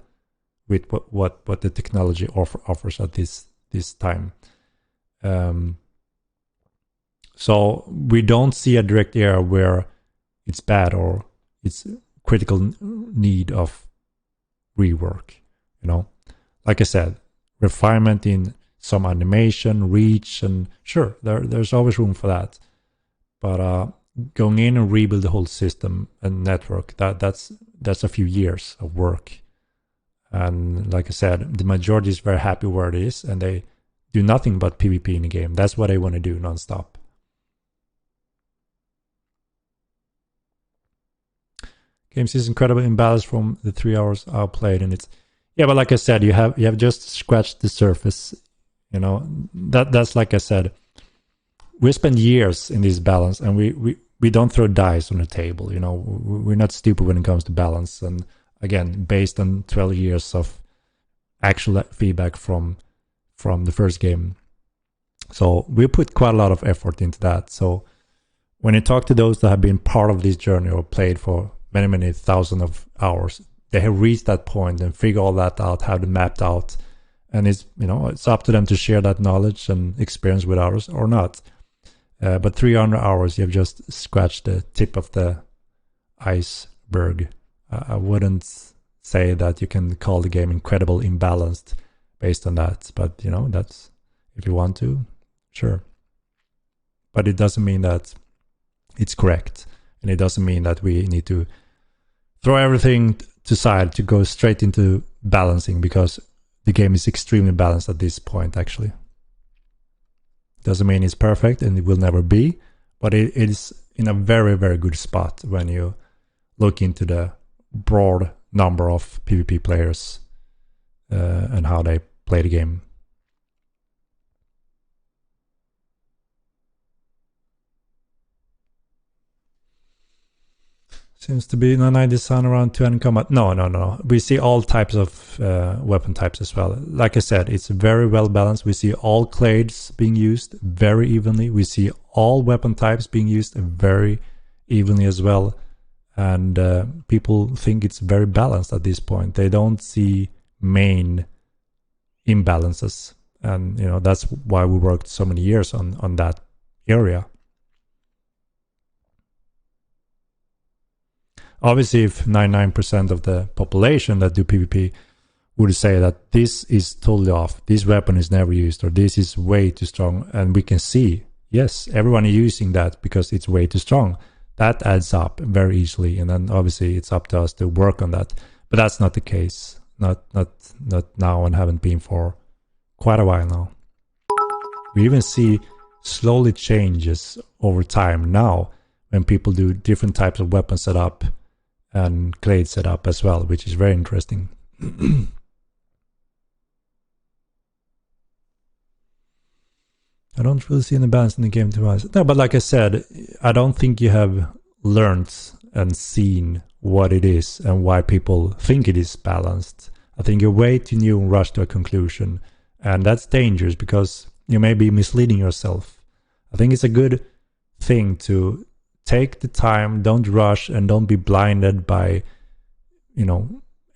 [SPEAKER 1] with what the technology offers at this time. So we don't see a direct area where it's bad or it's critical need of rework. Like I said, refinement in some animation, reach, and sure, there's always room for that. But going in and rebuild the whole system and network, that's a few years of work. And like I said, the majority is very happy where it is, and they do nothing but PvP in the game. That's what they want to do nonstop. Games is incredibly imbalanced from the 3 hours I played, and it's but like I said, you have just scratched the surface. That's like I said, we spend years in this balance, and we don't throw dice on the table. We're not stupid when it comes to balance. And again, based on 12 years of actual feedback from the first game, so we put quite a lot of effort into that. So when you talk to those that have been part of this journey or played for many thousands of hours, they have reached that point and figure all that out, have it mapped out, and it's up to them to share that knowledge and experience with others or not. But 300 hours, you've just scratched the tip of the iceberg. I wouldn't say that you can call the game incredible imbalanced based on that, but that's, if you want to, sure. But it doesn't mean that it's correct, and it doesn't mean that we need to throw everything to side to go straight into balancing, because the game is extremely balanced at this point. Actually, doesn't mean it's perfect, and it will never be, but it is in a very, very good spot when you look into the broad number of PvP players and how they play the game. Seems to be no design around to end combat. No. We see all types of weapon types as well. Like I said, it's very well balanced. We see all clades being used very evenly. We see all weapon types being used very evenly as well. And people think it's very balanced at this point. They don't see main imbalances. And that's why we worked so many years on that area. Obviously, if 99% of the population that do PvP would say that this is totally off, this weapon is never used, or this is way too strong, and we can see, yes, everyone is using that because it's way too strong, that adds up very easily, and then obviously it's up to us to work on that. But that's not the case, not now, and haven't been for quite a while now. We even see slowly changes over time now when people do different types of weapon setup and clade setup as well, which is very interesting. I don't really see any balance in the game, to be honest. No, but like I said, I don't think you have learned and seen what it is and why people think it is balanced. I think you're way too new and rush to a conclusion, and that's dangerous because you may be misleading yourself. I think it's a good thing to take the time, don't rush, and don't be blinded by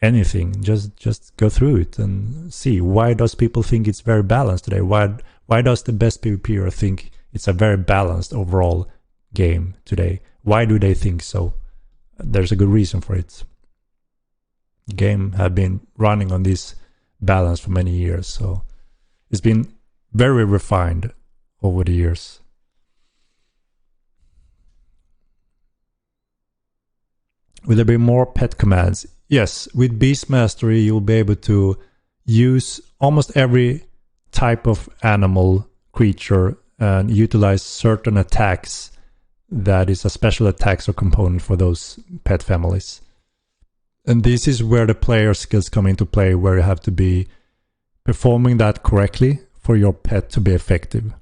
[SPEAKER 1] anything. Just go through it and see, why does people think it's very balanced today? Why does the best PvPer think it's a very balanced overall game today? Why do they think so? There's a good reason for it. The game had been running on this balance for many years, so it's been very refined over the years. Will there be more pet commands? Yes, with Beast Mastery you'll be able to use almost every type of animal, creature, and utilize certain attacks that is a special attacks or component for those pet families. And this is where the player skills come into play, where you have to be performing that correctly for your pet to be effective.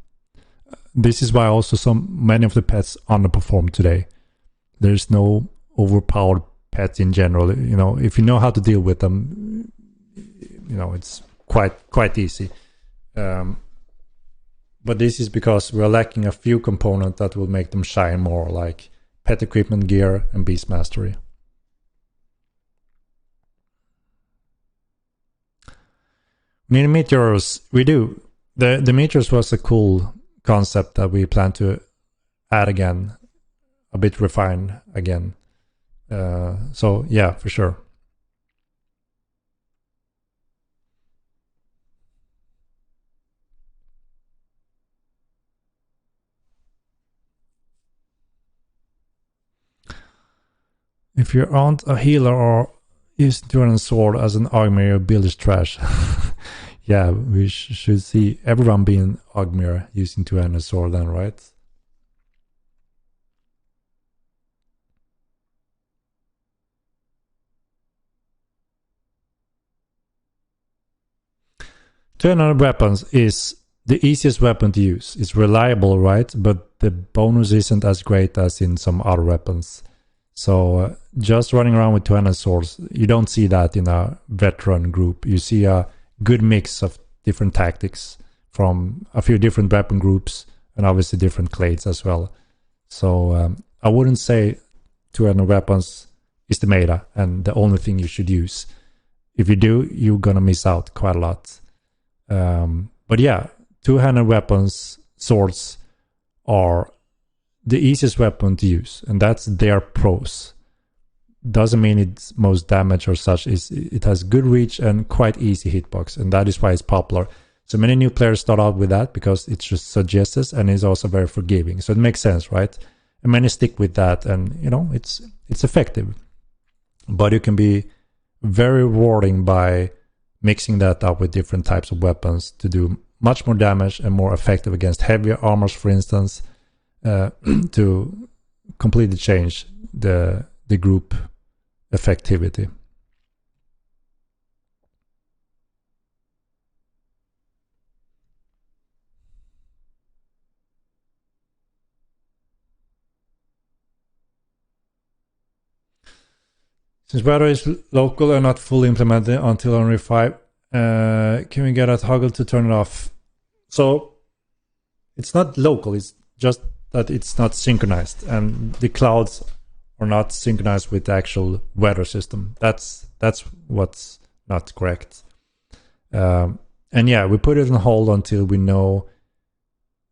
[SPEAKER 1] This is why also many of the pets underperform today. There's no overpowered pets in general. If you know how to deal with them, it's quite easy. But this is because we're lacking a few components that will make them shine more, like pet equipment, gear, and beast mastery. We need meteors. We do. The meteors was a cool concept that we plan to add again, a bit refined again. So yeah, for sure. If you aren't a healer or use Duran sword as an Ogmir, your build is trash. Yeah, we should see everyone being Ogmir using two-handed sword then, right? Two-handed weapons is the easiest weapon to use. It's reliable, right? But the bonus isn't as great as in some other weapons. So just running around with two-handed swords, you don't see that in a veteran group. You see a good mix of different tactics from a few different weapon groups and obviously different clades as well. So I wouldn't say two-handed weapons is the meta and the only thing you should use. If you do, you're gonna miss out quite a lot. But yeah, two-handed weapons, swords, are the easiest weapon to use, and that's their pros. Doesn't mean it's most damage or such. It has good reach and quite easy hitbox, and that is why it's popular. So many new players start out with that because it just suggests and is also very forgiving. So it makes sense, right? And many stick with that, and it's effective. But you can be very rewarding by mixing that up with different types of weapons to do much more damage and more effective against heavier armors, for instance, to completely change the group effectivity. Since weather is local and not fully implemented until Unreal 5, can we get a toggle to turn it off? So it's not local, it's just that it's not synchronized, and the clouds are not synchronized with the actual weather system. That's what's not correct. And yeah, we put it on hold until we know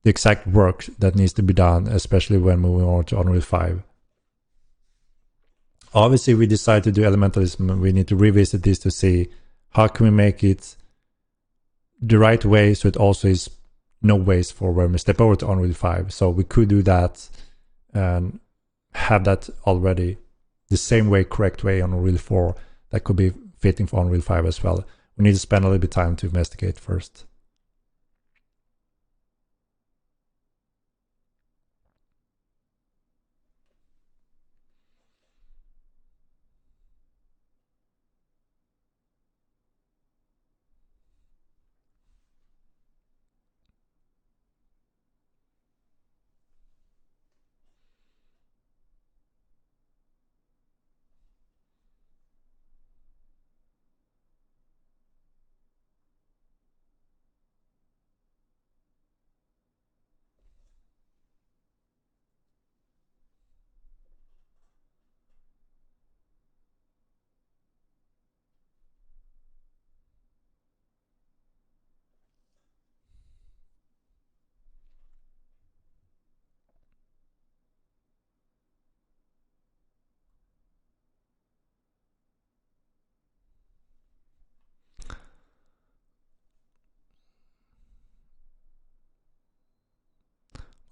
[SPEAKER 1] the exact work that needs to be done, especially when moving on to Unreal 5. Obviously, we decide to do elementalism. We need to revisit this to see how can we make it the right way so it also is no waste for when we step over to Unreal 5. So we could do that and have that already the same way, correct way on Unreal 4. That could be fitting for Unreal 5 as well. We need to spend a little bit of time to investigate first.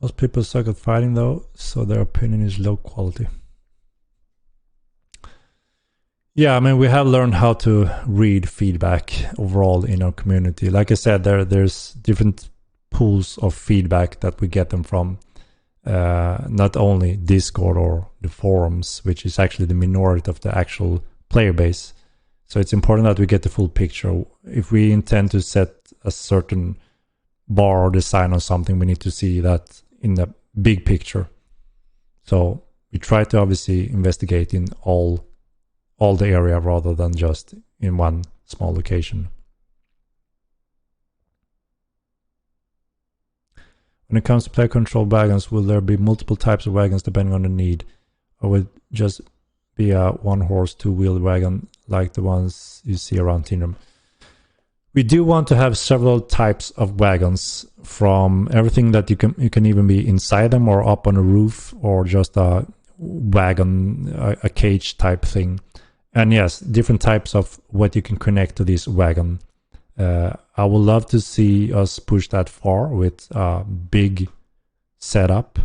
[SPEAKER 1] Most people suck at fighting though, so their opinion is low quality. Yeah, I mean, we have learned how to read feedback overall in our community. Like I said, there's different pools of feedback that we get them from not only Discord or the forums, which is actually the minority of the actual player base. So it's important that we get the full picture. If we intend to set a certain bar or design or something, we need to see that in the big picture. So we try to obviously investigate in all the area rather than just in one small location. When it comes to player control wagons, will there be multiple types of wagons depending on the need? Or will it just be a one-horse, two-wheeled wagon like the ones you see around Tinrum? We do want to have several types of wagons, from everything that you can even be inside them or up on a roof, or just a wagon, a cage type thing. And yes, different types of what you can connect to this wagon. I would love to see us push that far with a big setup,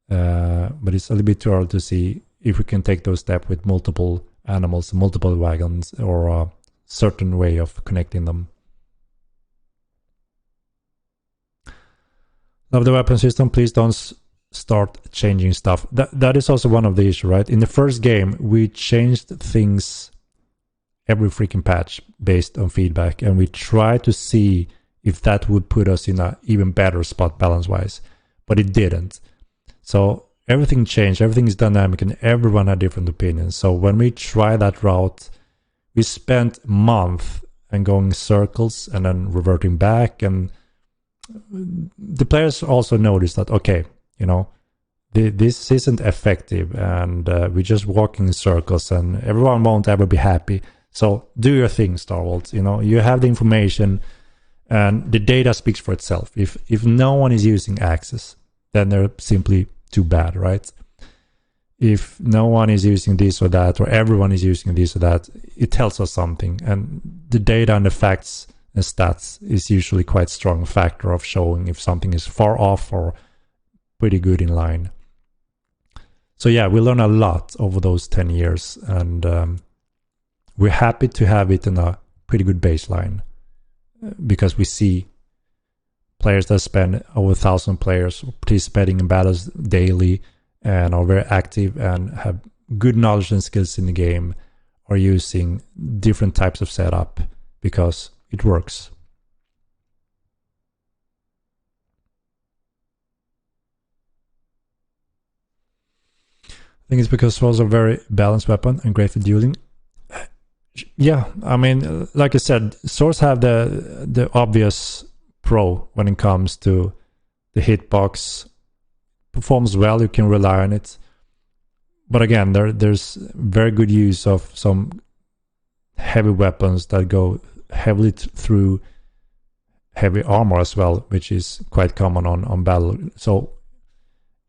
[SPEAKER 1] but it's a little bit too early to see if we can take those steps with multiple animals, multiple wagons, or a certain way of connecting them. Love the weapon system. Please don't start changing stuff. That is also one of the issues, right? In the first game, we changed things every freaking patch based on feedback, and we try to see if that would put us in an even better spot balance wise, but it didn't. So everything changed, everything is dynamic, and everyone had different opinions. So when we try that route, we spent months and going circles and then reverting back, and the players also noticed that, okay, you know, this isn't effective, and we're just walking in circles and everyone won't ever be happy. So do your thing, Stronghold. You know, you have the information and the data speaks for itself. If no one is using Access, then they're simply too bad, right? If no one is using this or that, or everyone is using this or that, it tells us something. And the data and the facts and stats is usually quite a strong factor of showing if something is far off or pretty good in line. So yeah, we learned a lot over those 10 years, and we're happy to have it in a pretty good baseline, because we see players that spend over 1,000 players participating in battles daily and are very active and have good knowledge and skills in the game, are using different types of setup because it works. I think it's because swords are a very balanced weapon and great for dueling. Yeah, I mean, like I said, swords have the obvious pro when it comes to the hitbox. Performs well, you can rely on it. But again, there's very good use of some heavy weapons that go heavily through heavy armor as well, which is quite common on battle. So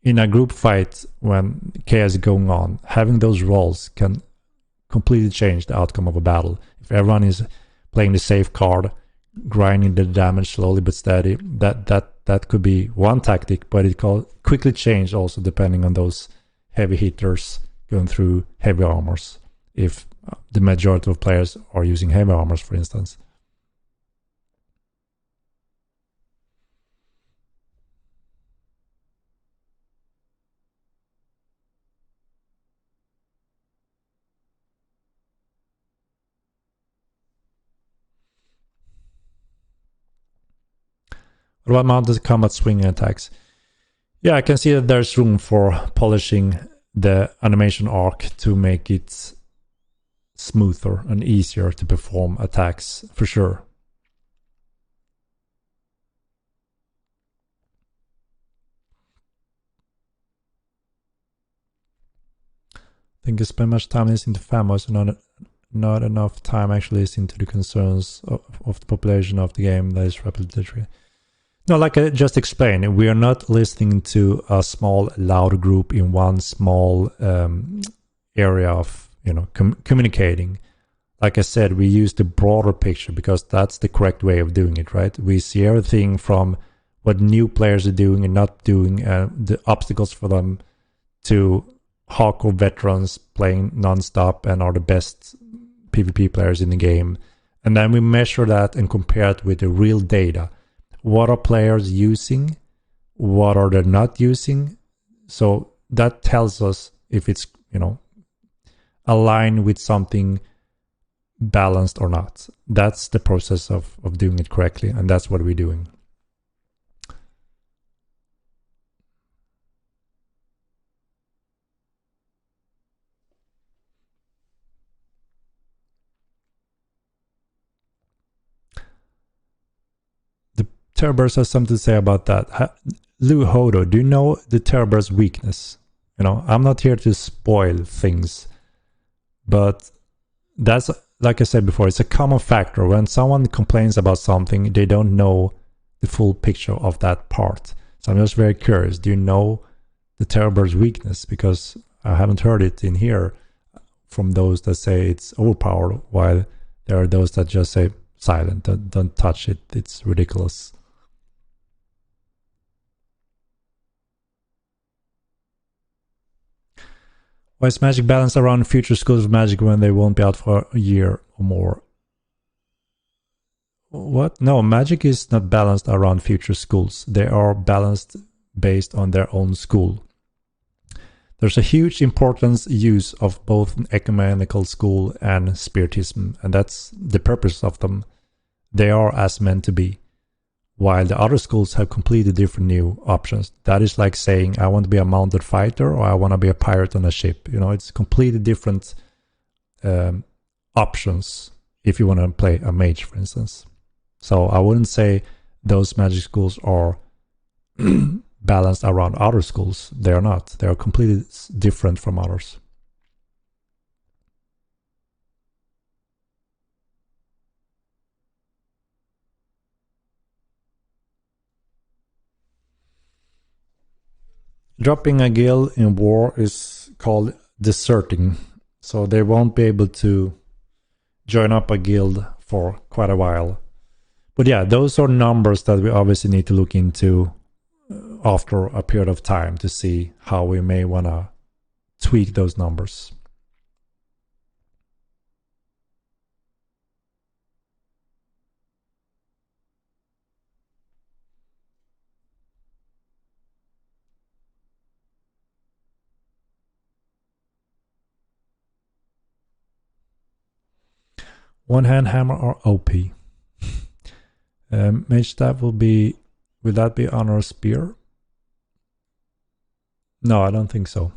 [SPEAKER 1] in a group fight, when chaos is going on, having those rolls can completely change the outcome of a battle. If everyone is playing the safe card, grinding the damage slowly but steady, that could be one tactic, but it can quickly change also depending on those heavy hitters going through heavy armors, if the majority of players are using heavy armors, for instance. What about mounted combat swinging attacks? Yeah, I can see that there's room for polishing the animation arc to make it smoother and easier to perform attacks, for sure. I think I spend much time listening to fanboys and not enough time actually listening to the concerns of the population of the game that is repetitive. No, like I just explained, we are not listening to a small, loud group in one small area of, communicating. Like I said, we use the broader picture because that's the correct way of doing it, right? We see everything from what new players are doing and not doing, the obstacles for them, to hardcore veterans playing non-stop and are the best PvP players in the game. And then we measure that and compare it with the real data. what are players using, what are they not using. So that tells us if it's, aligned with something balanced or not. That's the process of doing it correctly, and that's what we're doing. The Terrorburst has something to say about that. Lou Hodo, do you know the Terrorburst weakness? I'm not here to spoil things, but that's, like I said before, it's a common factor. When someone complains about something, they don't know the full picture of that part. So I'm just very curious, do you know the Terrorburst weakness? Because I haven't heard it in here from those that say it's overpowered, while there are those that just say silent, don't touch it, it's ridiculous. Why is Magic balanced around future schools of Magic when they won't be out for a year or more? What? No, Magic is not balanced around future schools. They are balanced based on their own school. There's a huge importance use of both an ecumenical school and spiritism, and that's the purpose of them. They are as meant to be. While the other schools have completely different new options. That is like saying, I want to be a mounted fighter or I want to be a pirate on a ship. It's completely different options if you want to play a mage, for instance. So I wouldn't say those Magic schools are balanced around other schools. They are not. They are completely different from others. Dropping a guild in war is called deserting. So they won't be able to join up a guild for quite a while. But yeah, those are numbers that we obviously need to look into after a period of time to see how we may want to tweak those numbers. One hand hammer or OP? Mage staff will that be honor spear? No, I don't think so.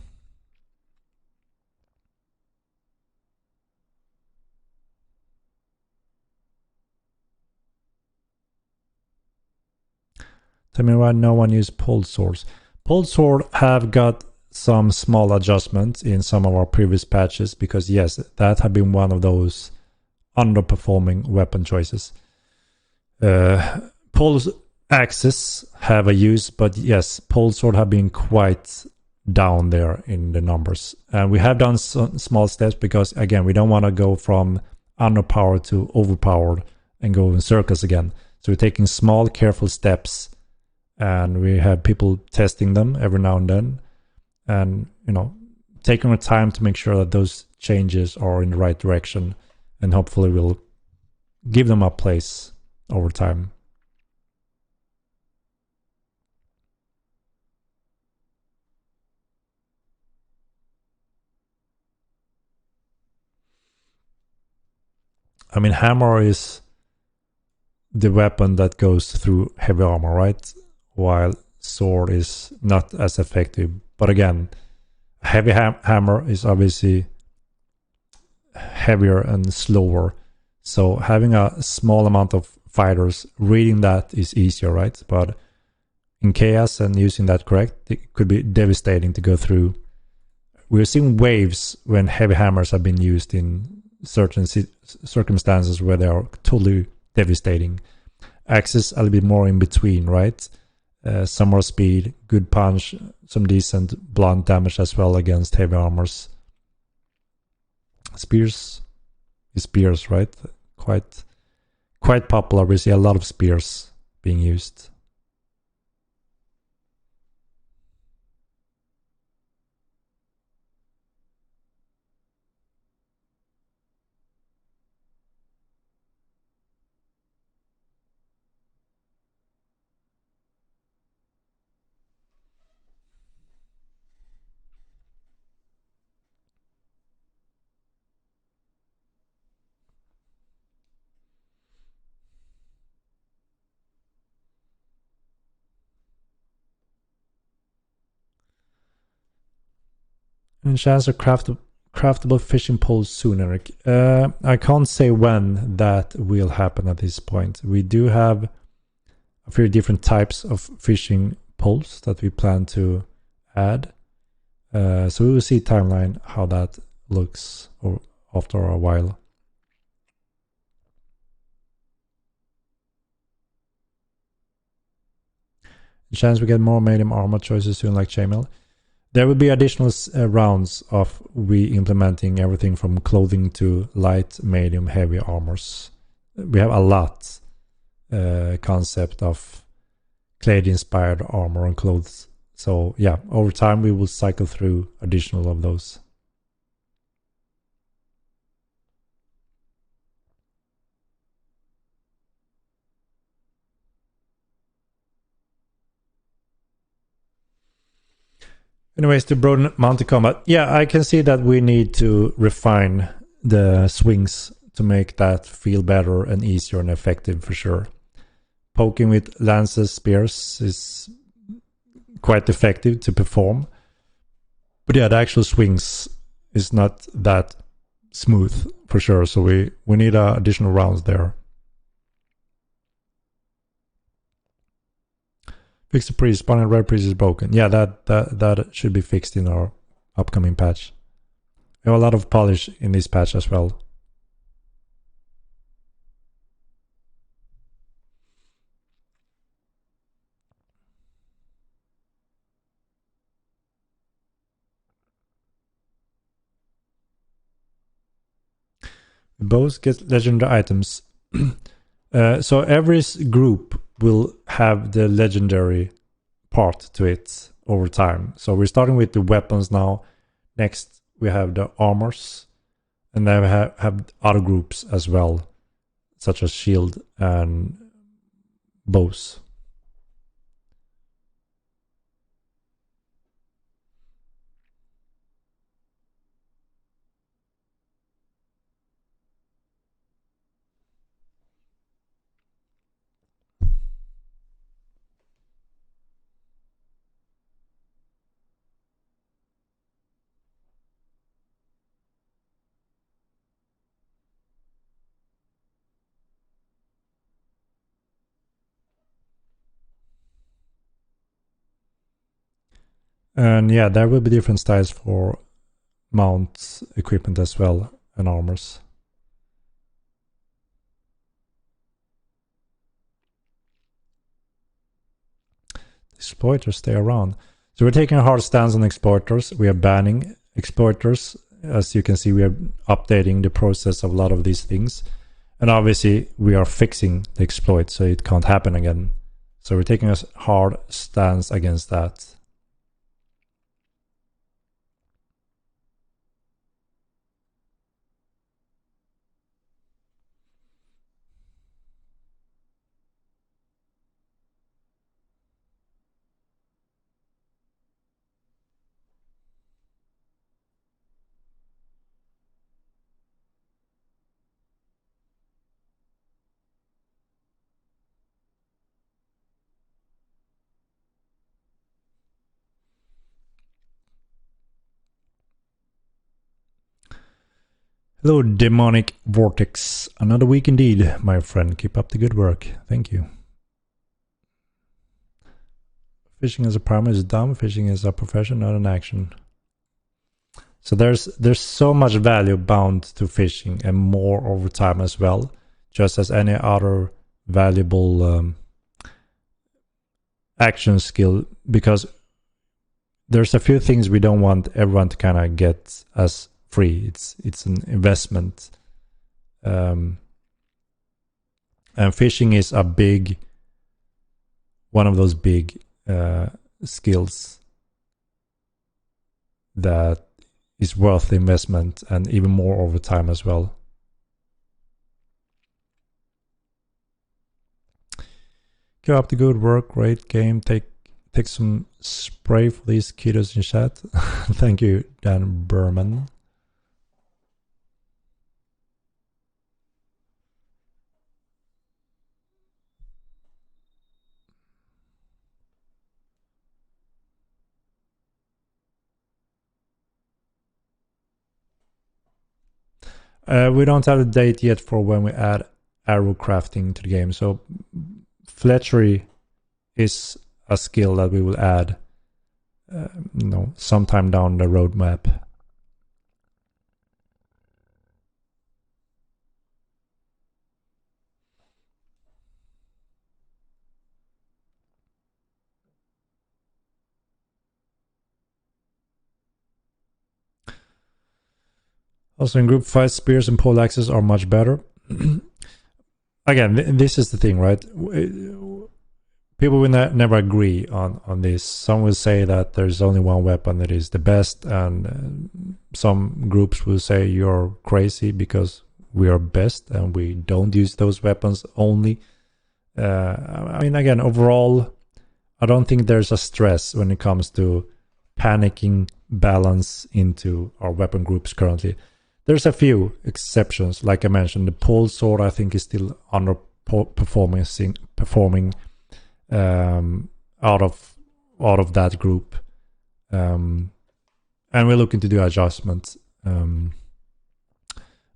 [SPEAKER 1] Tell me why no one used Pulled Swords. Pulled Sword have got some small adjustments in some of our previous patches because yes, that had been one of those underperforming weapon choices. Pulled axes have a use, but yes, Pulled Sword have been quite down there in the numbers. And we have done some small steps because again, we don't want to go from underpowered to overpowered and go in circles again. So we're taking small, careful steps, and we have people testing them every now and then, and taking our time to make sure that those changes are in the right direction, and hopefully we'll give them a place over time. I mean, hammer is the weapon that goes through heavy armor, right? While sword is not as effective. But again, heavy hammer is obviously heavier and slower. So having a small amount of fighters reading that is easier, right? But in chaos and using that correct, it could be devastating to go through. We're seeing waves when heavy hammers have been used in certain circumstances where they are totally devastating. Axes a little bit more in between, right? Some more speed, good punch, some decent blunt damage as well against heavy armors. Spears is spears, right? Quite popular. We see a lot of spears being used. And chance of craftable fishing poles soon, Eric. I can't say when that will happen at this point. We do have a few different types of fishing poles that we plan to add. So we will see timeline how that looks after a while. Chance we get more medium armor choices soon, like chainmail. There will be additional rounds of we implementing everything from clothing to light, medium, heavy armors. We have a lot concept of clade-inspired armor and clothes. So yeah, over time we will cycle through additional of those. Anyways, to broaden mounted combat, yeah, I can see that we need to refine the swings to make that feel better and easier and effective for sure. Poking with lances, spears is quite effective to perform. But yeah, the actual swings is not that smooth for sure. So we need additional rounds there. Fix the priest. Spawning red priest is broken. Yeah, that should be fixed in our upcoming patch. We have a lot of polish in this patch as well. We both get legendary items. So every group will have the legendary part to it over time. So we're starting with the weapons now. Next, we have the armors. And then we have other groups as well, such as shield and bows. And yeah, there will be different styles for mount equipment as well and armors. Exploiters stay around. So we're taking a hard stance on exploiters. We are banning exploiters. As you can see, we are updating the process of a lot of these things. And obviously, we are fixing the exploit so it can't happen again. So we're taking a hard stance against that. Hello, Demonic Vortex. Another week indeed, my friend. Keep up the good work. Thank you. Fishing as a primary is dumb. Fishing is a profession, not an action. So there's so much value bound to fishing and more over time as well, just as any other valuable action skill, because there's a few things we don't want everyone to kind of get as free. It's an investment. And fishing is a big one of those big skills that is worth the investment and even more over time as well. Keep up the good work, great game. Take some spray for these kiddos in chat. Thank you, Dan Berman. We don't have a date yet for when we add arrow crafting to the game. So fletchery is a skill that we will add, sometime down the roadmap. Also in group fights, spears and pole axes are much better. Again, this is the thing, right? People will never agree on this. Some will say that there's only one weapon that is the best, and some groups will say you're crazy because we are best and we don't use those weapons only. I mean, again, overall, I don't think there's a stress when it comes to panicking balance into our weapon groups currently. There's a few exceptions, like I mentioned. The pole sword, I think, is still performing out of that group, and we're looking to do adjustments. And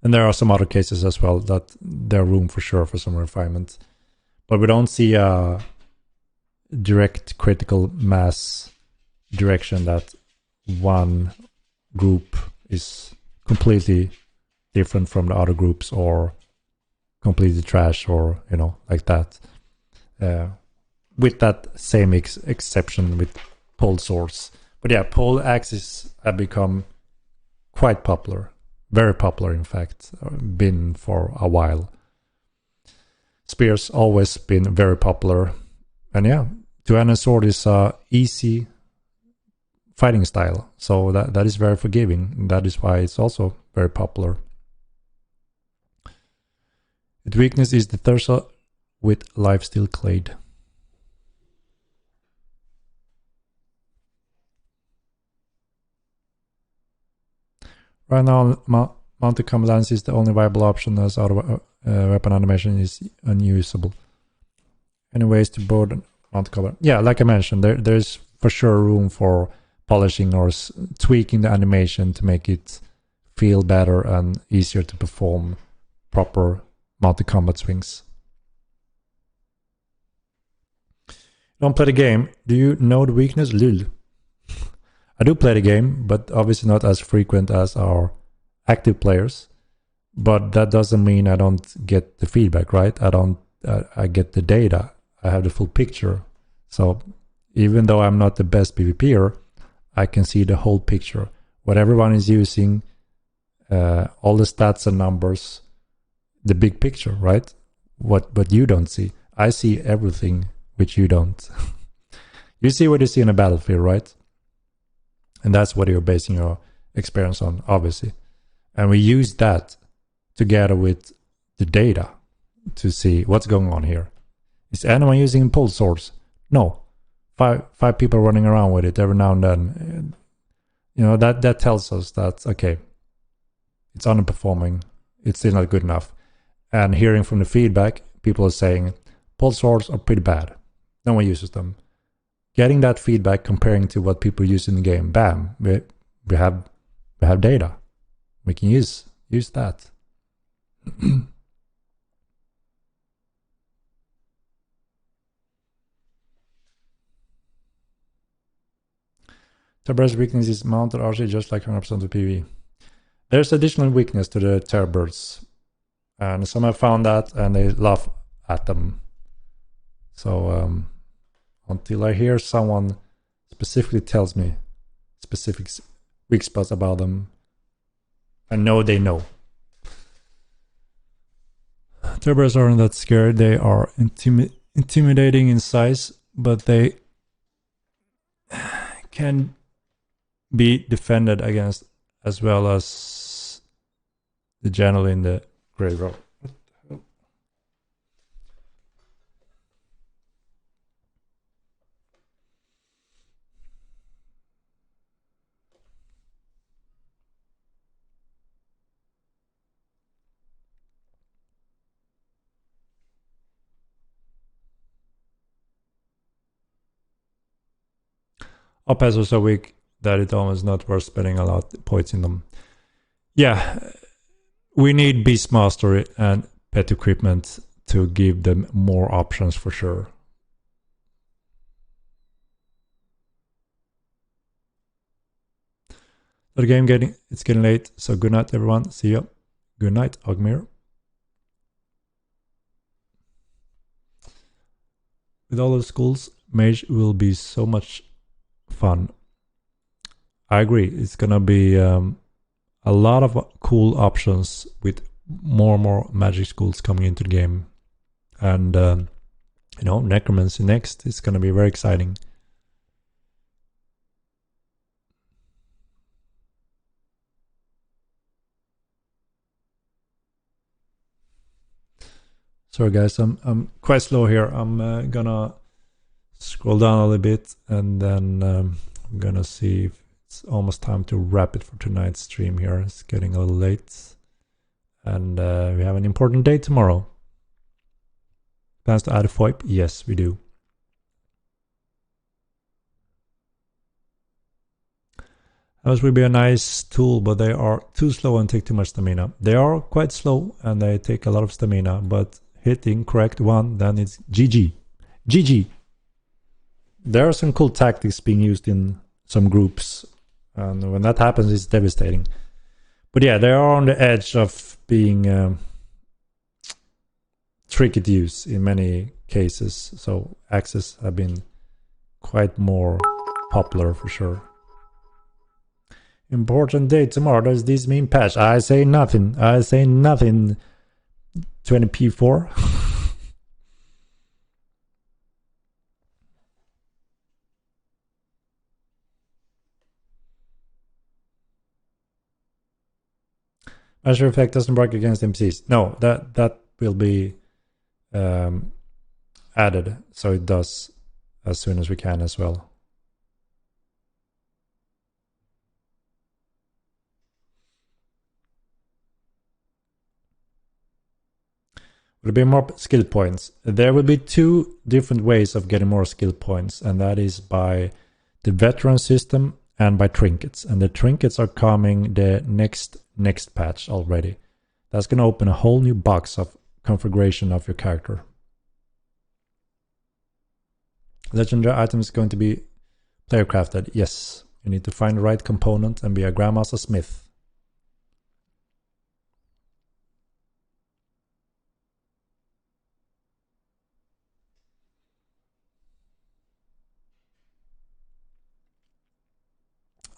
[SPEAKER 1] there are some other cases as well that there are room for sure for some refinement, but we don't see a direct critical mass direction that one group is completely different from the other groups or completely trash or like that, with that same exception with pole swords. But yeah, pole axes have become quite popular, very popular in fact, been for a while. Spears always been very popular, and yeah, two-handed sword is a easy fighting style, so that is very forgiving, and that is why it's also very popular. Its weakness is the thirsa with lifesteal clade. Right now, mounted combat lance is the only viable option, as out of weapon animation is unusable. Any ways to board mounted combat? Yeah, like I mentioned, there's for sure room for polishing or tweaking the animation to make it feel better and easier to perform proper mounted combat swings. Don't play the game. Do you know the weakness? Lul. I do play the game, but obviously not as frequent as our active players. But that doesn't mean I don't get the feedback, right? I get the data. I have the full picture. So even though I'm not the best PvPer, I can see the whole picture. What everyone is using, all the stats and numbers, the big picture, right? What you don't see. I see everything which you don't. You see what you see in a battlefield, right? And that's what you're basing your experience on, obviously. And we use that together with the data to see what's going on here. Is anyone using pole swords? No. Five people running around with it every now and then. That tells us that, okay, it's underperforming. It's still not good enough. And hearing from the feedback, people are saying pole swords are pretty bad. No one uses them. Getting that feedback, comparing to what people use in the game, bam, we have data. We can use that. Terrorbird's weakness is mounted archery, just like 100% of PvE. There's additional weakness to the Terrorbirds, and some have found that and they laugh at them. So until I hear someone specifically tells me specific weak spots about them, I know they know. Terrorbears aren't that scared. They are intimidating in size, but they can be defended against as well as the general in the graveyard. Up are so weak that it almost not worth spending a lot of points in them. Yeah, We need Beast Mastery and pet equipment to give them more options for sure. The game it's getting late, so good night everyone. See ya. Good night, Ogmir. With all the schools, Mage will be so much fun. I agree. It's gonna be a lot of cool options with more and more Magic schools coming into the game, and Necromancy next is gonna be very exciting. Sorry guys, I'm quite slow here. I'm gonna scroll down a little bit, and then I'm gonna see if it's almost time to wrap it for tonight's stream here. It's getting a little late, and we have an important day tomorrow. Plans to add a FOIP? Yes, we do. Those will be a nice tool, but they are too slow and take too much stamina. They are quite slow and they take a lot of stamina, but hitting correct one, then it's GG. GG. There are some cool tactics being used in some groups, and when that happens, it's devastating. But yeah, they are on the edge of being tricky to use in many cases, so axes have been quite more popular for sure. Important day tomorrow. Does this mean patch? I say nothing. I say nothing. 20p4. Measure effect doesn't work against MCs. No, that will be added, so it does as soon as we can as well. Will be more skill points. There will be two different ways of getting more skill points, and that is by the veteran system and by trinkets. And the trinkets are coming the next patch already. That's going to open a whole new box of configuration of your character. Legendary item is going to be player crafted. Yes, you need to find the right component and be a Grandmaster Smith.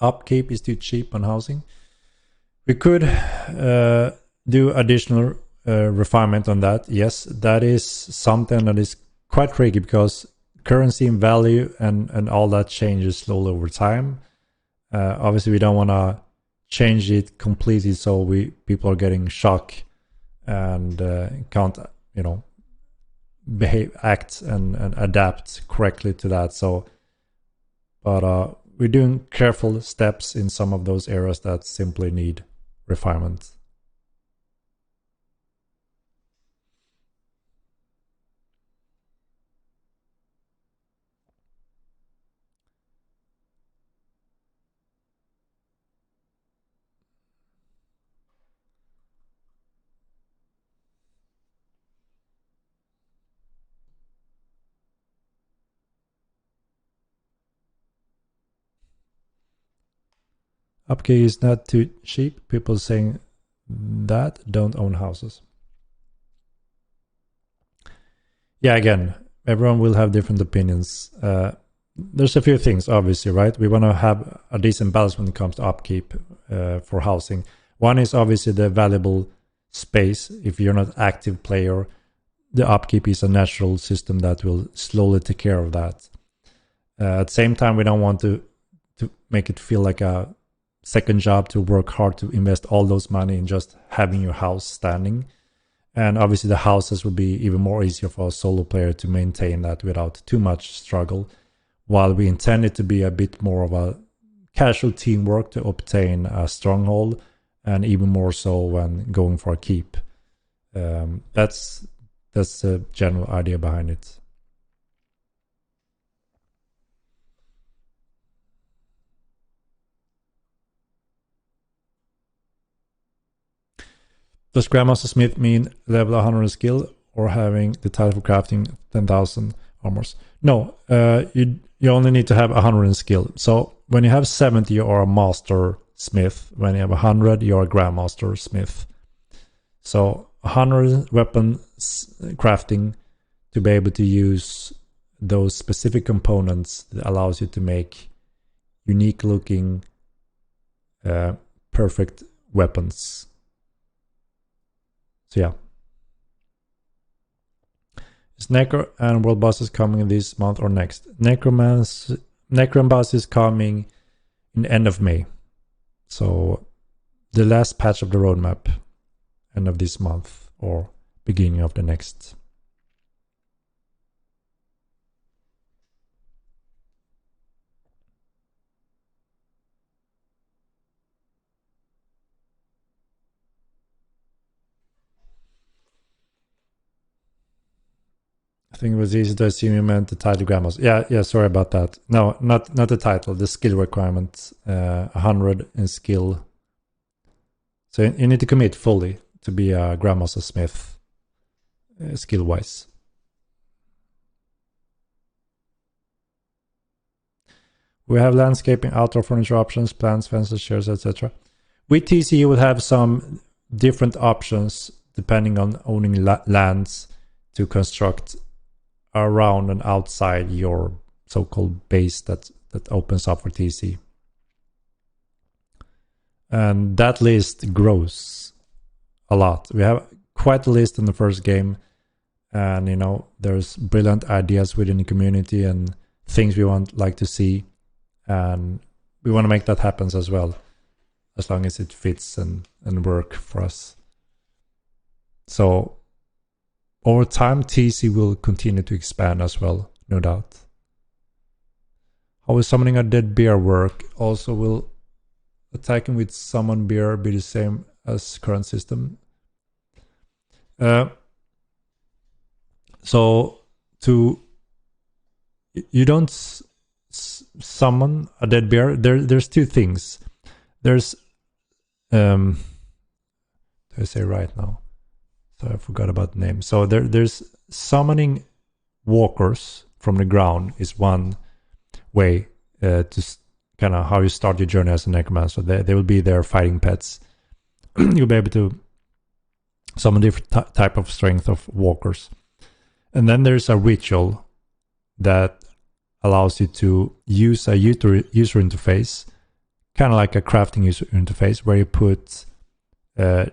[SPEAKER 1] Upkeep is too cheap on housing. We could do additional refinement on that. Yes, that is something that is quite tricky because currency and value and all that changes slowly over time. Obviously, we don't want to change it completely so people are getting shock and can't act and adapt correctly to that. So, but we're doing careful steps in some of those areas that simply need refinement. Upkeep is not too cheap. People saying that don't own houses. Yeah, again, everyone will have different opinions. There's a few things, obviously, right? We want to have a decent balance when it comes to upkeep for housing. One is obviously the valuable space. If you're not active player, the upkeep is a natural system that will slowly take care of that. At the same time, we don't want to make it feel like a second job to work hard to invest all those money in just having your house standing. And obviously the houses will be even more easier for a solo player to maintain that without too much struggle, while we intend it to be a bit more of a casual teamwork to obtain a stronghold, and even more so when going for a keep. That's the general idea behind it. Does Grandmaster Smith mean level 100 skill or having the title for crafting 10,000 armors? No, you only need to have 100 in skill. So when you have 70, you are a Master Smith. When you have 100, you're a Grandmaster Smith. So 100 weapon crafting to be able to use those specific components that allows you to make unique looking perfect weapons. So yeah. Is Necro and World Boss is coming this month or next? Necromancy is coming in the end of May. So the last patch of the roadmap, end of this month or beginning of the next. I think it was easy to assume you meant the title Grandmaster. Yeah, sorry about that. No, not the title, the skill requirement. 100 in skill. So you need to commit fully to be a Grandmaster Smith, skill-wise. We have landscaping, outdoor furniture options, plants, fences, chairs, etc. With TC, you will have some different options depending on owning lands to construct around and outside your so-called base that opens up for TC. And that list grows a lot. We have quite a list in the first game, and there's brilliant ideas within the community and things we like to see, and we want to make that happen as well, as long as it fits and work for us. So over time, TC will continue to expand as well, no doubt. How will summoning a dead bear work? Also, will attacking with summon bear be the same as current system? So you don't summon a dead bear. There's two things. There's do I say right now? So I forgot about the name. So there's summoning walkers from the ground is one way to kind of how you start your journey as a necromancer. They will be there fighting pets. You'll be able to summon different type of strength of walkers. And then there's a ritual that allows you to use a user interface, kind of like a crafting user interface, where you put the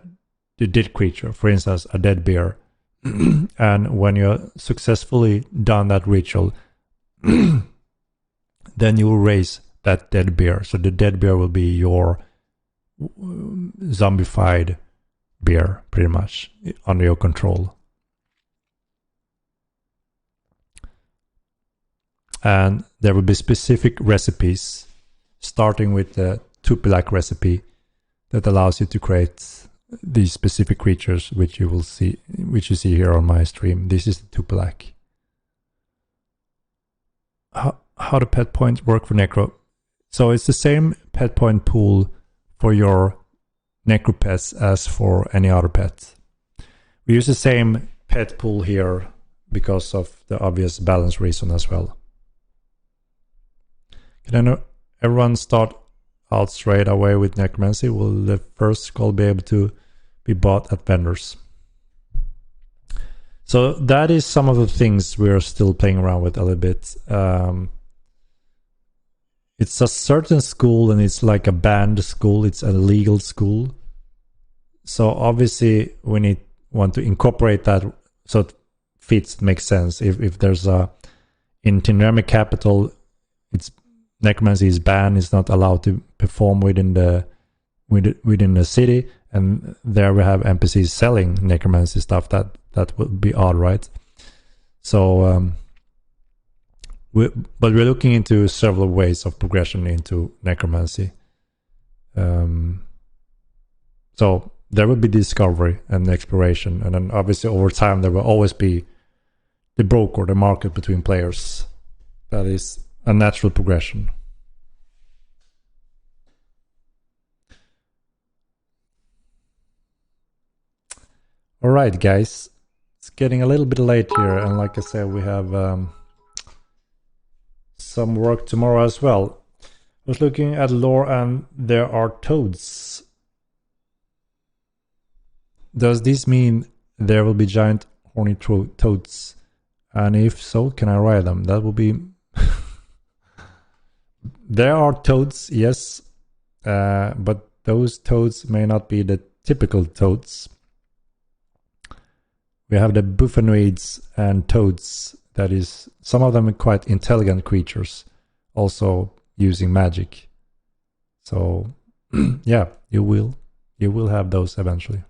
[SPEAKER 1] dead creature, for instance, a dead bear. And when you're successfully done that ritual, then you will raise that dead bear. So the dead bear will be your zombified bear, pretty much, under your control. And there will be specific recipes, starting with the Tupilak recipe that allows you to create these specific creatures, which you see here on my stream. This is the Tupilak. How do pet points work for Necro? So it's the same pet point pool for your Necro pets as for any other pet. We use the same pet pool here because of the obvious balance reason as well. Can everyone start out straight away with Necromancy? Will the first skull be able to be bought at vendors? So that is some of the things we're still playing around with a little bit. It's a certain school, and it's like a banned school. It's a legal school. So obviously we want to incorporate that so it fits, makes sense. If there's in Tinremi capital, it's Necromancy is banned. It's not allowed to perform within the city, and there we have NPCs selling Necromancy stuff. That would be odd, right? So, but we're looking into several ways of progression into Necromancy. So there will be discovery and exploration, and then obviously over time there will always be the broker, the market between players. That is a natural progression. All right, guys. It's getting a little bit late here, and like I said, we have some work tomorrow as well. I was looking at lore, and there are toads. Does this mean there will be giant horny toads? And if so, can I ride them? That will be... There are toads, yes. But those toads may not be the typical toads. We have the buffanoids and toads. That is, some of them are quite intelligent creatures, also using magic. So, yeah, you will have those eventually.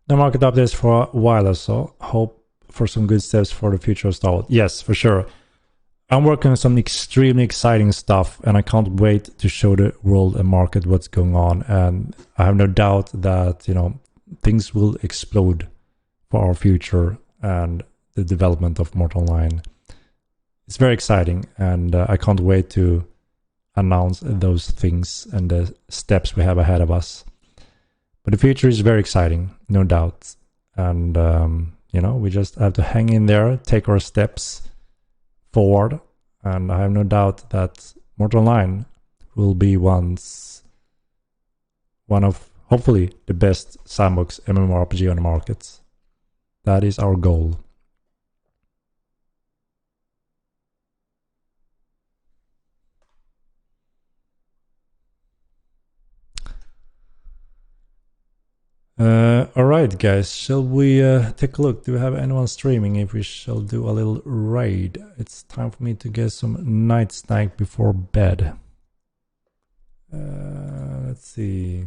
[SPEAKER 1] The market updates for a while or so. Hope for some good steps for the future of Stronghold. Yes, for sure. I'm working on some extremely exciting stuff, and I can't wait to show the world and market what's going on. And I have no doubt that, things will explode for our future and the development of Mortal Online. It's very exciting, and I can't wait to announce those things and the steps we have ahead of us. But the future is very exciting, no doubt. And, we just have to hang in there, take our steps forward. And I have no doubt that Mortal Online will be one of, hopefully, the best sandbox MMORPG on the market. That is our goal. Alright, guys, shall we take a look? Do we have anyone streaming? If we shall do a little raid. It's time for me to get some night snack before bed. Let's see.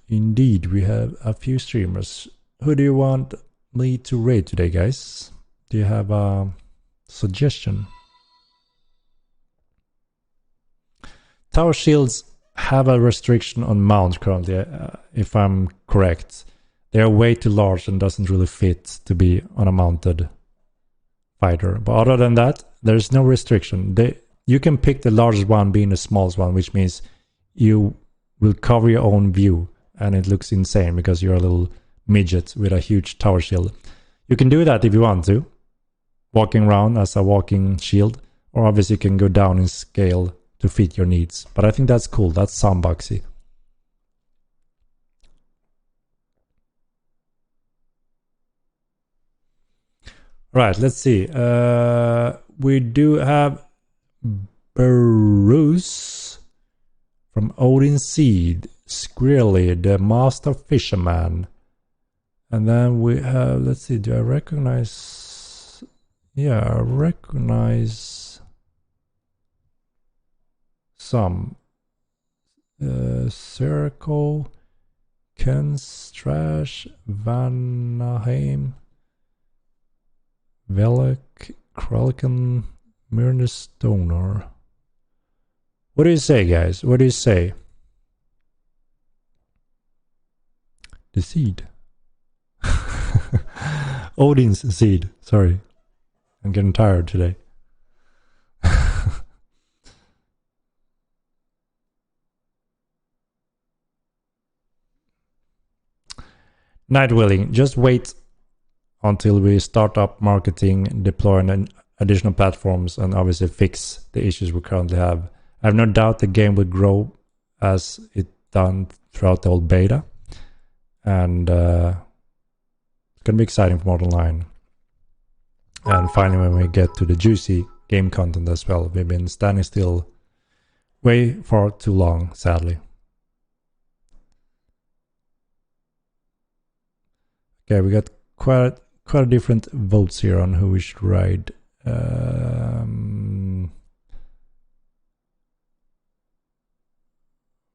[SPEAKER 1] Indeed, we have a few streamers. Who do you want me to raid today, guys? Do you have a suggestion? Tower shields have a restriction on mount currently, if I'm correct. They are way too large and doesn't really fit to be on a mounted fighter. But other than that, there's no restriction. You can pick the largest one being the smallest one, which means you will cover your own view, and it looks insane because you're a little midget with a huge tower shield. You can do that if you want to, walking around as a walking shield, or obviously you can go down in scale to fit your needs. But I think that's cool. That's soundboxy. Right, let's see. We do have Bruce from Odin Seed, Squirrely, the Master Fisherman. And then we have, let's see, do I recognize? Yeah, I recognize some. Circle, Kenstrash, Vanaheim, Velek, Kralken, Myrna Stoner. What do you say, guys? What do you say? The seed. Odin's seed. Sorry. I'm getting tired today. Nightwilling, just wait until we start up marketing, deploying additional platforms, and obviously fix the issues we currently have. I have no doubt the game will grow as it done throughout the old beta. And it's going to be exciting for Mortal Online. And finally, when we get to the juicy game content as well, we've been standing still way far too long, sadly. Okay, we got quite a different votes here on who we should ride.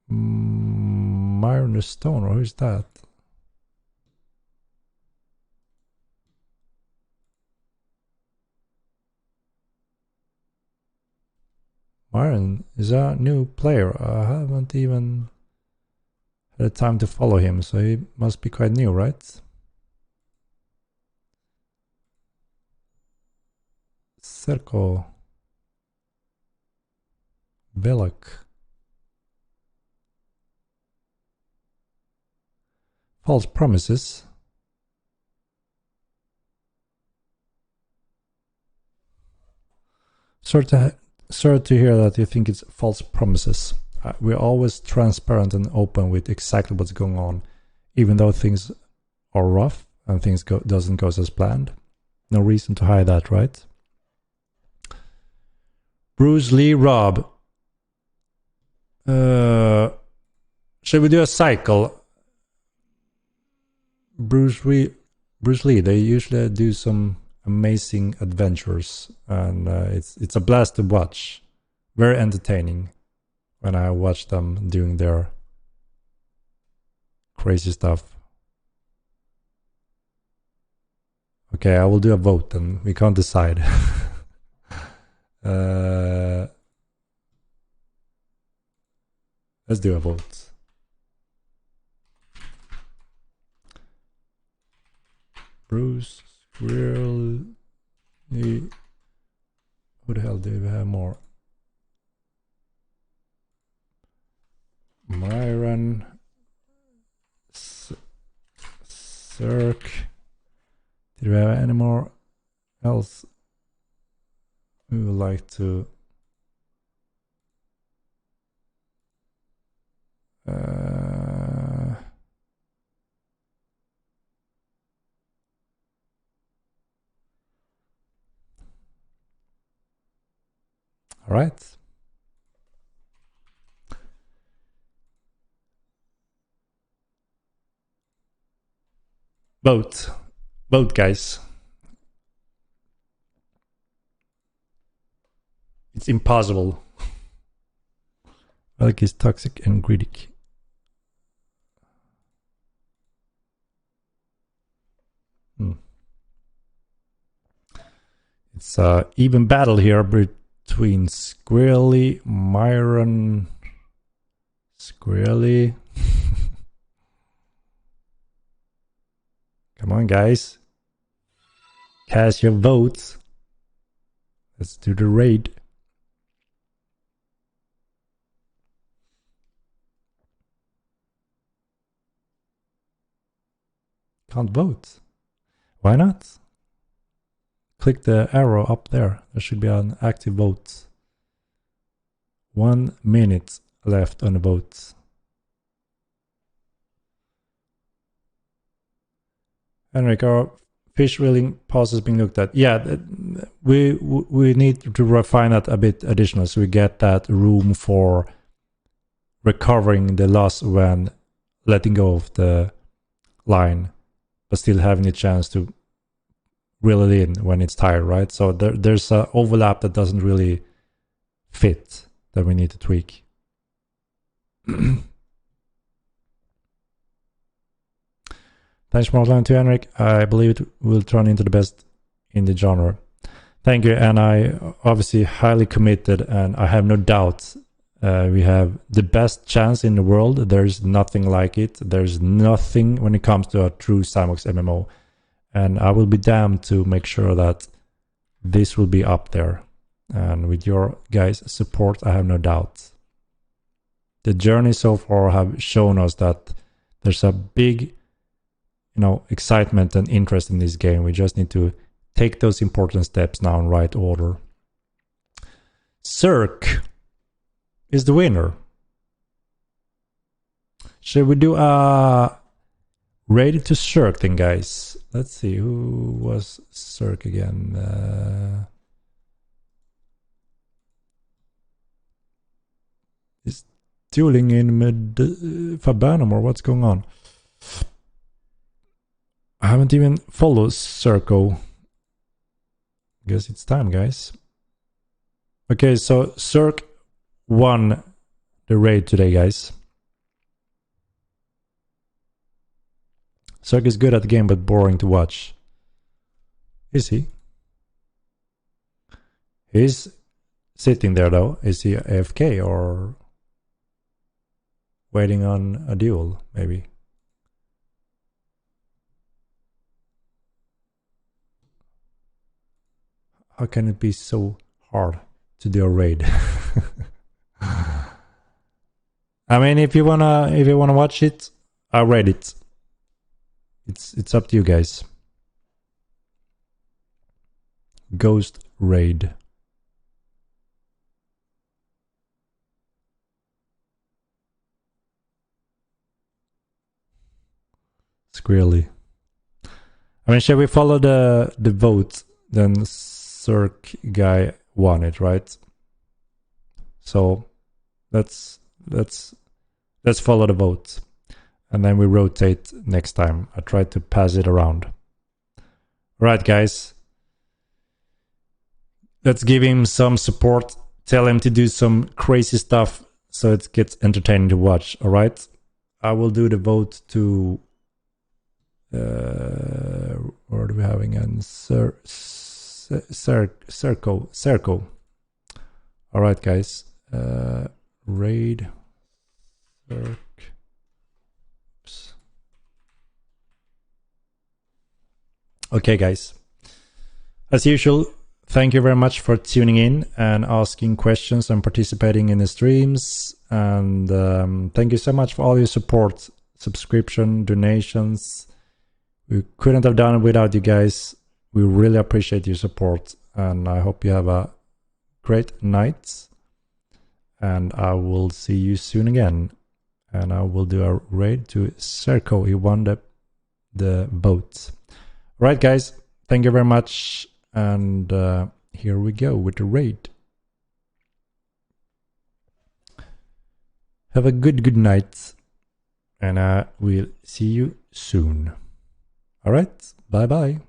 [SPEAKER 1] Myron the Stone, or who's that? He's a new player. I haven't even had time to follow him, so he must be quite new, right? Serko Velak. False promises. Sorry to hear that you think it's false promises. We're always transparent and open with exactly what's going on, even though things are rough and things doesn't go as planned. No reason to hide that, right? Bruce Lee Rob. Should we do a cycle? Bruce Lee, they usually do some amazing adventures, and it's a blast to watch. Very entertaining when I watch them doing their crazy stuff. Okay, I will do a vote and we can't decide. Let's do a vote. Bruce, Squirrel, who the hell do we have more? Myron, Cirque. Did we have any more else we would like to? All right. Vote, guys. It's impossible. Alec is toxic and greedy. It's an even battle here between Squirrely, Myron, Squirrely. Come on, guys. Cast your votes. Let's do the raid. Can't vote. Why not? Click the arrow up there. There should be an active vote. 1 minute left on the vote. Henrik, our fish reeling process being looked at. Yeah, we need to refine that a bit additional so we get that room for recovering the loss when letting go of the line, but still having a chance to reel it in when it's tired, right? So there's an overlap that doesn't really fit that we need to tweak. Thanks for outlining to Henrik. I believe it will turn into the best in the genre. Thank you, and I obviously highly committed, and I have no doubt we have the best chance in the world. There's nothing like it. There's nothing when it comes to a true sandbox MMO. And I will be damned to make sure that this will be up there. And with your guys' support, I have no doubt. The journey so far have shown us that there's a big, excitement and interest in this game. We just need to take those important steps now in right order. Cirque is the winner. Should we do a raid to Cirque then, guys? Let's see, who was Cirque again? Is dueling in mid Fabanum, or what's going on? I haven't even followed Circo. Guess it's time, guys. Okay, so Cirque won the raid today, guys. Cirque is good at the game, but boring to watch. Is he? He's sitting there though? Is he AFK or waiting on a duel, maybe? How can it be so hard to do a raid? I mean, if you wanna watch it, I'll raid it. It's up to you guys. Ghost raid. Squirrely. I mean, shall we follow the vote? Then Cirque guy won it, right? So let's follow the vote, and then we rotate next time. I try to pass it around. All right, guys. Let's give him some support. Tell him to do some crazy stuff so it gets entertaining to watch. All right. I will do the vote to. What are we having? And Circo. All right, guys. Raid. Oops. Okay, guys. As usual, thank you very much for tuning in and asking questions and participating in the streams. And thank you so much for all your support, subscription, donations. We couldn't have done it without you guys. We really appreciate your support. And I hope you have a great night. And I will see you soon again. And I will do a raid to Serco. He won the vote. All right, guys. Thank you very much. And here we go with the raid. Have a good night. And I will see you soon. All right. Bye-bye.